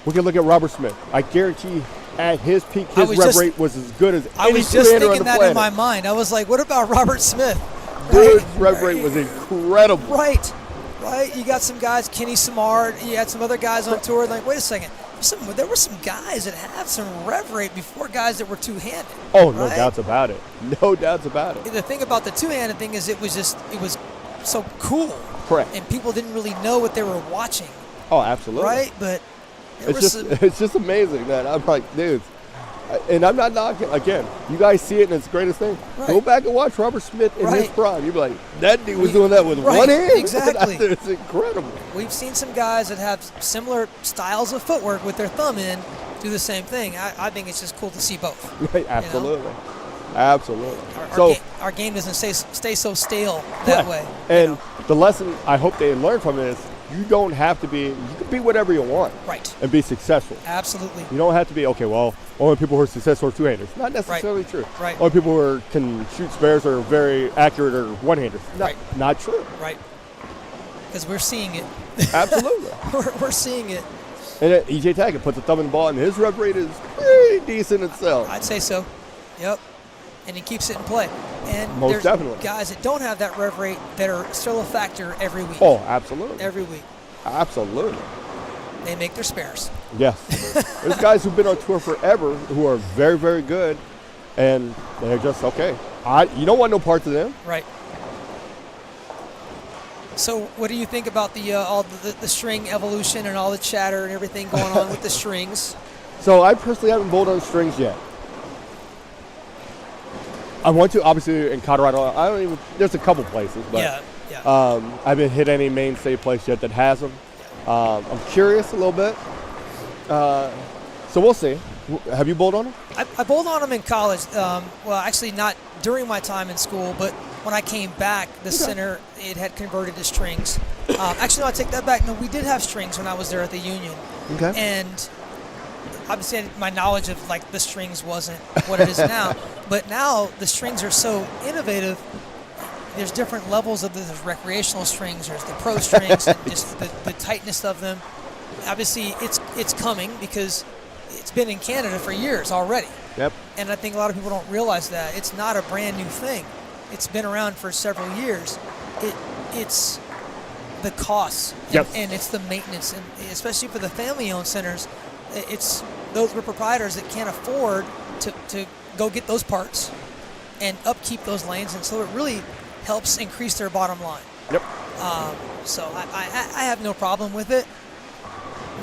We can look at Robert Smith. I guarantee at his peak, his rev rate was as good as
I
any
was just
two-hander on
thinking
the
that
planet.
in my mind. I was like, what about Robert Smith?
Dude's rev rate was incredible.
Right. You got some guys, Kenny Samard. You had some other guys on tour. Like, wait a second. There were some guys that had some rev rate before guys that were two-handed.
Oh, no doubts about it. No doubts about it.
The thing about the two-handed thing is it was so cool.
Correct.
And people didn't really know what they were watching.
Oh, absolutely.
Right? But
it's just amazing that I'm like, dude. And I'm not knocking. Again, you guys see it, and it's the greatest thing.
Right.
Go back and watch Robert Smith in his prime. You'd be like, that dude was doing that with one hand?
Exactly.
It's incredible.
We've seen some guys that have similar styles of footwork with their thumb in do the same thing. I think it's just cool to see both.
Right, absolutely. Absolutely.
Our game doesn't stay so stale that way.
And the lesson I hope they learn from it is you don't have to be, you can be whatever you want.
Right.
And be successful.
Absolutely.
You don't have to be, okay, well, only people who are successful are two-handers. Not necessarily true.
Right.
Only people who can shoot spares are very accurate or one-handers. Not true.
Right. Because we're seeing it.
Absolutely.
we're seeing it.
And EJ Taggart puts a thumb in the ball, and his rev rate is pretty decent itself.
I'd say so. Yep. And he keeps it in play. And
Most
there's
definitely.
guys that don't have that rev rate that are still a factor every week.
Oh, absolutely.
Every week.
Absolutely.
They make their spares.
Yes. There's guys who've been on tour forever who are very, very good, and they're just, okay, you don't want no parts of them.
Right. So what do you think about all the string evolution and all the chatter and everything going on with the strings?
So I personally haven't bowled on strings yet. I want to, obviously, in Colorado. There's a couple places, but I haven't hit any mainstay place yet that has them. I'm curious a little bit. So we'll see. Have you bowled on them?
I bowled on them in college. Well, actually not during my time in school, but when I came back, the center, it had converted to strings. Actually, no, I take that back. No, we did have strings when I was there at the Union.
Okay.
And obviously my knowledge of like the strings wasn't what it is now. But now the strings are so innovative. There's different levels of there's recreational strings, there's the pro strings, and just the tightness of them. Obviously, it's coming because it's been in Canada for years already.
Yep.
And I think a lot of people don't realize that. It's not a brand new thing. It's been around for several years. It's the costs, and it's the maintenance, and especially for the family-owned centers, it's those proprietors that can't afford to go get those parts and upkeep those lanes, and so it really helps increase their bottom line.
Yep.
So I have no problem with it.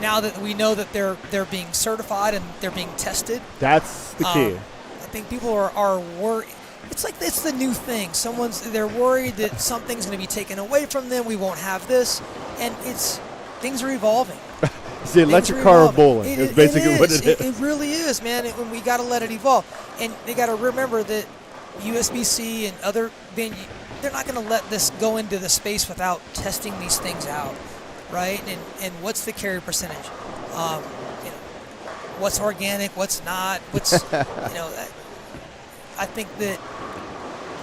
Now that we know that they're being certified and they're being tested.
That's the key.
I think people are worried. It's like it's the new thing. They're worried that something's going to be taken away from them. We won't have this, and things are evolving.
It's the electric car of bowling. It's basically what it is.
It really is, man. And we got to let it evolve, and they got to remember that USBC and other venues, they're not going to let this go into the space without testing these things out, right? And what's the carry percentage? What's organic? What's not? What's I think that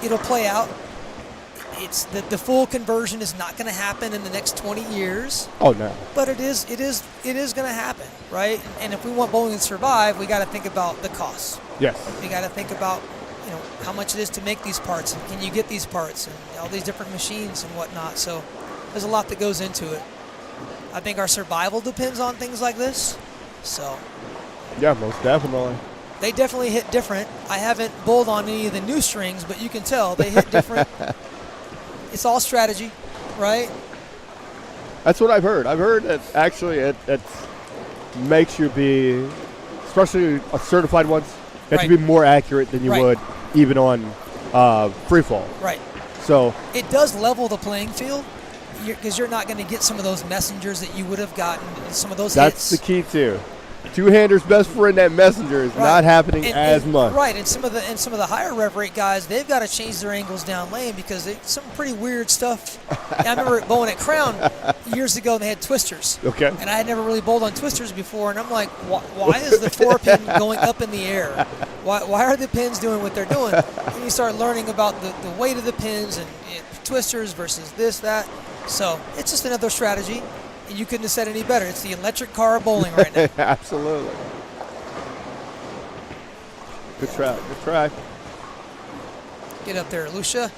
it'll play out. It's the full conversion is not going to happen in the next 20 years.
Oh no!
But it is going to happen, right? And if we want bowling to survive, we got to think about the costs.
Yes.
We got to think about how much it is to make these parts, and can you get these parts, and all these different machines and whatnot. So there's a lot that goes into it. I think our survival depends on things like this. So.
Yeah, most definitely.
They definitely hit different. I haven't bowled on any of the new strings, but you can tell they hit different. It's all strategy, right?
That's what I've heard. I've heard that actually it makes you be, especially certified ones, you have to be more accurate than you would even on free fall.
Right.
So
it does level the playing field because you're not going to get some of those messengers that you would have gotten, some of those hits.
That's the key too. Two-hander's best friend, that messenger, is not happening as much.
Right, and some of the higher rev rate guys, they've got to change their angles down lane because some pretty weird stuff. I remember bowling at Crown years ago, and they had twisters.
Okay.
And I had never really bowled on twisters before, and I'm like, why is the 4-pin going up in the air? Why are the pins doing what they're doing? And you start learning about the weight of the pins and twisters versus this, that. So it's just another strategy. And you couldn't have said any better. It's the electric car of bowling right now.
Absolutely. Good try. Good try.
Get up there, Lucia.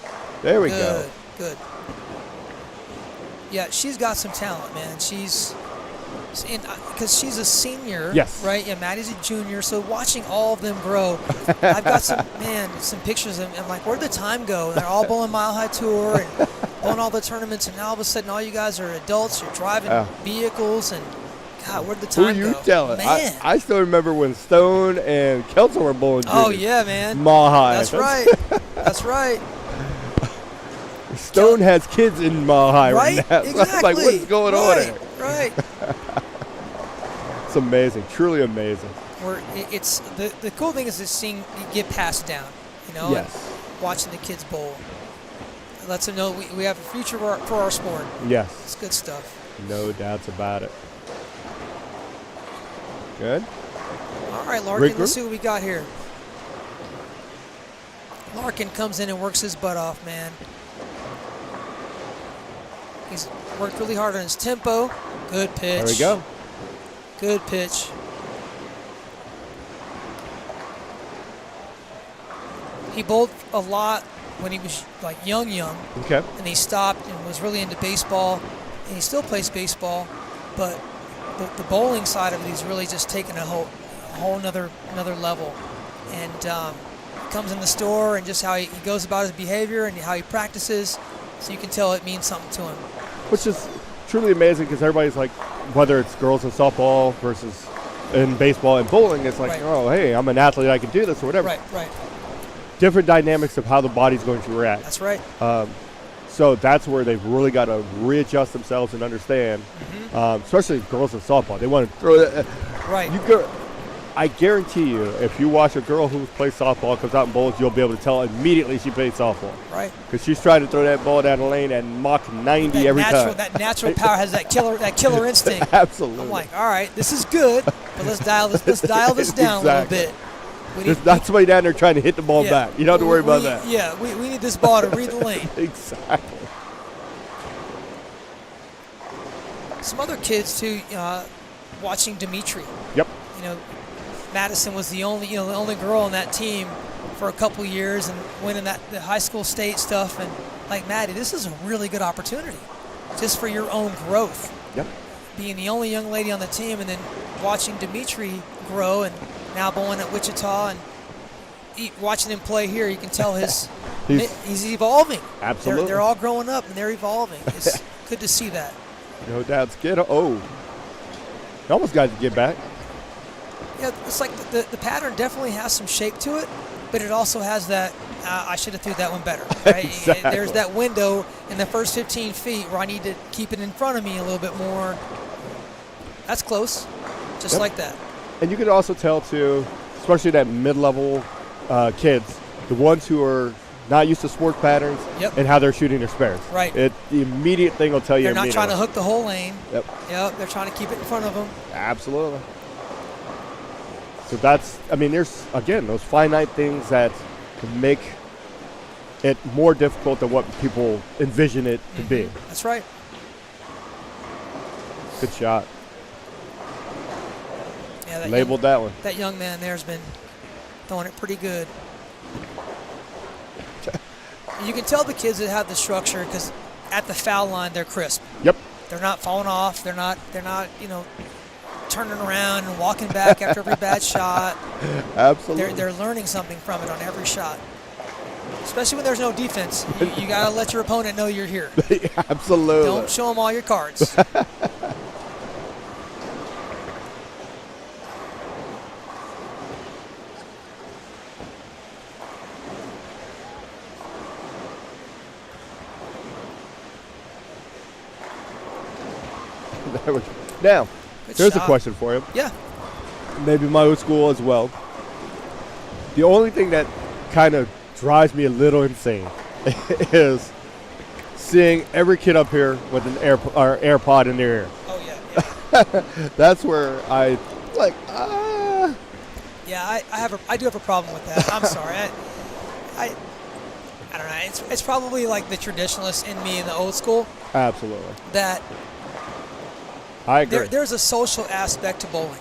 There we go.
Good. Yeah, she's got some talent, man. Because she's a senior.
Yes.
Right? Yeah, Maddie's a junior. So watching all of them grow, I've got some pictures of them. I'm like, where'd the time go? And they're all bowling Mile High Tour and won all the tournaments, and now all of a sudden all you guys are adults, you're driving vehicles, and God, where'd the time go?
Who you telling?
Man.
I still remember when Stone and Kelton were bowling juniors.
Oh, yeah, man.
Mile High.
That's right. That's right.
Stone has kids in Mile High right now.
Exactly.
I was like, what's going on here?
Right.
It's amazing. Truly amazing.
It's the cool thing is seeing it get passed down,
Yes.
and watching the kids bowl. It lets them know we have a future for our sport.
Yes.
It's good stuff.
No doubts about it. Good.
All right, Larkin, let's see what we got here. Larkin comes in and works his butt off, man. He's worked really hard on his tempo. Good pitch.
There we go.
Good pitch. He bowled a lot when he was like young,
Okay.
and he stopped and was really into baseball, and he still plays baseball, but the bowling side of it, he's really just taken a whole another level, and comes in the store and just how he goes about his behavior and how he practices, so you can tell it means something to him.
Which is truly amazing because everybody's like, whether it's girls in softball versus in baseball and bowling, it's like, oh, hey, I'm an athlete, I can do this or whatever.
Right.
Different dynamics of how the body's going to react.
That's right.
So that's where they've really got to readjust themselves and understand, especially girls in softball. They want to throw that.
Right.
I guarantee you, if you watch a girl who plays softball comes out and bowls, you'll be able to tell immediately she plays softball.
Right.
Because she's trying to throw that ball down the lane and Mach 90
That
every
natural,
time.
That natural power has that killer instinct.
Absolutely.
I'm like, all right, this is good, but let's dial this down a little
Exactly.
bit.
There's not somebody down there trying to hit the ball back. You don't have to worry about that.
Yeah, we need this ball to read the lane.
Exactly.
Some other kids too, watching Dimitri.
Yep.
You know, Madison was the only girl on that team for a couple years and winning the high school state stuff. And like Maddie, this is a really good opportunity, just for your own growth.
Yep.
Being the only young lady on the team, and then watching Dimitri grow, and now bowling at Wichita, and watching him play here, you can tell he's evolving.
Absolutely.
They're all growing up and they're evolving. It's good to see that.
No doubt. Oh, he almost got to get back.
Yeah, it's like the pattern definitely has some shape to it, but it also has that, I should have threw that one better. Right?
Exactly.
There's that window in the first 15 feet where I need to keep it in front of me a little bit more. That's close, just like that.
And you can also tell, too, especially that mid-level kids, the ones who are not used to sport patterns and how they're shooting their spares.
Right.
The immediate thing will tell you
They're not
immediately.
trying to hook the whole lane.
Yep.
They're trying to keep it in front of them.
Absolutely. So there's, again, those finite things that can make it more difficult than what people envision it to be.
That's right.
Good shot.
Yeah,
Labeled that one.
That young man there's been throwing it pretty good. You can tell the kids that have the structure because at the foul line they're crisp.
Yep.
They're not falling off. They're not turning around and walking back after every bad shot.
Absolutely.
They're learning something from it on every shot. Especially when there's no defense. You got to let your opponent know you're here.
Absolutely.
Don't show them all your cards.
Now,
Good
here's
shot.
a question for you.
Yeah.
Maybe my old school as well. The only thing that kind of drives me a little insane is seeing every kid up here with an AirPod in their ear.
Oh, yeah.
That's where I
Yeah, I do have a problem with that. I'm sorry. I don't know. It's probably like the traditionalist in me in the old school
Absolutely.
that
I agree.
there's a social aspect to bowling.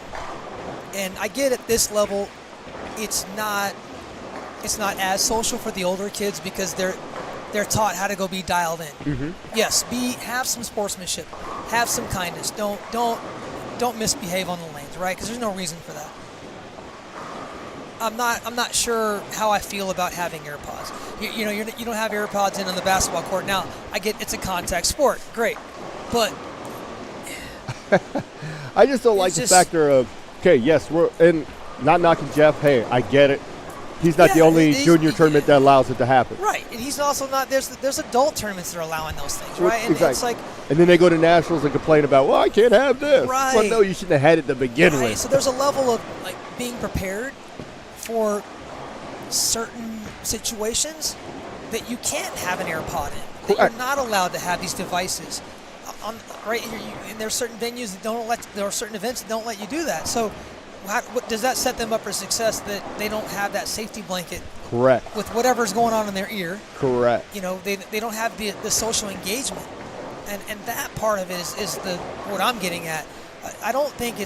And I get at this level it's not as social for the older kids because they're taught how to go be dialed in.
Mm-hmm.
Yes, have some sportsmanship, have some kindness. Don't misbehave on the lanes, right? Because there's no reason for that. I'm not sure how I feel about having AirPods. You don't have AirPods in on the basketball court. Now I get it's a contact sport, great, but
I just don't like the factor of yes, we're and not knocking Jeff. Hey, I get it. He's not the only junior tournament that allows it to happen.
Right, and he's also not. There's adult tournaments that are allowing those things, right? And
exactly.
it's like,
and then they go to nationals and complain about, well, I can't have this.
Right.
Well, no, you shouldn't have had it to begin
right,
with.
so there's a level of like being prepared for certain situations that you can't have an AirPod in. That you're not allowed to have these devices. And there's certain venues that there are certain events that don't let you do that. So, what does that set them up for success that they don't have that safety blanket?
Correct.
With whatever's going on in their ear.
Correct.
They don't have the social engagement, and that part of it is what I'm getting at. I do think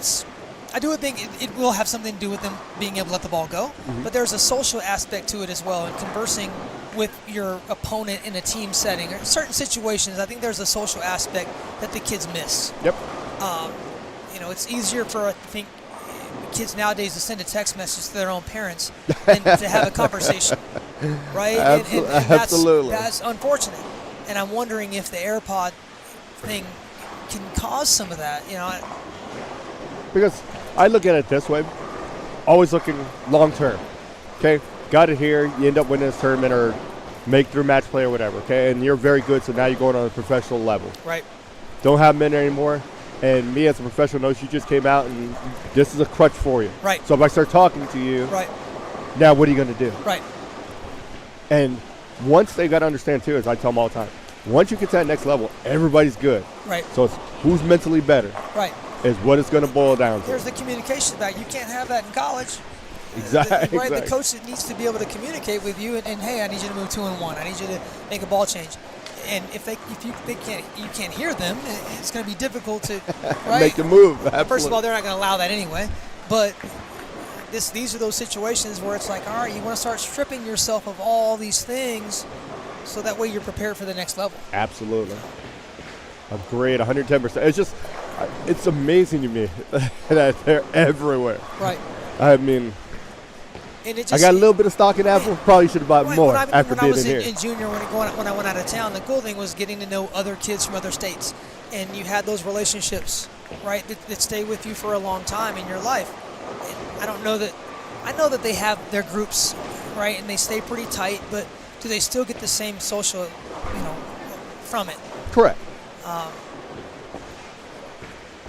it will have something to do with them being able to let the ball go, but there's a social aspect to it as well, and conversing with your opponent in a team setting or certain situations. I think there's a social aspect that the kids miss.
Yep.
It's easier for kids nowadays to send a text message to their own parents than to have a conversation, right? And
Absolutely.
That's unfortunate, and I'm wondering if the AirPod thing can cause some of that.
Because I look at it this way, always looking long term. Okay, got it here, you end up winning this tournament or make through match play or whatever. Okay, and you're very good, so now you're going on a professional level.
Right.
Don't have them in there anymore. and me as a professional knows you just came out and this is a crutch for you.
Right.
So if I start talking to you,
Right.
now what are you going to do?
Right.
And once they got to understand too, as I tell them all the time, once you get to that next level, everybody's good.
Right.
So it's who's mentally better
Right.
is what it's going to boil down to.
There's the communication back. You can't have that in college.
Exactly.
Right.
Exactly.
The coach needs to be able to communicate with you and hey, I need you to move 2 and 1. I need you to make a ball change. And if you can't hear them, it's going to be difficult to right?
Make the move. Absolutely.
First of all, they're not going to allow that anyway. But these are those situations where it's like, all right, you want to start stripping yourself of all these things, so that way you're prepared for the next level.
Absolutely. Agreed, 110%. It's just, it's amazing to me that they're everywhere.
Right.
I mean,
And it
I got a little bit of stock in Apple. Probably should have bought more after
when I
being
was
in here.
in junior, when I went out of town, the cool thing was getting to know other kids from other states, and you had those relationships, right, that stay with you for a long time in your life. And I know that they have their groups, right, and they stay pretty tight, but do they still get the same social, from it?
Correct.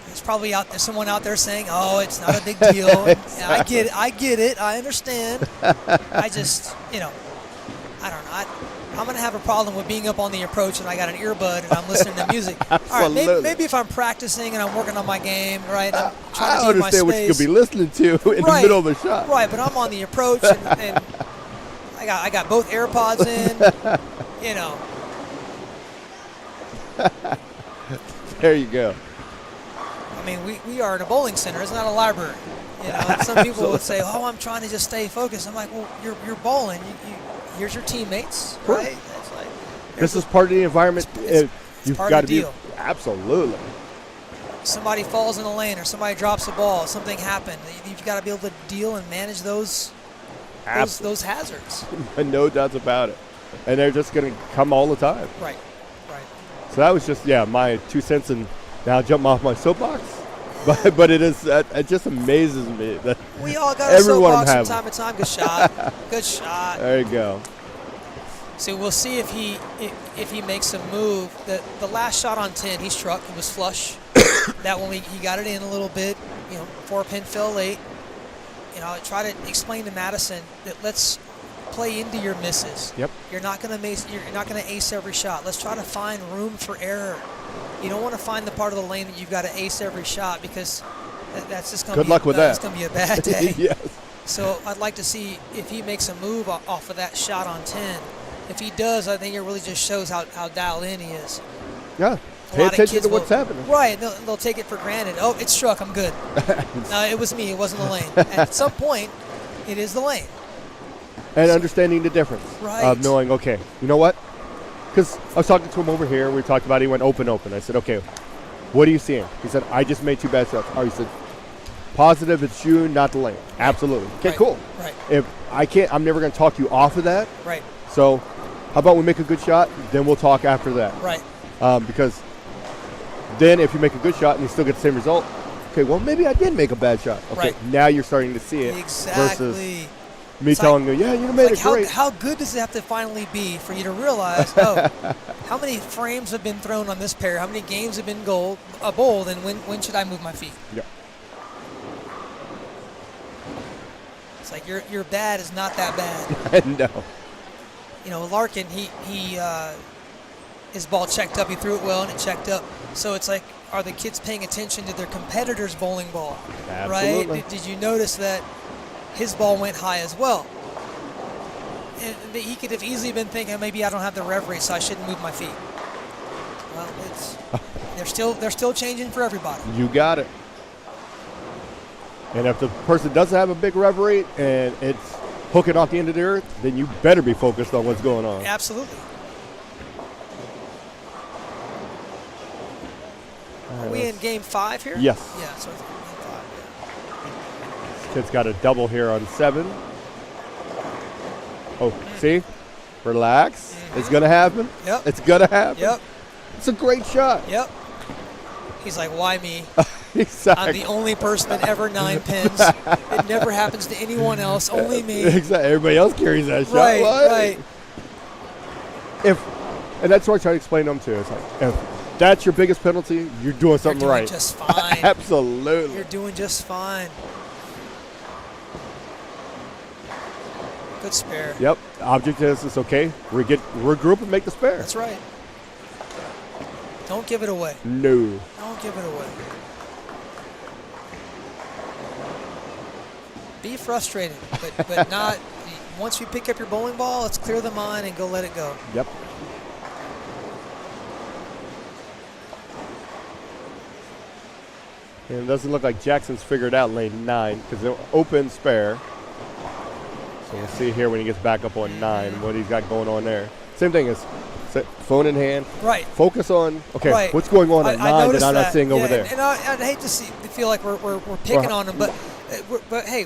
There's probably someone out there saying, "Oh, it's not a big deal."
Exactly.
I get it. I understand. I just, I don't know. I'm going to have a problem with being up on the approach and I got an earbud and I'm listening to music. All right,
Absolutely.
maybe if I'm practicing and I'm working on my game, right, I'm
I
trying to keep my space.
understand what you could be listening to in the
Right,
middle of a shot.
Right, but I'm on the approach and I got both AirPods in,
There you go.
I mean, we are in a bowling center. It's not a library. And some people would say, "Oh, I'm trying to just stay focused." I'm like, "Well, you're bowling. Here's your teammates, right?" It's like,
This is part of the environment. You've
part
got
of
to
the
be
deal.
absolutely.
Somebody falls in the lane or somebody drops the ball. Something happened. You've got to be able to deal and manage those hazards.
No doubts about it. And they're just going to come all the time.
Right.
So that was just my 2 cents, and now jump off my soapbox. But it is it just amazes me that
We all got a
everyone
soapbox from
have
time to time. Good shot. Good shot.
There you go.
So we'll see if he makes a move. The last shot on 10, he struck. It was flush. That one he got it in a little bit. 4-pin fell late. I try to explain to Madison that let's play into your misses.
Yep.
You're not going to ace every shot. Let's try to find room for error. You don't want to find the part of the lane that you've got to ace every shot because that's just going to be
luck with that.
It's going to be a bad day.
Yes.
So I'd like to see if he makes a move off of that shot on 10. If he does, I think it really just shows how dialed in he is.
Yeah.
A
Pay
lot of
attention
kids
to what's
will-
happening.
Right, they'll take it for granted. Oh, it struck, I'm good. No, it was me, it wasn't the lane. At some point, it is the lane.
And understanding the difference
Right.
of knowing, okay, you know what? Because I was talking to him over here. We talked about it. He went open. I said, okay, what are you seeing? He said, I just made 2 bad shots. Oh, he said, positive, it's you, not the lane. Absolutely. Okay,
Right.
cool.
Right,
If I can't, I'm never going to talk you off of that.
right,
So how about we make a good shot, then we'll talk after that.
right.
Because then if you make a good shot and you still get the same result, okay, well, maybe I did make a bad shot. Okay,
Right.
now you're starting to see it versus
Exactly.
me
It's
telling you, yeah, you made
Like
it great.
how good does it have to finally be for you to realize, how many frames have been thrown on this pair? How many games have been bowled? And when should I move my feet?
Yeah.
It's like your bad is not that bad.
No.
Larkin, he his ball checked up. He threw it well, and it checked up. So it's like, are the kids paying attention to their competitor's bowling ball?
Absolutely.
Right? Did you notice that his ball went high as well? And he could have easily been thinking, maybe I don't have the rev rate, so I shouldn't move my feet. Well, they're still changing for everybody.
You got it. And if the person doesn't have a big rev rate and it's hooking off the end of the earth, then you better be focused on what's going on.
Absolutely. Are we in game 5 here?
Yes.
Yeah, so it's game 5.
Kid's got a double here on 7. Oh, see? Relax. It's going to happen.
Yep.
It's going to happen.
Yep.
It's a great shot.
Yep. He's like, why me?
Exactly.
I'm the only person that ever 9 pins. It never happens to anyone else, only me.
Exactly. Everybody else carries that shot.
Right,
What?
right.
And that's what I try to explain to them too. It's like, if that's your biggest penalty, you're doing something
You're doing
right.
just fine.
Absolutely.
You're doing just fine. Good spare.
Yep. Object is it's okay. Regroup and make the spare.
That's right. Don't give it away.
No.
Don't give it away. Be frustrated, but not. Once you pick up your bowling ball, let's clear the mind and go let it go.
Yep. And it doesn't look like Jackson's figured out lane 9 because they're open spare. So we'll see here when he gets back up on 9 what he's got going on there. Same thing as phone in hand.
Right.
Focus on, okay,
Right.
what's going on at 9 that
noticed
I'm not seeing over there.
And I'd hate to feel like we're picking on them, but hey,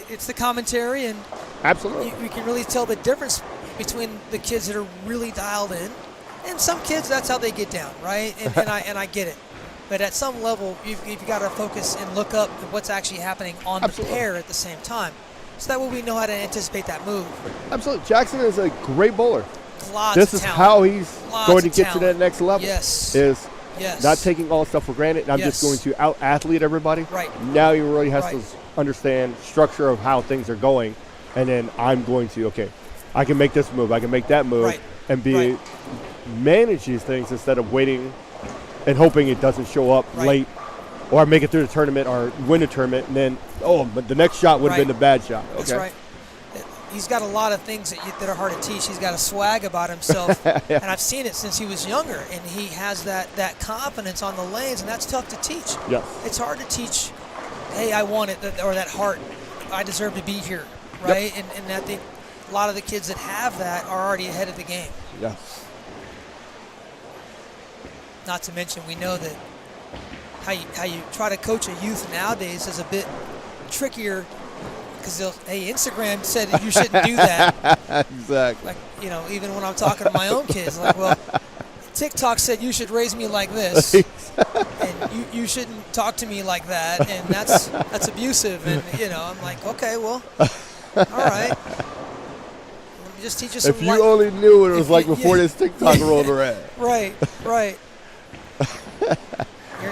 it's the commentary, and
Absolutely.
you can really tell the difference between the kids that are really dialed in, and some kids that's how they get down, right? And I get it, but at some level you've got to focus and look up at what's actually happening on
Absolutely.
the pair at the same time, so that way we know how to anticipate that move.
Absolutely. Jackson is a great bowler.
Lots
This
of
is
talent.
how he's
Lots
going to
of
get to
talent.
that next level.
Yes.
Is
Yes.
not taking all stuff for granted. I'm just
Yes.
going to out-athlete everybody.
Right.
Now he really has
Right.
to understand structure of how things are going. And then I'm going to, okay, I can make this move. I can make that move.
Right.
And
Right.
manage these things instead of waiting and hoping it doesn't show up
Right.
late or make it through the tournament or win the tournament. And then, but the next shot would have
Right.
been the bad shot. Okay.
That's right. He's got a lot of things that are hard to teach. He's got a swag about himself, and I've seen it since he was younger. And he has that confidence on the lanes, and that's tough to teach.
Yes.
It's hard to teach. Hey, I want it, or that heart. I deserve to be here, right?
Yep.
And I think a lot of the kids that have that are already ahead of the game.
Yes.
Not to mention, we know that how you try to coach a youth nowadays is a bit trickier. Because hey, Instagram said that you shouldn't do that.
Exactly.
Like, even when I'm talking to my own kids, like, well, TikTok said you should raise me like this, and you shouldn't talk to me like that, and that's abusive. And I'm like, okay, well, all right. Let me just teach you some.
If you only knew what it was like before
yeah.
this TikTok rolled around.
Right.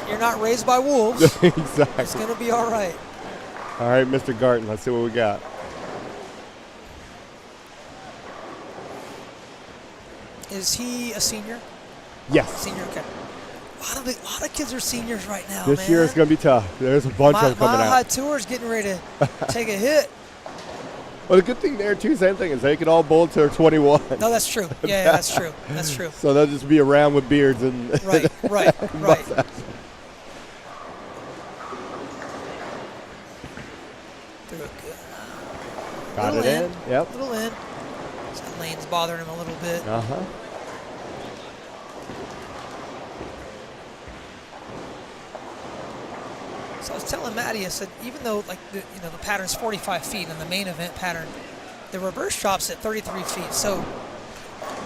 You're not raised by wolves.
Exactly.
It's gonna be all right.
All right, Mr. Garton, let's see what we got.
Is he a senior?
Yes.
Senior, okay. A lot of kids are seniors right now,
This
man.
year is going to be tough. There's a bunch of them coming
Mile High
out.
Tour is getting ready to take a hit.
Well, the good thing there, too, same thing, is they can all bowl until they're 21.
No, that's true. Yeah, that's true. That's true.
So they'll just be around with beards and
Right.
Got
Little
it in. Yep.
Little in. That lane's bothering him a little bit.
Uh-huh.
So I was telling Maddie, I said, even though the pattern's 45 feet and the main event pattern, the reverse drop's at 33 feet. So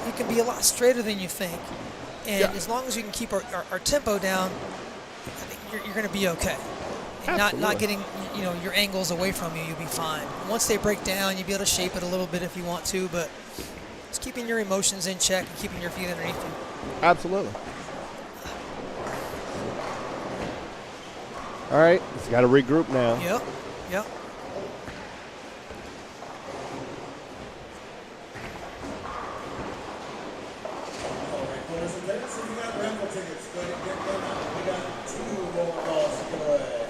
you can be a lot straighter than you think. And as long as you can keep our tempo down, I think you're going to be okay. And not getting your angles away from you, you'll be fine. Once they break down, you'll be able to shape it a little bit if you want to, but just keeping your emotions in check and keeping your feet underneath you.
Absolutely. All right, he's got to regroup now.
Yep.
Boys and ladies, if you got raffle tickets, go ahead and get them out. We got 2 more balls to give away.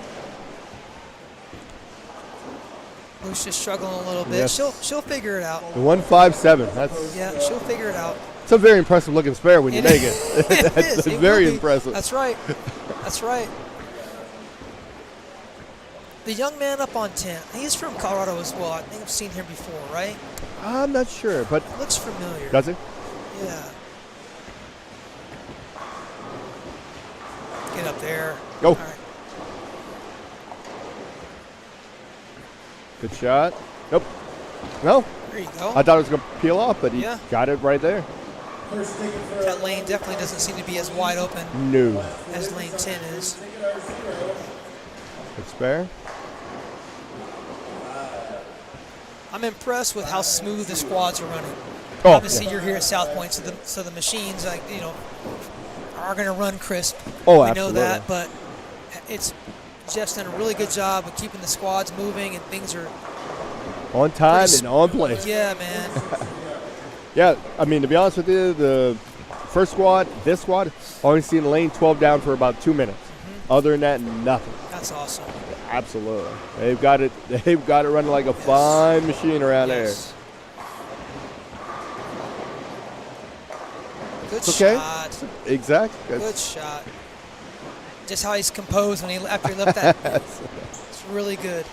Lucia's struggling a little bit.
Yes.
She'll figure it out.
The 157. That's
Yeah, she'll figure it out.
it's a very impressive looking spare when you
It
make
is.
it.
It
That's
is. It
very
will be.
impressive.
That's right. That's right. The young man up on 10, he's from Colorado as well. I think I've seen him before, right?
I'm not sure, but
Looks familiar.
does he?
Yeah. Get up there.
Go.
All right.
Good shot. Nope. No.
There you go.
I thought it was going to peel off, but he
Yeah.
got it right there.
First ticket for
That lane definitely doesn't seem to be as wide open
No.
as lane 10 is.
Good spare.
I'm impressed with how smooth the squads are running.
Oh,
Obviously,
yeah.
you're here at Southpoint, so the machines, are are going to run crisp.
Oh,
we
absolutely.
know that, but Jeff's done a really good job of keeping the squads moving, and things are
On time
pretty
and on place.
Yeah, man.
Yeah, I mean, to be honest with you, the first squad, this squad, only seen lane 12 down for about 2 minutes. Other than that, nothing.
That's awesome.
Absolutely. They've got it running like a fine machine around
Yes. Good
Okay.
shot.
there. Exactly.
Good shot. Just how he's composed when after he left that. It's really good.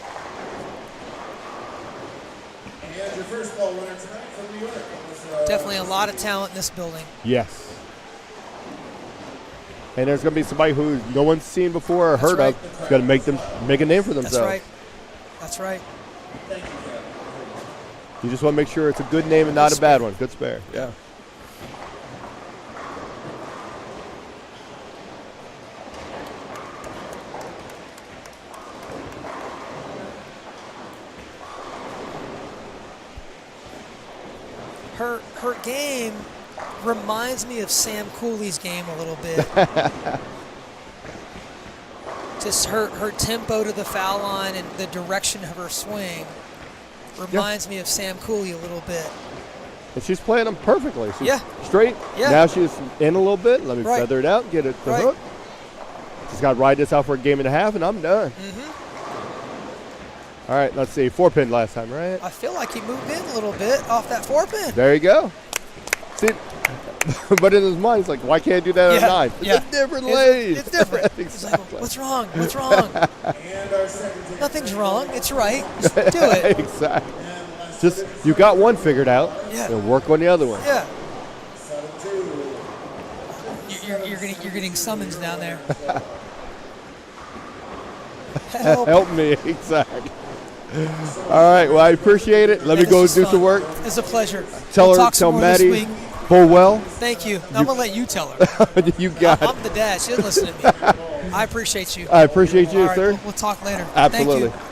And your first ball winner tonight from New York.
Definitely a lot of talent in this building.
Yes. And there's going to be somebody who no one's seen before or
That's
heard
right.
of. It's going to make a name for
That's
themselves.
right. That's right.
You just want to make sure it's a good name and not a bad one. Good spare. Yeah.
Her game reminds me of Sam Cooley's game a little bit. Just her tempo to the foul line and the direction of her swing reminds me of Sam Cooley a little bit.
And she's playing them perfectly. She's
Yeah.
straight.
Yeah.
Now she's in a little bit. Let me
Right.
feather it out and get it to
Right.
hook. Just got to ride this out for a game and a half, and I'm done. All right, let's see. 4-pin last time, right?
I feel like he moved in a little bit off that 4-pin.
There you go. See, but in his mind, he's like, why can't I do that at 9? It's a different lane.
It's different. He's like,
Exactly.
what's wrong? What's wrong?
And our second take.
Nothing's wrong. It's right. Just do it.
Exactly. Just, you got one figured out,
Yeah.
and work on the other one.
Yeah.
7-2.
You're getting summons down there. Help.
Help me, exactly. All right, well, I appreciate it. Let me
Yeah,
go
this
do
was
some
fun.
work.
It's a pleasure.
Tell
We'll
her,
talk some
tell
more this
Maddie,
week.
bowl well.
Thank you. I'm gonna let you tell her.
You got it.
I'm the dad. She doesn't listen to me. I appreciate you.
I appreciate you,
All right,
sir.
We'll talk later.
Absolutely.
Thank you.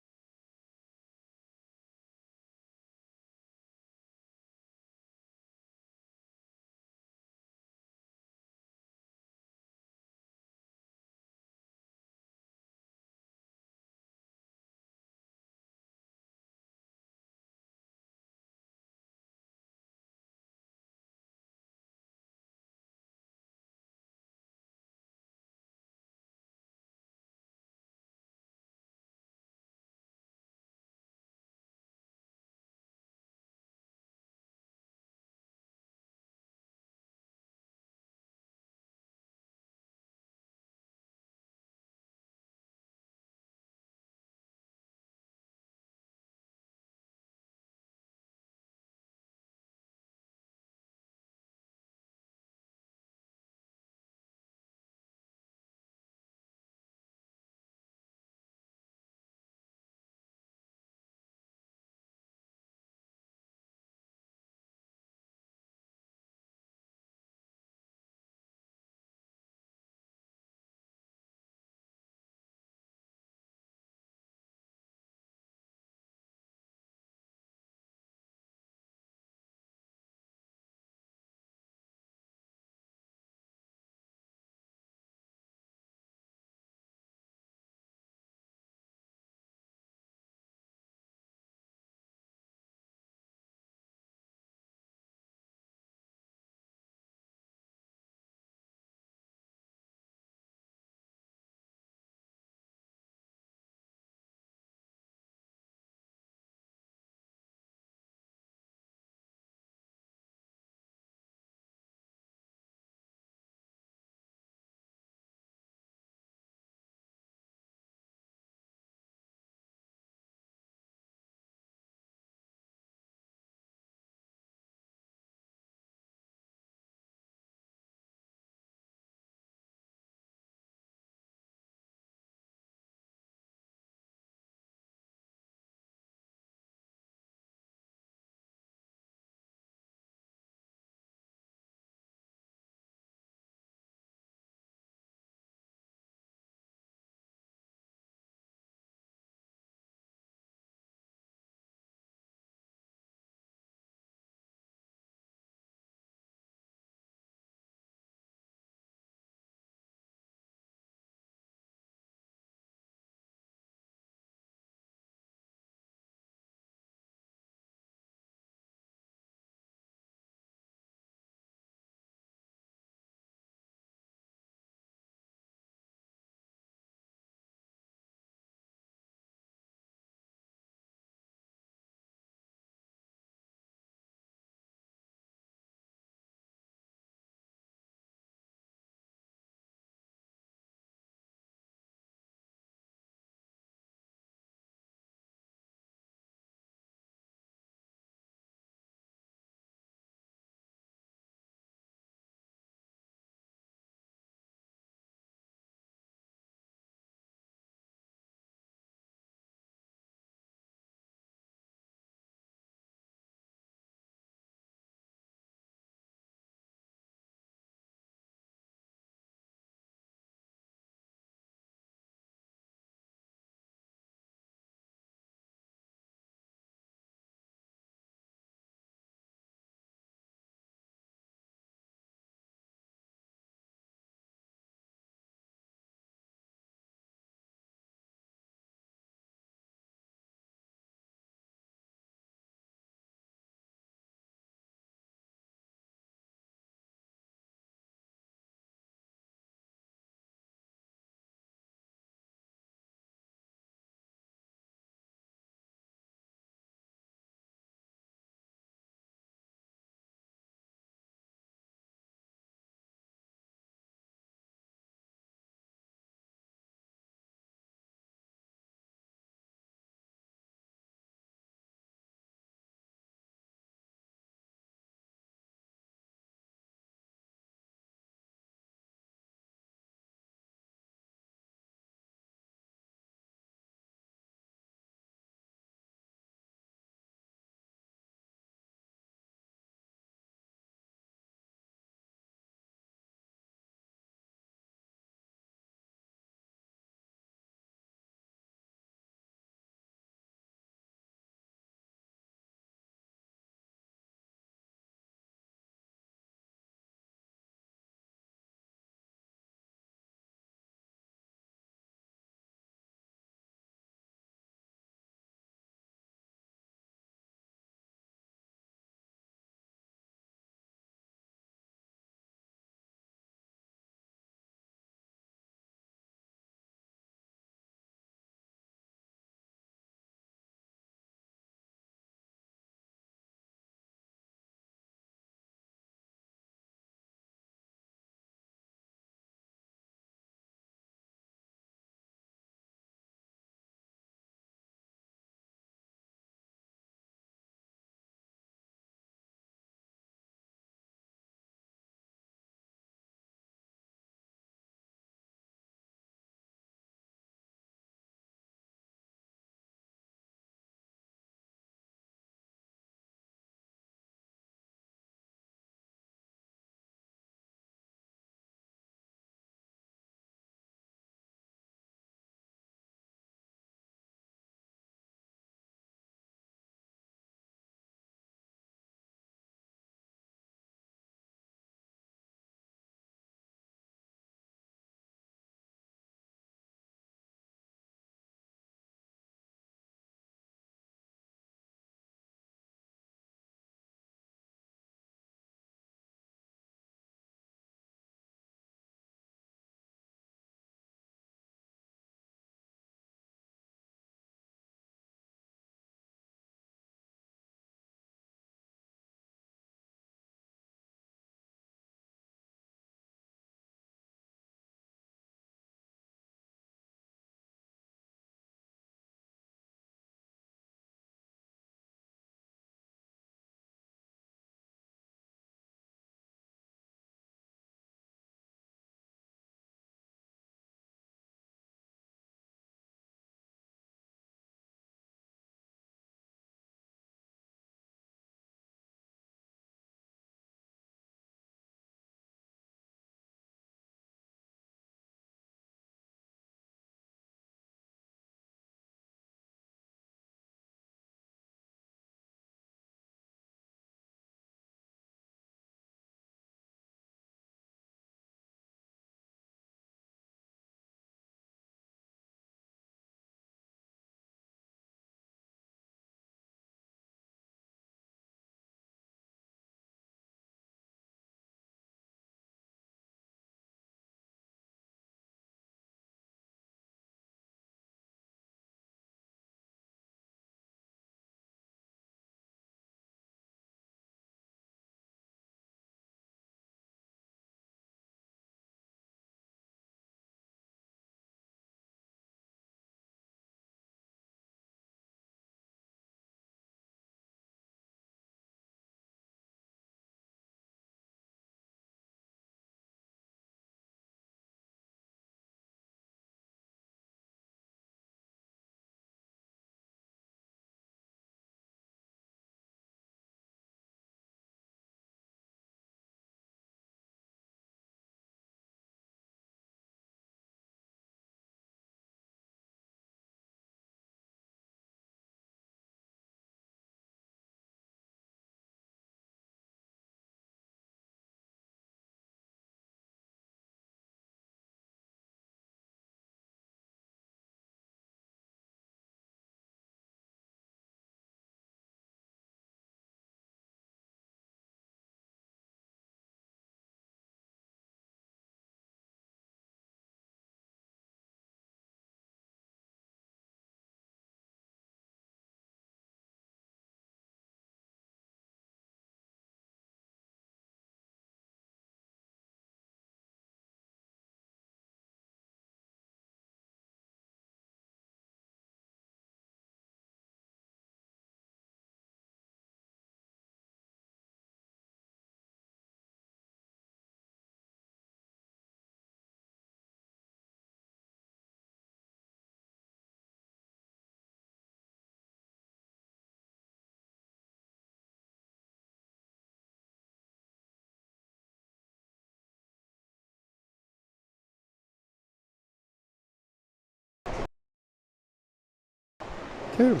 Okay.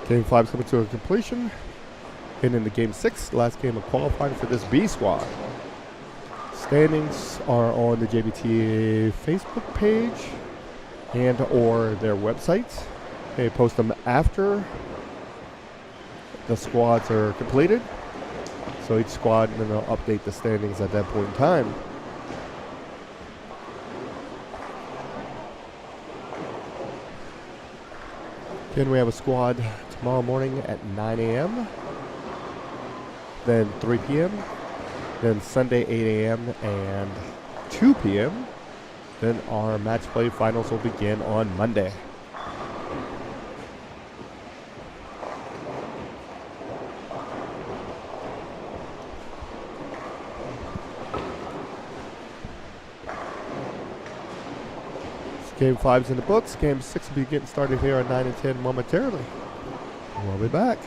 Game 5 is coming to a completion. And in the game 6, last game of qualifying for this B squad. Standings are on the JBT Facebook page and or their website. They post them after the squads are completed. So each squad, and then they'll update the standings at that point in time. Then we have a squad tomorrow morning at 9 a.m., then 3 p.m., then Sunday 8 a.m. and 2 p.m. Then our match play finals will begin on Monday. Game 5's in the books. Game 6 will be getting started here at 9 and 10 momentarily. We'll be back.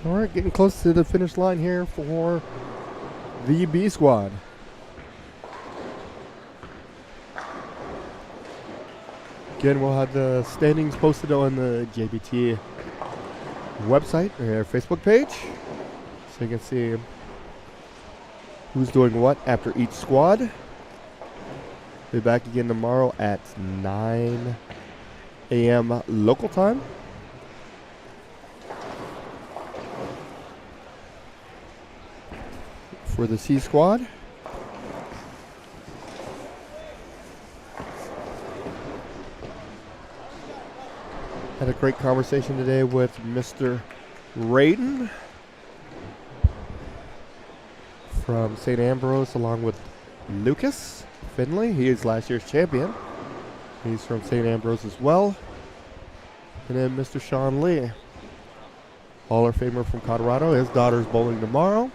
All right, getting close to the finish line here for the B squad. Again, we'll have the standings posted on the JBT website or Facebook page, so you can see who's doing what after each squad. Be back again tomorrow at 9 a.m. local time. For the C squad. Had a great conversation today with Mr. Raiden from St. Ambrose, along with Lucas Finley. He is last year's champion. He's from St. Ambrose as well. And then Mr. Sean Lee, Hall of Famer from Colorado. His daughter's bowling tomorrow.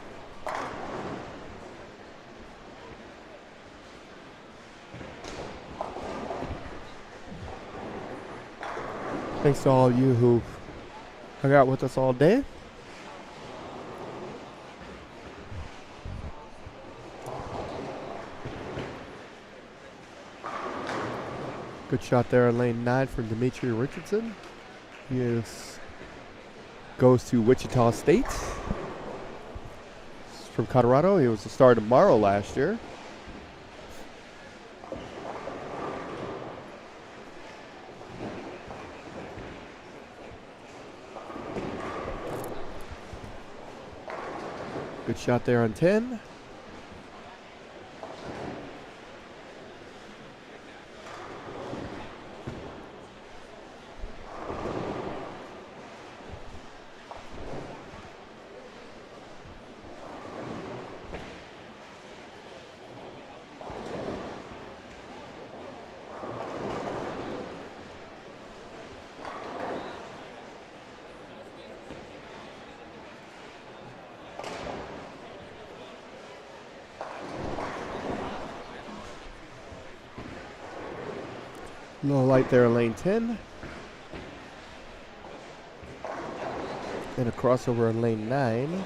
Thanks to all of you who hung out with us all day. Good shot there on lane 9 from Dimitri Richardson. He goes to Wichita State. He's from Colorado. He was the star tomorrow last year. Good shot there on 10. Little light there in lane 10. And a crossover in lane 9.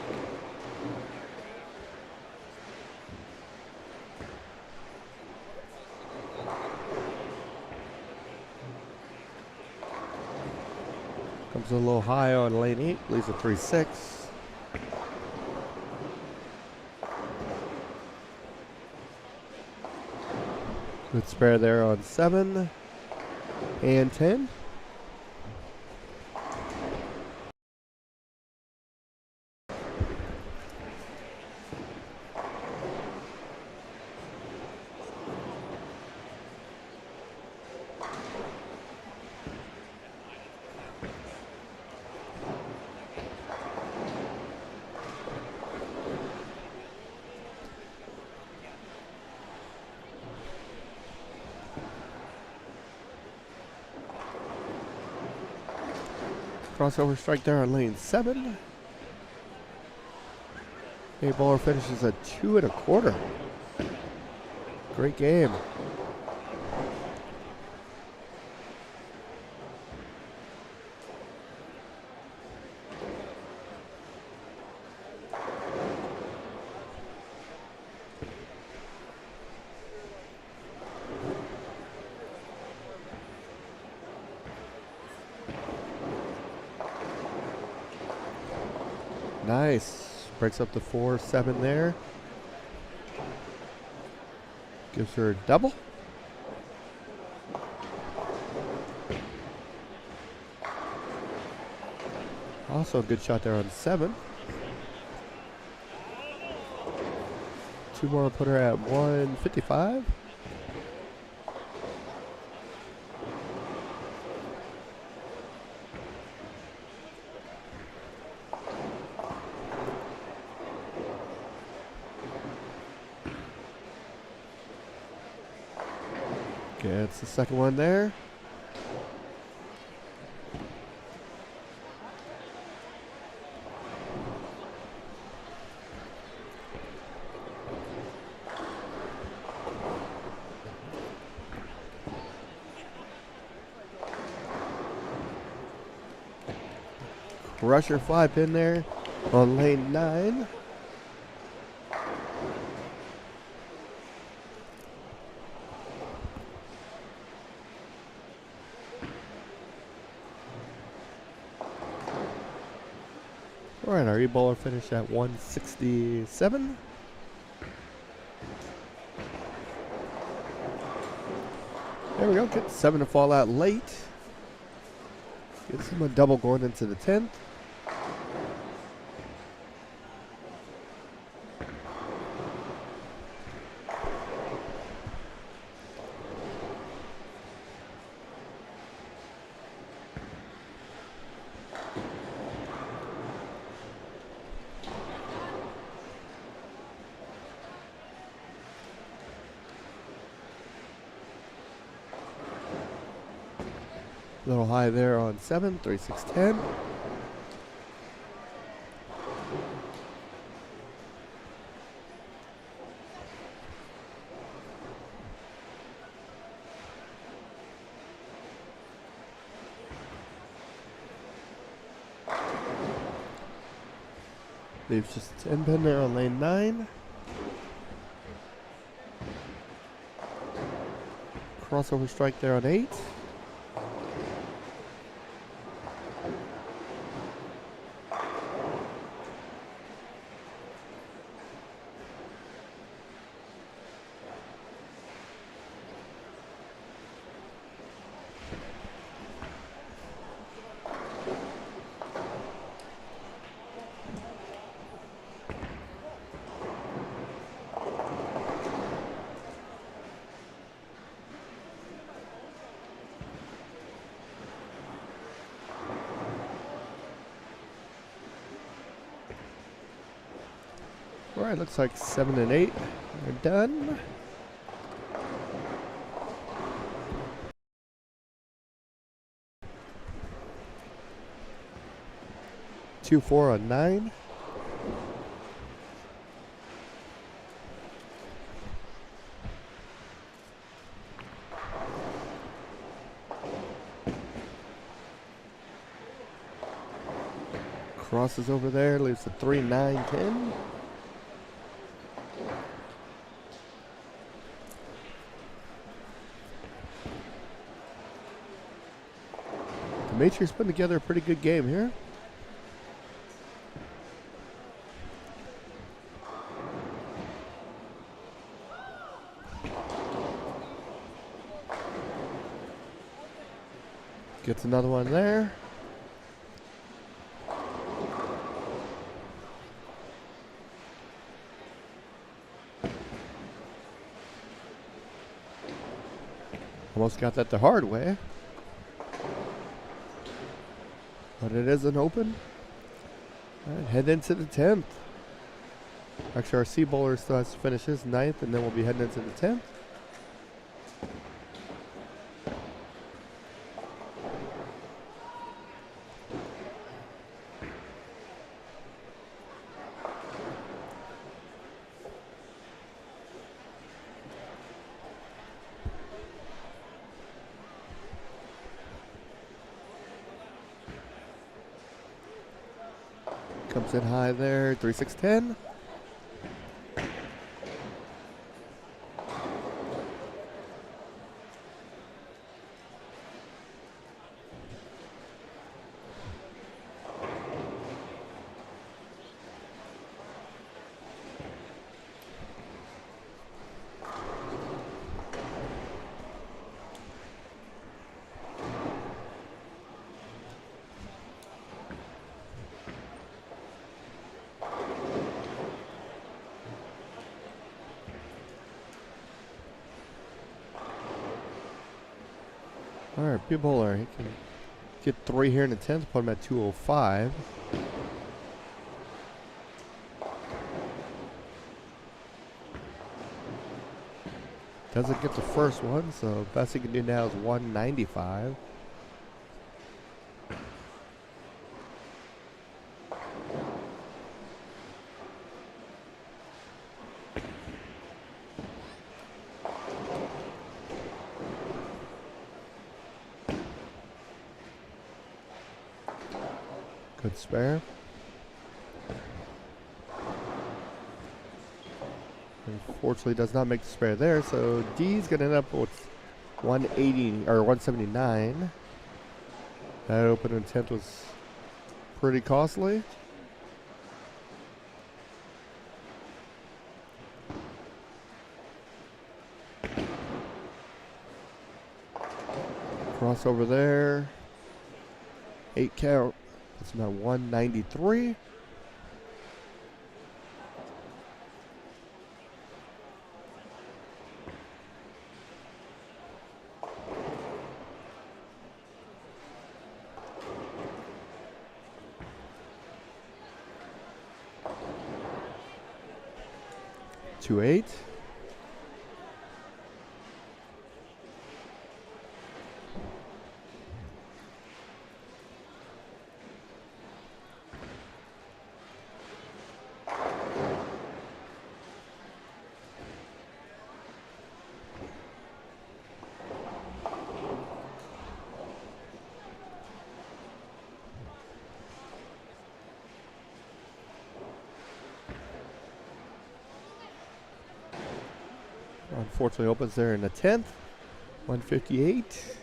Comes a little high on lane 8, leaves a 3-6. Good spare there on 7 and 10. Crossover strike there on lane 7. A bowler finishes at 2 1/4. Great game. Nice. Breaks up the 4-7 there. Gives her a double. Also a good shot there on 7. 2 more put her at 155. Gets the second one there. Crusher fly pin there. on lane 9. All right, our e-bowler finished at 167. There we go, get 7 to fall out late. Gets him a double going into the 10th. A little high there on 7, 3, 6, 10. Leaves just 10 pin there on lane 9. Crossover strike there on 8. All right, looks like 7 and 8 are done. Two, 4 on 9. Crosses over there, leaves a 3, 9, 10. Demetrius putting together a pretty good game here. Gets another one there. Almost got that the hard way. But it isn't open. All right, head into the 10th. Actually, our C bowler still has to finish his 9th, and then we'll be heading into the 10th. Comes in high there, 3, 6, 10. All right, B bowler, he can get 3 here in the 10th, put him at 205. Doesn't get the first one, so best he can do now is 195. Good spare. Unfortunately, does not make the spare there. So D's gonna end up with 180 or 179. That open attempt was pretty costly. Crossover there. 8 count. It's about 193. Two eight. Unfortunately, opens there in the 10th. 158.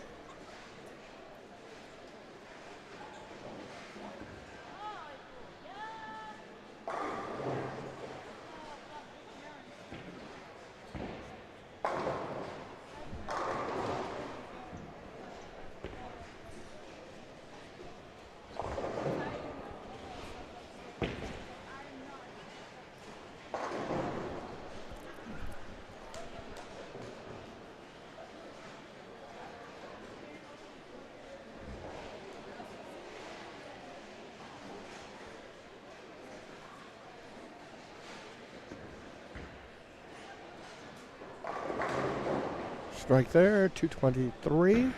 Strike there, 223.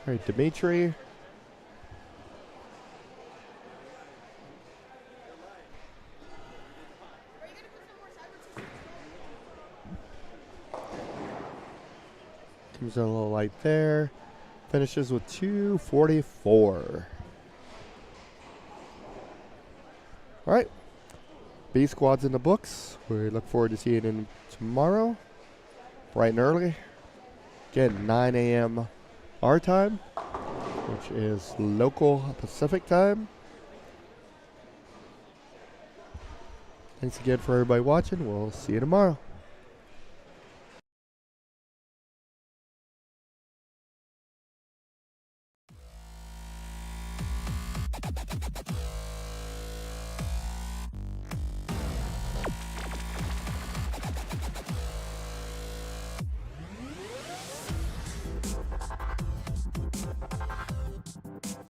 All right, Dimitri. Comes in a little light there. Finishes with 244. All right. B squad's in the books. We look forward to seeing him tomorrow, bright and early. Again, 9 a.m. our time, which is local Pacific time. Thanks again for everybody watching. We'll see you tomorrow.